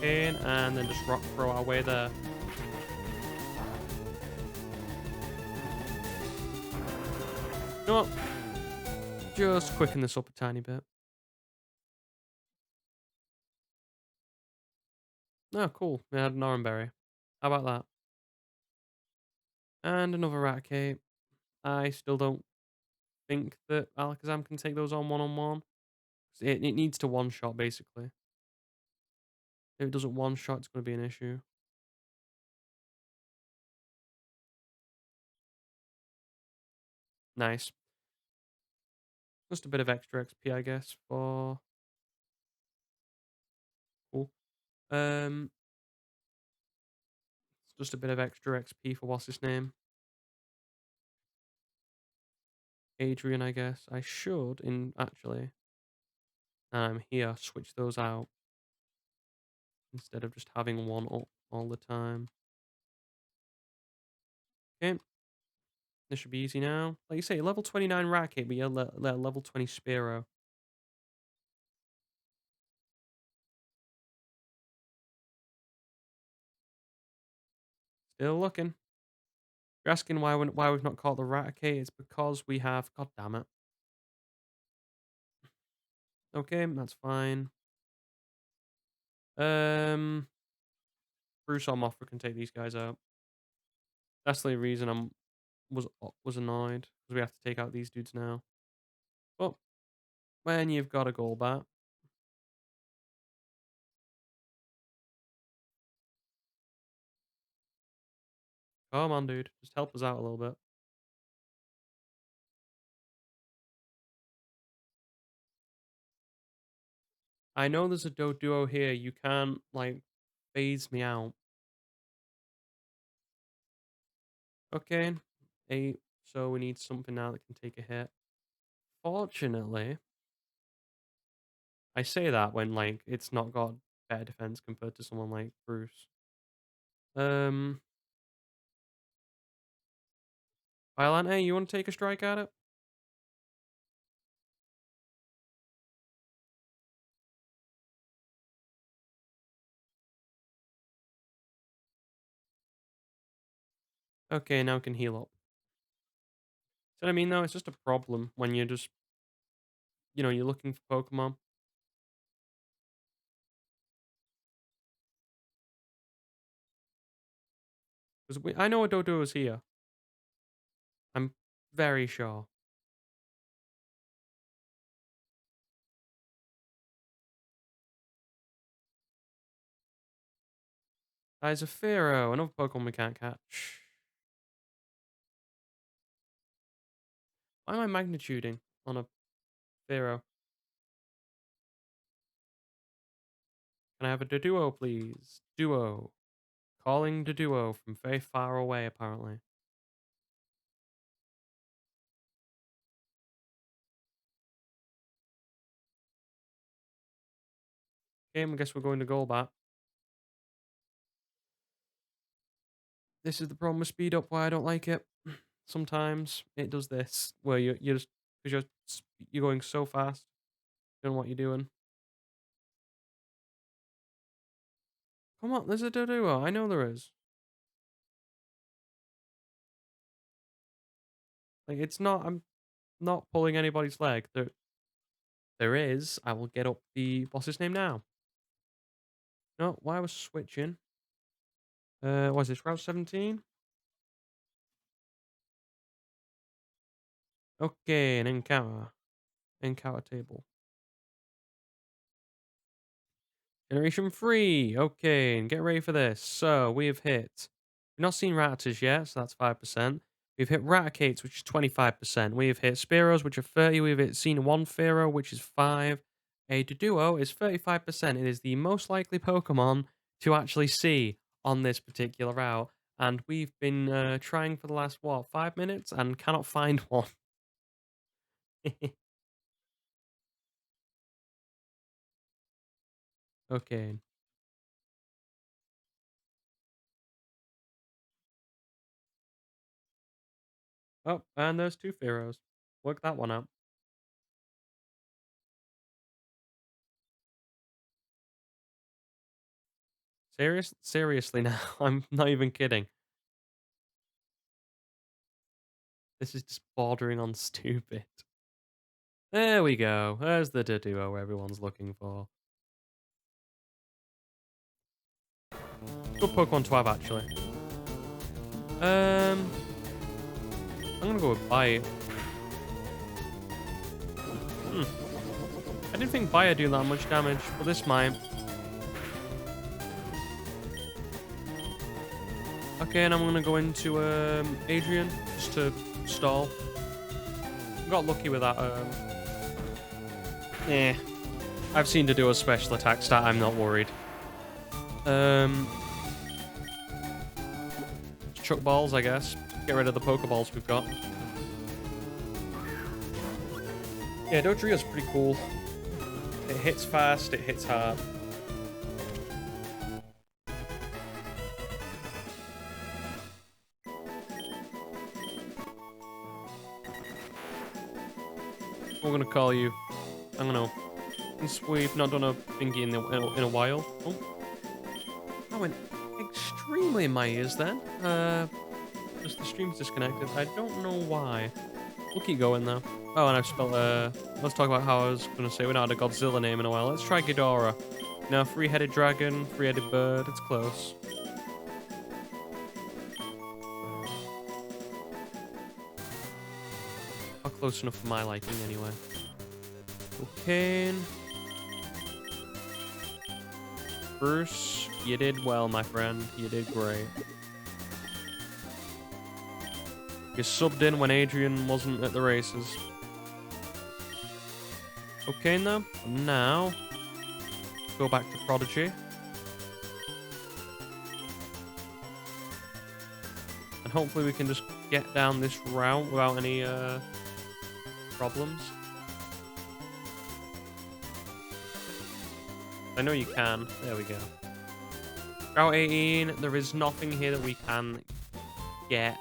In and then just rock throw our way there. You know what? Just quicken this up a tiny bit. Oh, cool. We had an Oranberry. How about that? And another Raticate. I still don't think that Alakazam can take those on one-on-one. It needs to one-shot, basically. If it doesn't one-shot, it's going to be an issue. Nice. Just a bit of extra XP, I guess, for... Cool. Just a bit of extra XP for what's his name? Adrian, I guess. I should, actually, here, switch those out instead of just having one up all the time. Okay. This should be easy now. Like you say, level 29 Racket, but you're level 20 Spearow. Still looking. If you're asking why we've not caught the Raticate, it's because we have... God damn it. Okay, that's fine. Bruce or Mothra can take these guys out. That's the reason was annoyed, because we have to take out these dudes now. But when you've got a Golbat, come on, dude, just help us out a little bit. I know there's a Doduo here. You can't, like, phase me out. Okay, 8. So we need something now that can take a hit. Fortunately, I say that when, like, it's not got better defense compared to someone like Bruce. Um, Violante, you want to take a strike at it? Okay, now we can heal up. See what I mean, though? It's just a problem when you're just, you're looking for Pokemon. Because I know a Dodo is here. I'm very sure. That is a Fearow, another Pokemon we can't catch. Why am I magnituding on a Fearow? Can I have a Doduo, please? Duo. Calling Doduo from very far away, apparently. Okay, I guess we're going to Golbat. This is the problem with speed up, why I don't like it. Sometimes it does this, where you're just, because you're going so fast, you don't know what you're doing. Come on, there's a Doduo. I know there is. Like, I'm not pulling anybody's leg. There is. I will get up the boss's name now. No, why I was switching? What is this, Route 17? Okay, an encounter. Encounter table. Generation 3. Okay, and get ready for this. So, we have hit. We've not seen Ratters yet, so that's 5%. We've hit Raticates, which is 25%. We have hit Spearows, which are 30. We've seen one Fearow, which is 5. A Doduo is 35%. It is the most likely Pokemon to actually see on this particular route. And we've been trying for the last, 5 minutes and cannot find one. Okay. Oh, and there's 2 Fearows. Work that one out. Seriously now, I'm not even kidding. This is just bordering on stupid. There we go. There's the Doduo everyone's looking for. Good Pokemon to have, actually. I'm gonna go with Bite. I didn't think Bite would do that much damage, but this might. Okay, and I'm gonna go into Adrian just to stall. Got lucky with that. I've seen to do a special attack stat. I'm not worried. Chuck balls, I guess. Get rid of the Pokeballs we've got. Yeah, Dodrio's pretty cool. It hits fast, it hits hard. We're gonna call you. I don't know. Since we've not done a thingy in a while. Oh. That went extremely in my ears then. Just the stream's disconnected. I don't know why. We'll keep going though. Oh, and I've spelled, let's talk about how I was gonna say we not had a Godzilla name in a while. Let's try Ghidorah. Now, 3-headed dragon, 3-headed bird. It's close. Not close enough for my liking anyway. Okay. Bruce, you did well, my friend. You did great. You subbed in when Adrian wasn't at the races. Okay, though. Now, go back to Prodigy. And hopefully we can just get down this route without any problems. I know you can. There we go. Route 18, there is nothing here that we can get.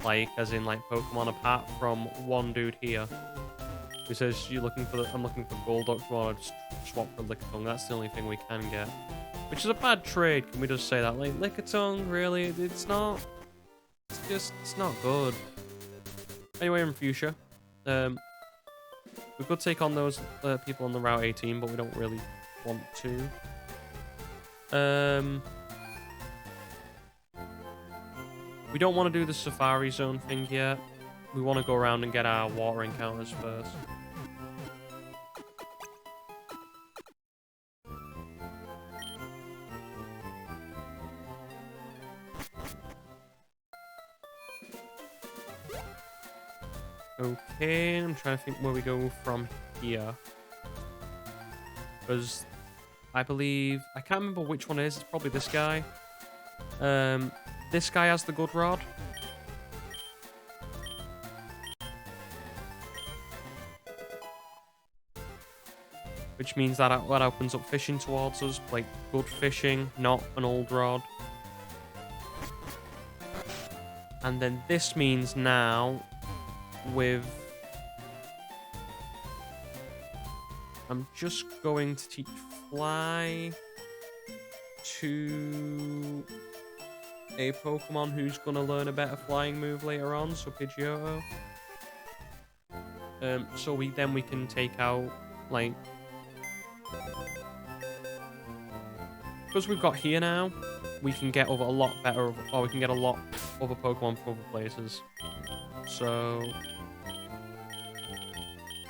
Like, as in, like, Pokemon, apart from one dude here. Who says, I'm looking for Golduck, you want to swap for Lickitung. That's the only thing we can get. Which is a bad trade, can we just say that? Like, Lickitung, really? It's not... It's not good. Anyway, in future, we could take on those people on the Route 18, but we don't really want to. We don't want to do the Safari Zone thing yet. We want to go around and get our water encounters first. Okay, I'm trying to think where we go from here. Because I believe... I can't remember which one it is. It's probably this guy. This guy has the good rod. Which means that opens up fishing towards us. Like, good fishing, not an old rod. And then this means now... with... I'm just going to teach Fly to a Pokemon who's going to learn a better flying move later on, so Pidgeotto. So we can take out, like... because we've got here now, we can get over a lot better, or we can get a lot other Pokemon from other places. So...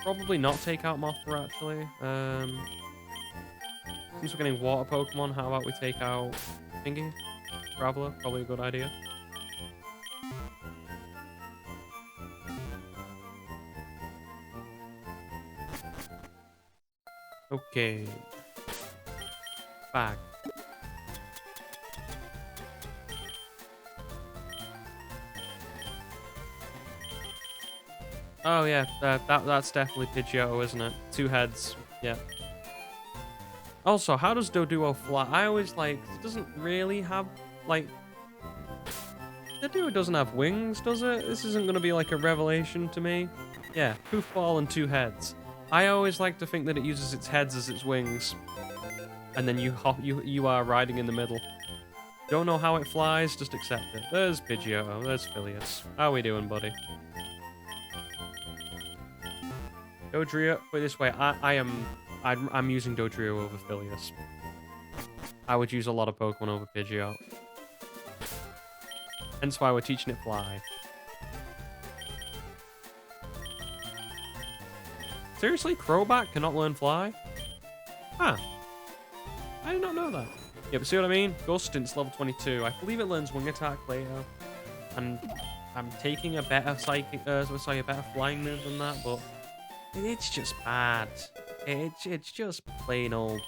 probably not take out Mothra, actually. Since we're getting water Pokemon, how about we take out Thingy? Traveler, probably a good idea. Okay. Bag. Oh yeah, that's definitely Pidgeotto, isn't it? 2 heads, yeah. Also, how does Doduo fly? I always like, it doesn't really have, like... Doduo doesn't have wings, does it? This isn't going to be like a revelation to me. Yeah, Poofball and 2 heads. I always like to think that it uses its heads as its wings. And then you are riding in the middle. Don't know how it flies, just accept it. There's Pidgeotto, there's Phileas. How we doing, buddy? Dodrio, put it this way, I'm using Dodrio over Phileas. I would use a lot of Pokemon over Pidgeot. Hence why we're teaching it Fly. Seriously, Crobat cannot learn Fly? Huh. I did not know that. Yeah, but see what I mean? Gust, it's level 22. I believe it learns Wing Attack later. And I'm taking a better a better flying move than that, but... it's just bad. It's just plain old.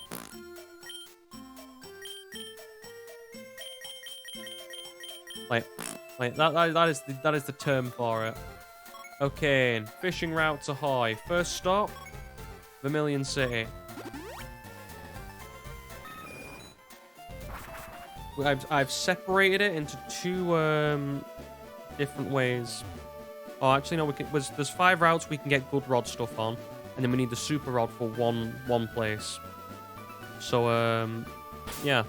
Like that is the term for it. Okay, fishing routes ahoy. First stop, Vermilion City. I've separated it into 2 different ways. Oh, actually, no. There's 5 routes we can get good rod stuff on, and then we need the super rod for one place. So, yeah.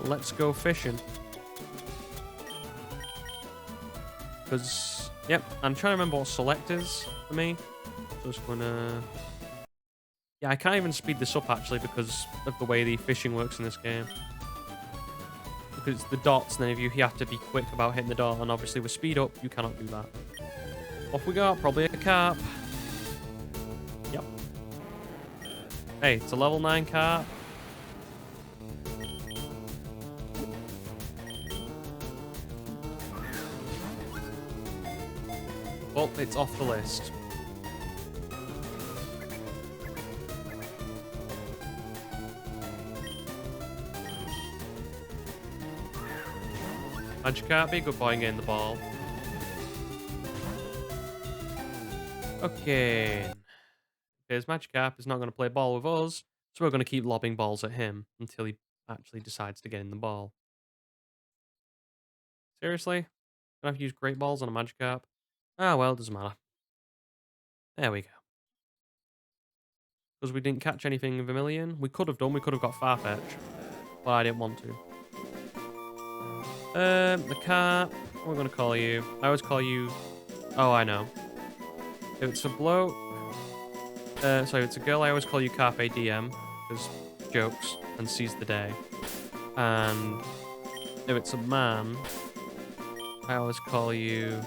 Let's go fishing. Because, yep, I'm trying to remember what select is for me. Just gonna... yeah, I can't even speed this up, actually, because of the way the fishing works in this game. Because it's the dots, and then if you have to be quick about hitting the dot, and obviously with speed up, you cannot do that. Off we go, probably a carp. Yep. Hey, it's a level 9 carp. Well, it's off the list. Magikarp, be a good boy and getting the ball. Okay. Because Magikarp is not going to play ball with us. So we're going to keep lobbing balls at him until he actually decides to get in the ball. Seriously? Gonna have to use great balls on a Magikarp? Ah, well, doesn't matter. There we go. Because we didn't catch anything in Vermilion. We could have done. We could have got Farfetch. But I didn't want to. The car. What am I going to call you? I always call you... Oh, I know. If it's a bloke... sorry, if it's a girl, I always call you Carpe Diem. Because jokes and seize the day. And if it's a man, I always call you...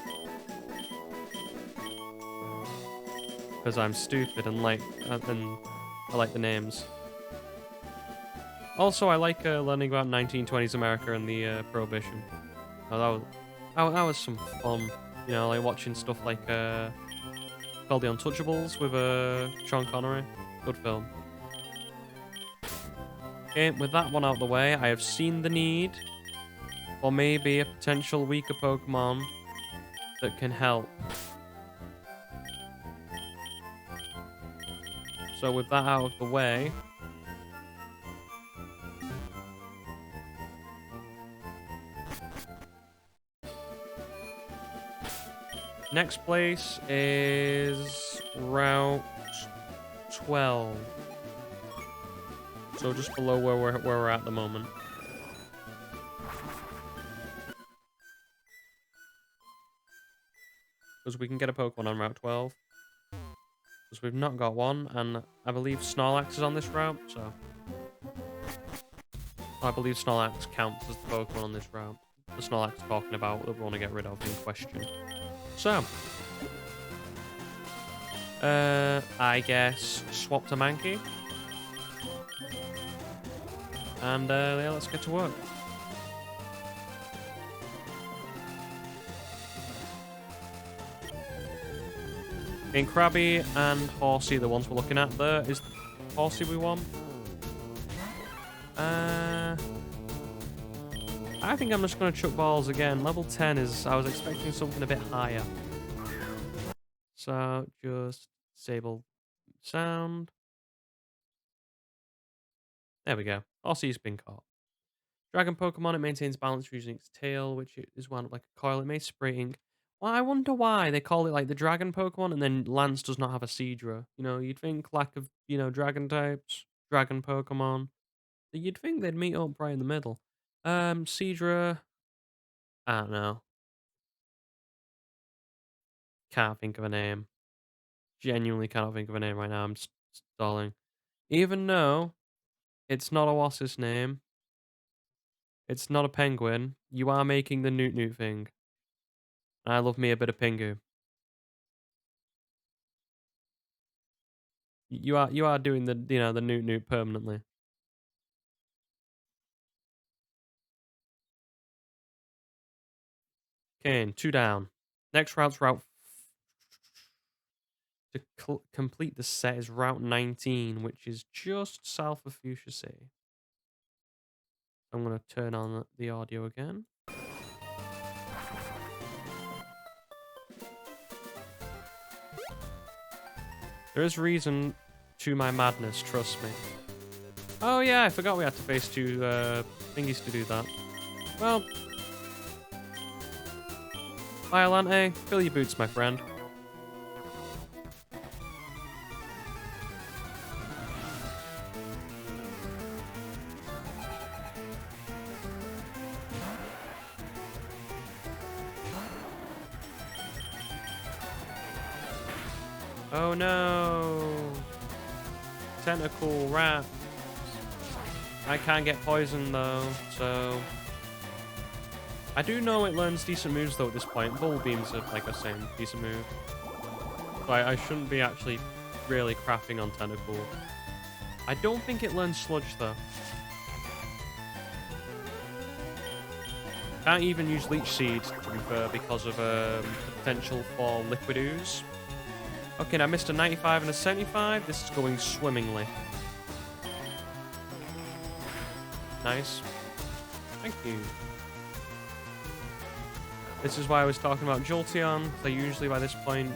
Because I'm stupid and I like the names. Also, I like learning about 1920s America and the Prohibition. Oh, that was some fun. You know, like watching stuff like called The Untouchables with Sean Connery. Good film. Okay, with that one out of the way, I have seen the need for maybe a potential weaker Pokemon that can help. So with that out of the way, next place is Route 12. So just below where we're at the moment. Because we can get a Pokemon on Route 12. Because we've not got one, and I believe Snorlax is on this route, so... I believe Snorlax counts as the Pokemon on this route. The Snorlax talking about that we want to get rid of in question. So... I guess swap to Mankey. And yeah, let's get to work. In Krabby and Horsey, the ones we're looking at there, is Horsey we want. I think I'm just going to chuck balls again. Level 10 is, I was expecting something a bit higher. So, just disable sound. There we go. Horsey's been caught. Dragon Pokemon, it maintains balance using its tail, which is wound up like a coil. It may spray ink. Well, I wonder why they call it like the Dragon Pokemon and then Lance does not have a Seadra. You know, you'd think lack of, you know, Dragon types, Dragon Pokemon. You'd think they'd meet up right in the middle. Seadra. I don't know. Can't think of a name. Genuinely cannot think of a name right now. I'm stalling. Even though it's not a Wass's name. It's not a penguin. You are making the Newt Newt thing. I love me a bit of Pingu. You are doing the, you know, the Newt Newt permanently. Okay, 2 down. Next route's route... To complete the set is Route 19, which is just south of Fuchsia City. I'm going to turn on the audio again. There is reason to my madness, trust me. Oh yeah, I forgot we had to face 2 thingies to do that. Well... Violante, fill your boots, my friend. Oh no! Tentacle rat. I can't get poisoned though, so... I do know it learns decent moves though at this point. Bull Beam's like a same decent move. So I shouldn't be actually really crapping on Tentacle. I don't think it learns Sludge though. Can't even use Leech Seed, to be fair, because of the potential for Liquid Ooze. Okay, now I missed a 95 and a 75. This is going swimmingly. Nice. Thank you. This is why I was talking about Jolteon. I usually, by this point,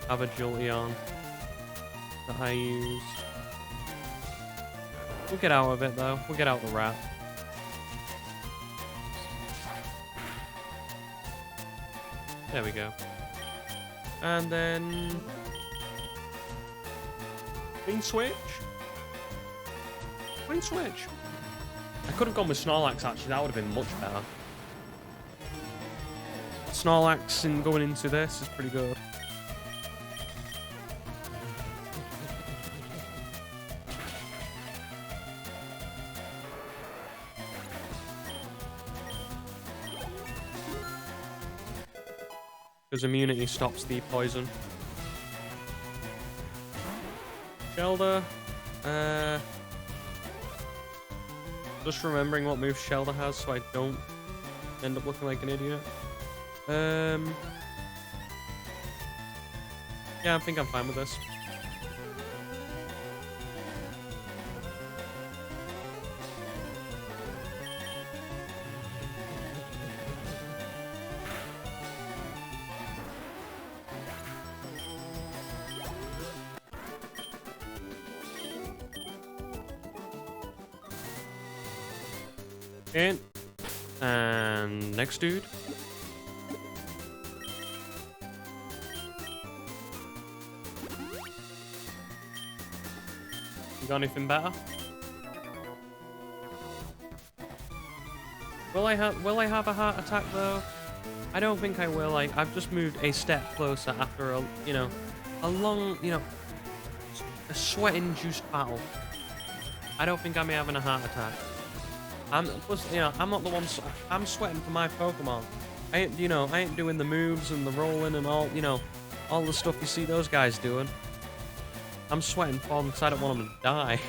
have a Jolteon that I use. We'll get out of it, though. We'll get out the rat. There we go. And then... Queen Switch? Queen Switch. I could have gone with Snorlax, actually. That would have been much better. Snorlax in going into this is pretty good. Because immunity stops the poison. Shelder. Just remembering what move Shelder has so I don't end up looking like an idiot. Yeah, I think I'm fine with this. Okay. And next dude. You got anything better? Will I have a heart attack though? I don't think I will. I've just moved a step closer after a long, a sweat-induced battle. I don't think I'm having a heart attack. I'm not the one. I'm sweating for my Pokemon. I ain't doing the moves and the rolling and all the stuff you see those guys doing. I'm sweating for them because I don't want them to die.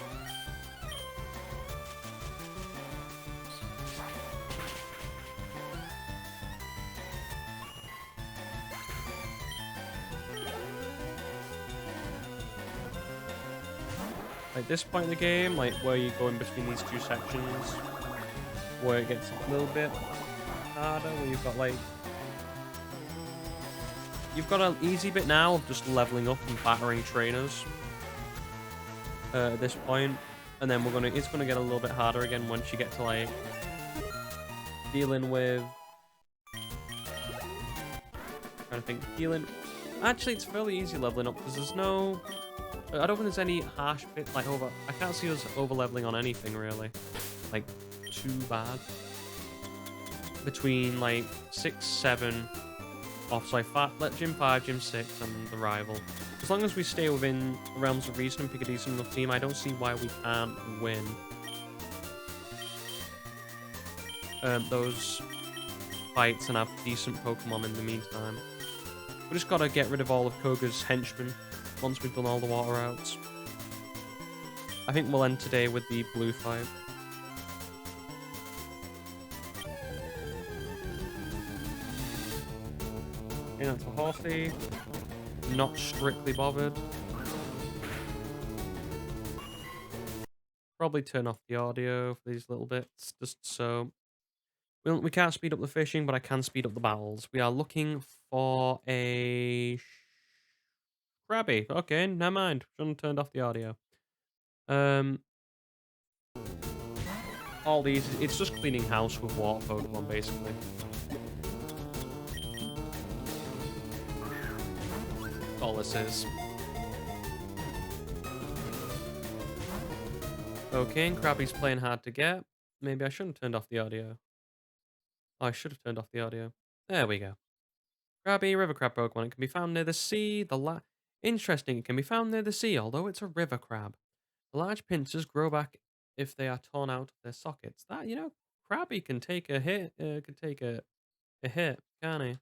At this point in the game, where you go in between these two sections, where it gets a little bit harder, where you've got an easy bit now of just leveling up and battering trainers at this point, and then it's gonna get a little bit harder again once you get to dealing with. Dealing. Actually, it's fairly easy leveling up because there's no. I don't think there's any harsh bit over. I can't see us over leveling on anything really, too bad. Between 6, 7, off. So Gym 5, Gym 6, and the rival. As long as we stay within the realms of reason and pick a decent enough team, I don't see why we can't win those fights and have decent Pokemon in the meantime. We just gotta get rid of all of Koga's henchmen once we've done all the water outs. I think we'll end today with the blue fight. Okay, that's a Horsey. Not strictly bothered. Probably turn off the audio for these little bits, just so... We can't speed up the fishing, but I can speed up the battles. We are looking for a... Krabby. Okay, never mind. Shouldn't have turned off the audio. All these, it's just cleaning house with water Pokemon, basically. That's all this is. Okay, and Krabby's playing hard to get. Maybe I shouldn't have turned off the audio. Oh, I should have turned off the audio. There we go. Krabby, river crab Pokemon. It can be found near the sea. Interesting, it can be found near the sea, although it's a river crab. The large pincers grow back if they are torn out of their sockets. Krabby can take a hit. Can take a hit, can't he?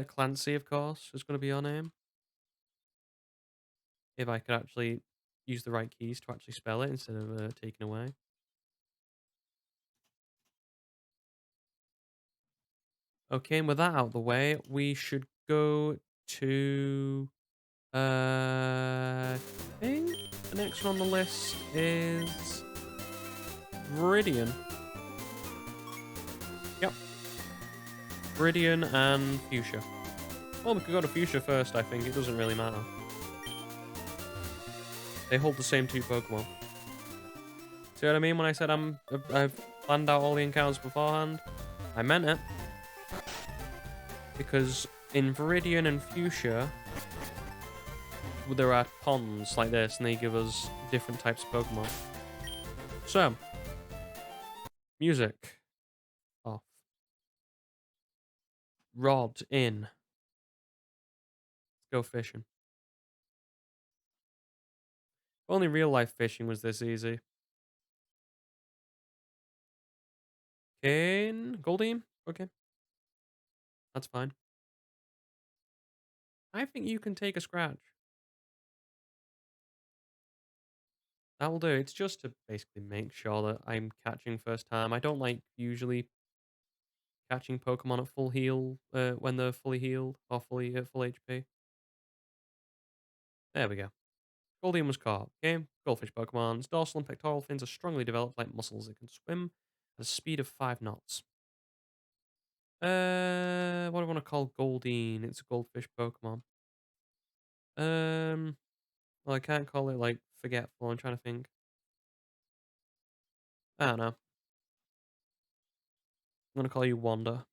Clancy, of course, is going to be your name. If I could actually use the right keys to actually spell it instead of taking away. Okay, and with that out of the way, we should go to... I think the next one on the list is... Viridian. Yep. Viridian and Fuchsia. Well, we could go to Fuchsia first, I think. It doesn't really matter. They hold the same two Pokemon. See what I mean when I said I've planned out all the encounters beforehand? I meant it. Because in Viridian and Fuchsia, there are ponds like this, and they give us different types of Pokemon. So, music off. Rod in. Let's go fishing. If only real life fishing was this easy. Kane, Goldeen? Okay, that's fine. I think you can take a scratch. That will do. It's just to basically make sure that I'm catching first time. I don't like usually catching Pokemon at full heal when they're fully healed or fully at full HP. There we go. Goldeen was caught. Okay, goldfish Pokemon's dorsal and pectoral fins are strongly developed like muscles. It can swim at a speed of 5 knots. What do I want to call Goldeen? It's a goldfish Pokemon. Well, I can't call it like forgetful. I'm trying to think. I don't know. I'm gonna call you Wanda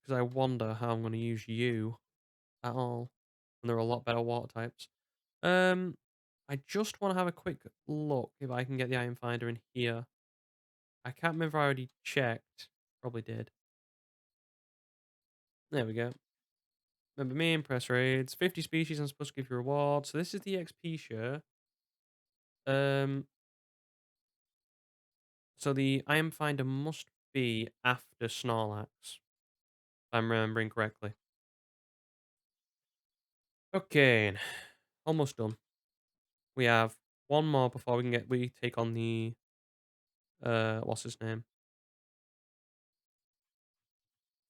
because I wonder how I'm gonna use you at all. And there are a lot better water types. Um, I just want to have a quick look if I can get the item finder in here. I can't remember if I already checked. Probably did. There we go. Remember me, press raids. 50 species I'm supposed to give you a reward. So this is the XP share. Um, so the item finder must be after Snorlax, if I'm remembering correctly. Okay, almost done. We have one more before we take on the what's his name?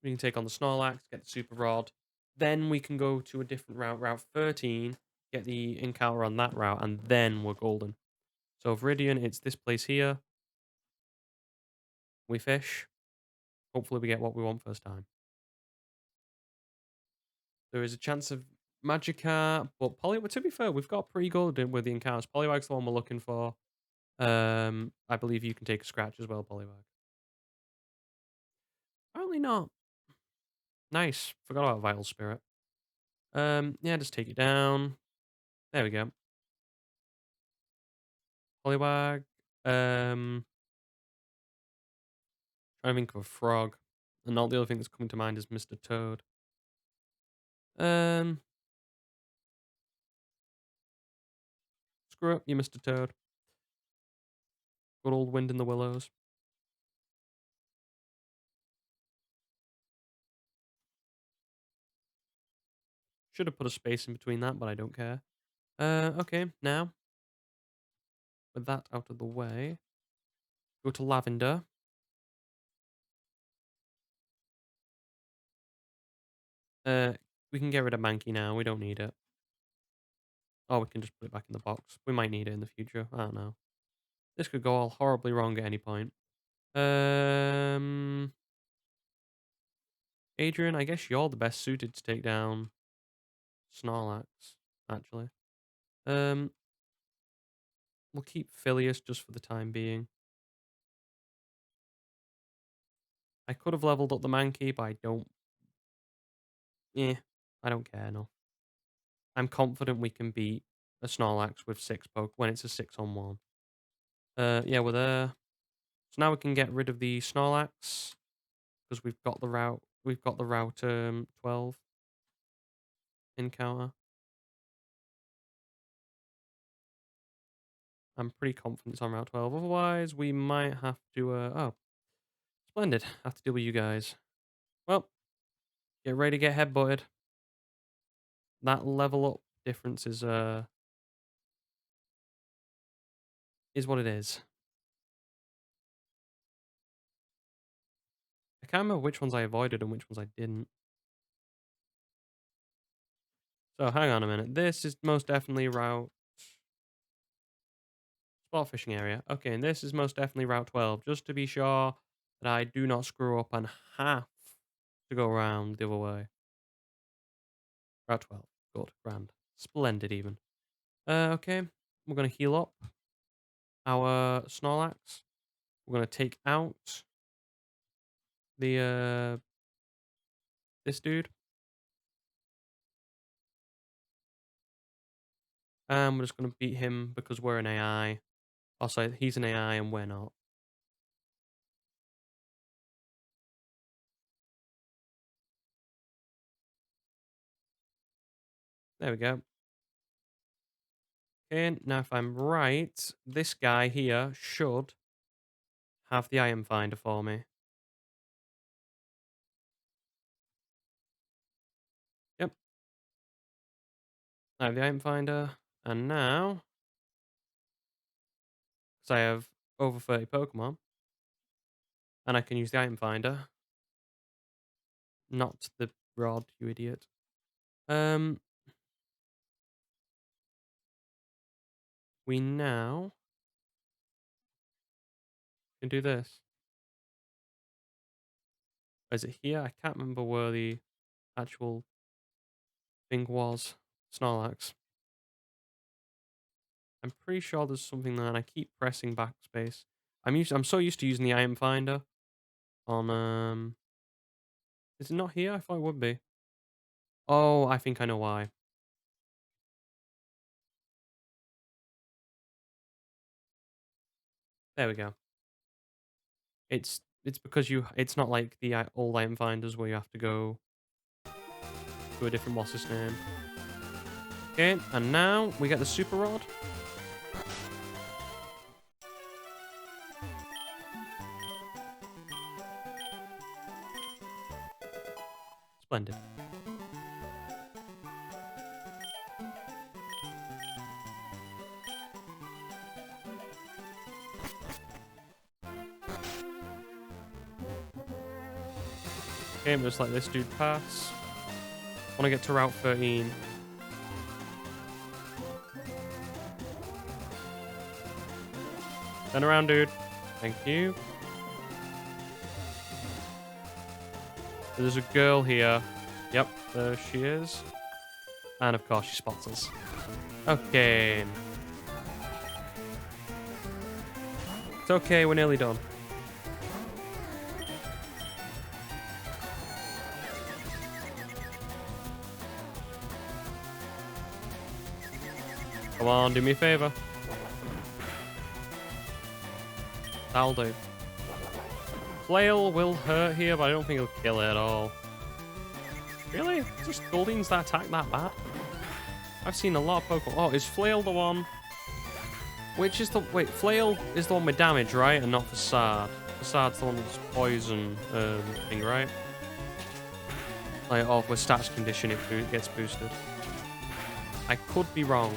We can take on the Snorlax, get the Super Rod. Then we can go to a different route, Route 13, get the encounter on that route, and then we're golden. So Viridian, it's this place here. We fish. Hopefully we get what we want first time. There is a chance of Magikarp, but to be fair, we've got pretty good with the encounters. Poliwag's the one we're looking for. I believe you can take a scratch as well, Poliwag. Apparently not. Nice. Forgot about Vital Spirit. Yeah, just take it down. There we go. Poliwag. Trying to think of a frog. And not the other thing that's coming to mind is Mr. Toad. Um, Screw up, you Mr. Toad. Good old Wind in the Willows. Should have put a space in between that, but I don't care. Okay, now, with that out of the way, go to Lavender. We can get rid of Mankey now. We don't need it. Or we can just put it back in the box. We might need it in the future. I don't know. This could go all horribly wrong at any point. Adrian, I guess you're the best suited to take down Snorlax, actually. We'll keep Phileas just for the time being. I could have leveled up the Mankey, but I don't. Yeah, I don't care, no. I'm confident we can beat a Snorlax with 6 poke when it's a 6-on-1. Yeah, we're there. So now we can get rid of the Snorlax because we've got the route. We've got the route 12 encounter. I'm pretty confident it's on route 12. Otherwise, we might have to. Oh, splendid. Have to deal with you guys. Well, get ready to get headbutted. That level up difference is what it is. I can't remember which ones I avoided and which ones I didn't. So hang on a minute. This is most definitely route spot fishing area. Okay, and this is most definitely route 12. Just to be sure that I do not screw up and have to go around the other way. Route 12. Good. Grand. Splendid, even. Okay. We're going to heal up our Snorlax. We're going to take out the, this dude. And we're just going to beat him because we're an AI. Also, he's an AI and we're not. There we go. Okay, now if I'm right, this guy here should have the item finder for me. Yep. I have the item finder. And now, because I have over 30 Pokemon, and I can use the item finder. Not the rod, you idiot. We now can do this. Is it here? I can't remember where the actual thing was. Snorlax. I'm pretty sure there's something there, and I keep pressing backspace. I'm so used to using the item finder on Is it not here? I thought it would be. Oh, I think I know why. There we go. It's because it's not like the old item finders where you have to go to a different boss's name. Okay, and now we get the super rod. Splendid. Okay, just let this dude pass. Want to get to Route 13. Turn around, dude. Thank you. There's a girl here. Yep, there she is. And of course she spots us. Okay. It's okay, we're nearly done. Come on, do me a favor. That'll do. Flail will hurt here, but I don't think it'll kill it at all. Really? Just Goldings that attack that bad? I've seen a lot of Pokemon. Oh, is Flail the one? Which is the... Wait, Flail is the one with damage, right? And not Facade. Facade's the one that's poison thing, right? Like, oh, with stats condition it gets boosted. I could be wrong.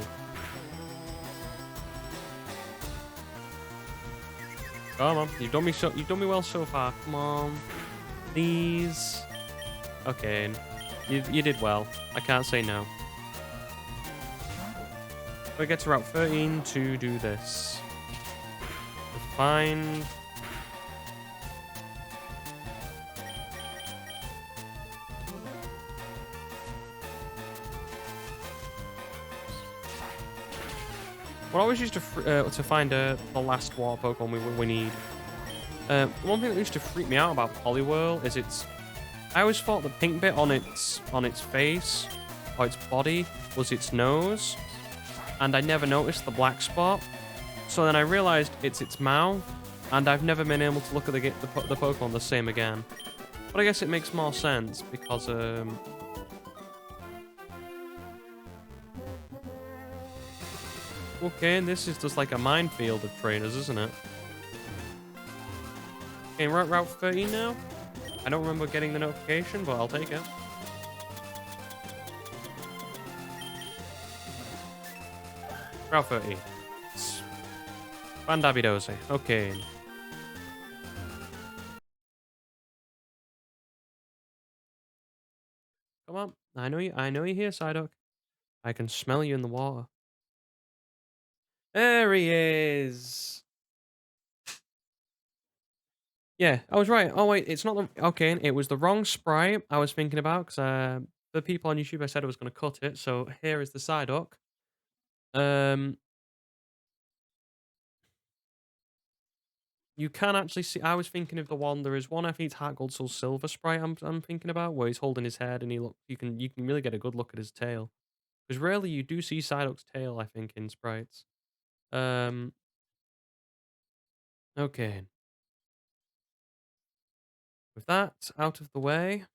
Come on, you've done me well so far. Come on, please. Okay, you did well. I can't say no. We get to Route 13 to do this. Find. We'll always use to find the last water Pokemon we need. One thing that used to freak me out about Poliwhirl is I always thought the pink bit on its face or its body was its nose, and I never noticed the black spot. So then I realized it's its mouth, and I've never been able to look at the Pokemon the same again. But I guess it makes more sense because okay, this is just like a minefield of trainers, isn't it? Okay, we're at Route 13 now. I don't remember getting the notification, but I'll take it. Route 13. Bandabidoze. Okay. Come on. I know you're here, Psyduck. I can smell you in the water. There he is. Yeah, I was right. Oh wait, it's not the... Okay, it was the wrong sprite I was thinking about, because For people on YouTube, I said I was going to cut it, so here is the Psyduck. Um, you can actually see. I was thinking of the one. There is one. I think it's Heart Gold Soul Silver sprite. I'm thinking about where he's holding his head and he look. You can really get a good look at his tail because rarely you do see Psyduck's tail. I think in sprites. Um, okay. With that out of the way,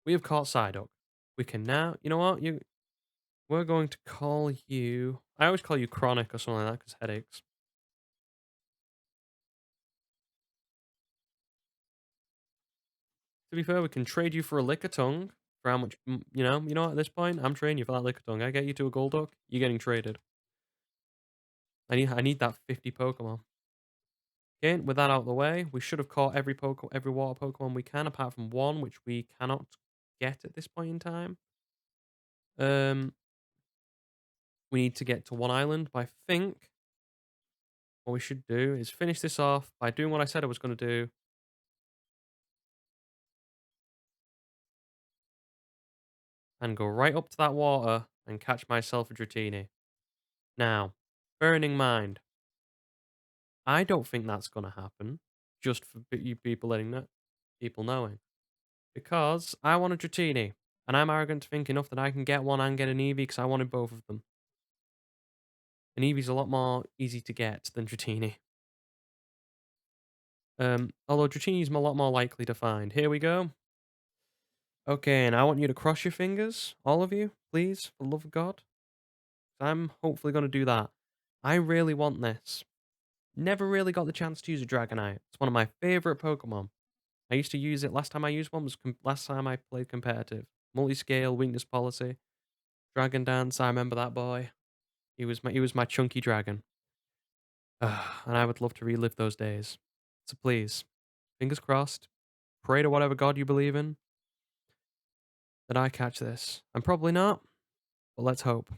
we have caught Psyduck. We can now. You know what? We're going to call you. I always call you Chronic or something like that because headaches. To be fair, we can trade you for a Lickitung for how much, you know, at this point, I'm trading you for that Lickitung. I get you to a Golduck, you're getting traded. I need that 50 Pokemon. Okay, with that out of the way, we should have caught every water Pokemon we can, apart from one, which we cannot get at this point in time. Um, we need to get to one island, but I think what we should do is finish this off by doing what I said I was going to do, and go right up to that water and catch myself a Dratini. Now, bearing in mind, I don't think that's gonna happen, just for you people letting people knowing, because I want a Dratini, and I'm arrogant to think enough that I can get one and get an Eevee because I wanted both of them. An Eevee's a lot more easy to get than Dratini. Although Dratini's a lot more likely to find. Here we go. Okay, and I want you to cross your fingers, all of you, please, for the love of God. I'm hopefully gonna do that. I really want this. Never really got the chance to use a Dragonite. It's one of my favorite Pokemon. I used to use it. Last time I used one was last time I played competitive. Multi-scale, weakness policy, dragon dance. I remember that boy. He was my chunky dragon. And I would love to relive those days. So please, fingers crossed. Pray to whatever god you believe in that I catch this. I'm probably not, but let's hope.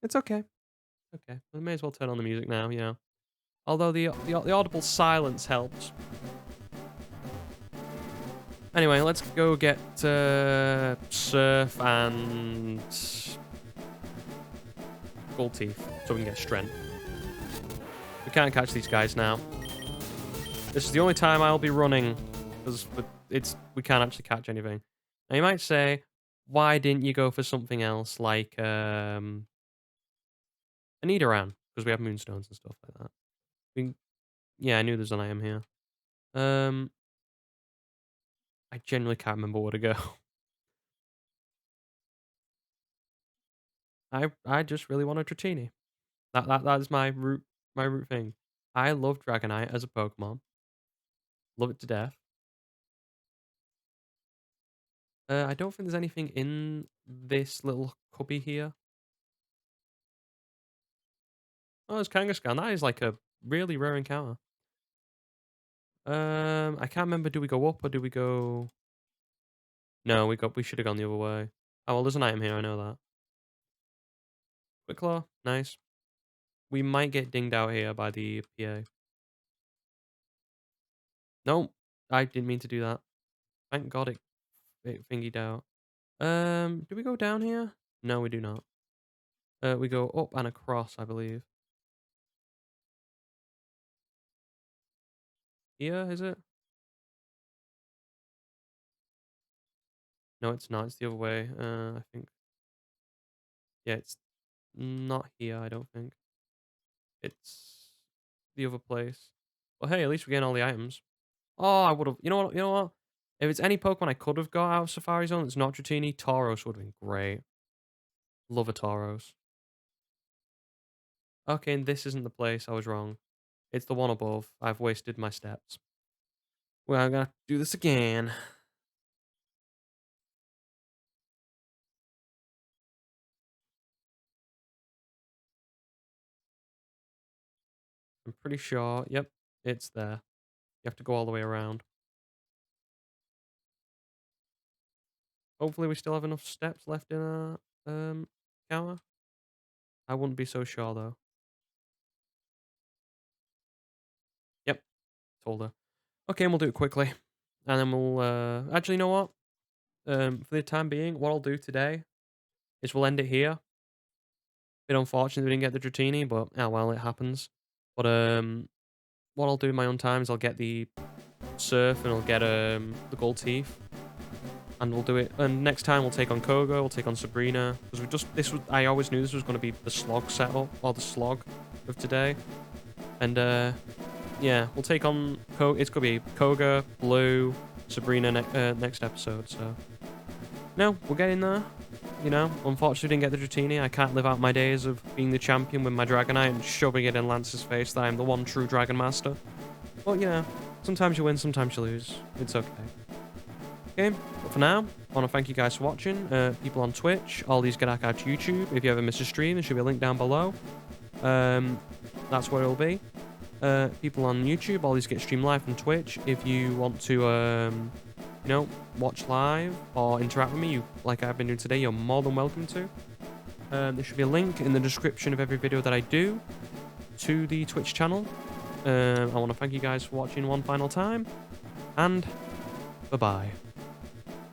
It's okay. Okay. We may as well turn on the music now. Although the audible silence helps. Anyway, let's go get Surf and Gold Teeth so we can get Strength. We can't catch these guys now. This is the only time I'll be running because we can't actually catch anything. Now you might say, why didn't you go for something else like an Nidoran? Because we have Moonstones and stuff like that. Yeah, I knew there's an item here. I genuinely can't remember where to go. I just really want a Dratini. That is my root thing. I love Dragonite as a Pokemon. Love it to death. I don't think there's anything in this little cubby here. Oh, it's Kangaskhan. That is like a really rare encounter. I can't remember. Do we go up or do we go? No, we should have gone the other way. Oh well, there's an item here. I know that. Quick Claw, nice. We might get dinged out here by the PA. No, I didn't mean to do that. Thank God it thingied out. Do we go down here? No, we do not. We go up and across, I believe. Here, is it? No, it's not. It's the other way. I think. Yeah, it's not here, I don't think. It's the other place. Well, hey, at least we're getting all the items. Oh, I would have. You know what? You know what? If it's any Pokemon I could have got out of Safari Zone that's not Dratini, Tauros would have been great. Love a Tauros. Okay, and this isn't the place. I was wrong. It's the one above. I've wasted my steps. Well, I'm gonna do this again. I'm pretty sure. Yep, it's there. You have to go all the way around. Hopefully we still have enough steps left in our counter. I wouldn't be so sure though. Yep, told her. Okay, and we'll do it quickly. And then we'll actually, you know what? For the time being, what I'll do today is we'll end it here. Bit unfortunate we didn't get the Dratini, but oh well, it happens. But what I'll do in my own time is I'll get the Surf and I'll get the Gold Teeth. And we'll do it. And next time we'll take on Koga, we'll take on Sabrina. Because I always knew this was going to be the slog setup, or the slog of today. And yeah, we'll take on it's going to be Koga, Blue, Sabrina next episode. So no, we'll get in there. You know, unfortunately didn't get the Dratini. I can't live out my days of being the champion with my Dragonite and shoving it in Lance's face that I'm the one true Dragon Master. But you know, sometimes you win, sometimes you lose. It's okay. Okay, but for now, I want to thank you guys for watching. People on Twitch, all these get back out to YouTube. If you ever miss a stream, there should be a link down below. That's where it'll be. People on YouTube, all these get streamed live from Twitch. If you want to, you know, watch live or interact with me, like I've been doing today, you're more than welcome to. There should be a link in the description of every video that I do to the Twitch channel. I want to thank you guys for watching one final time, and bye-bye.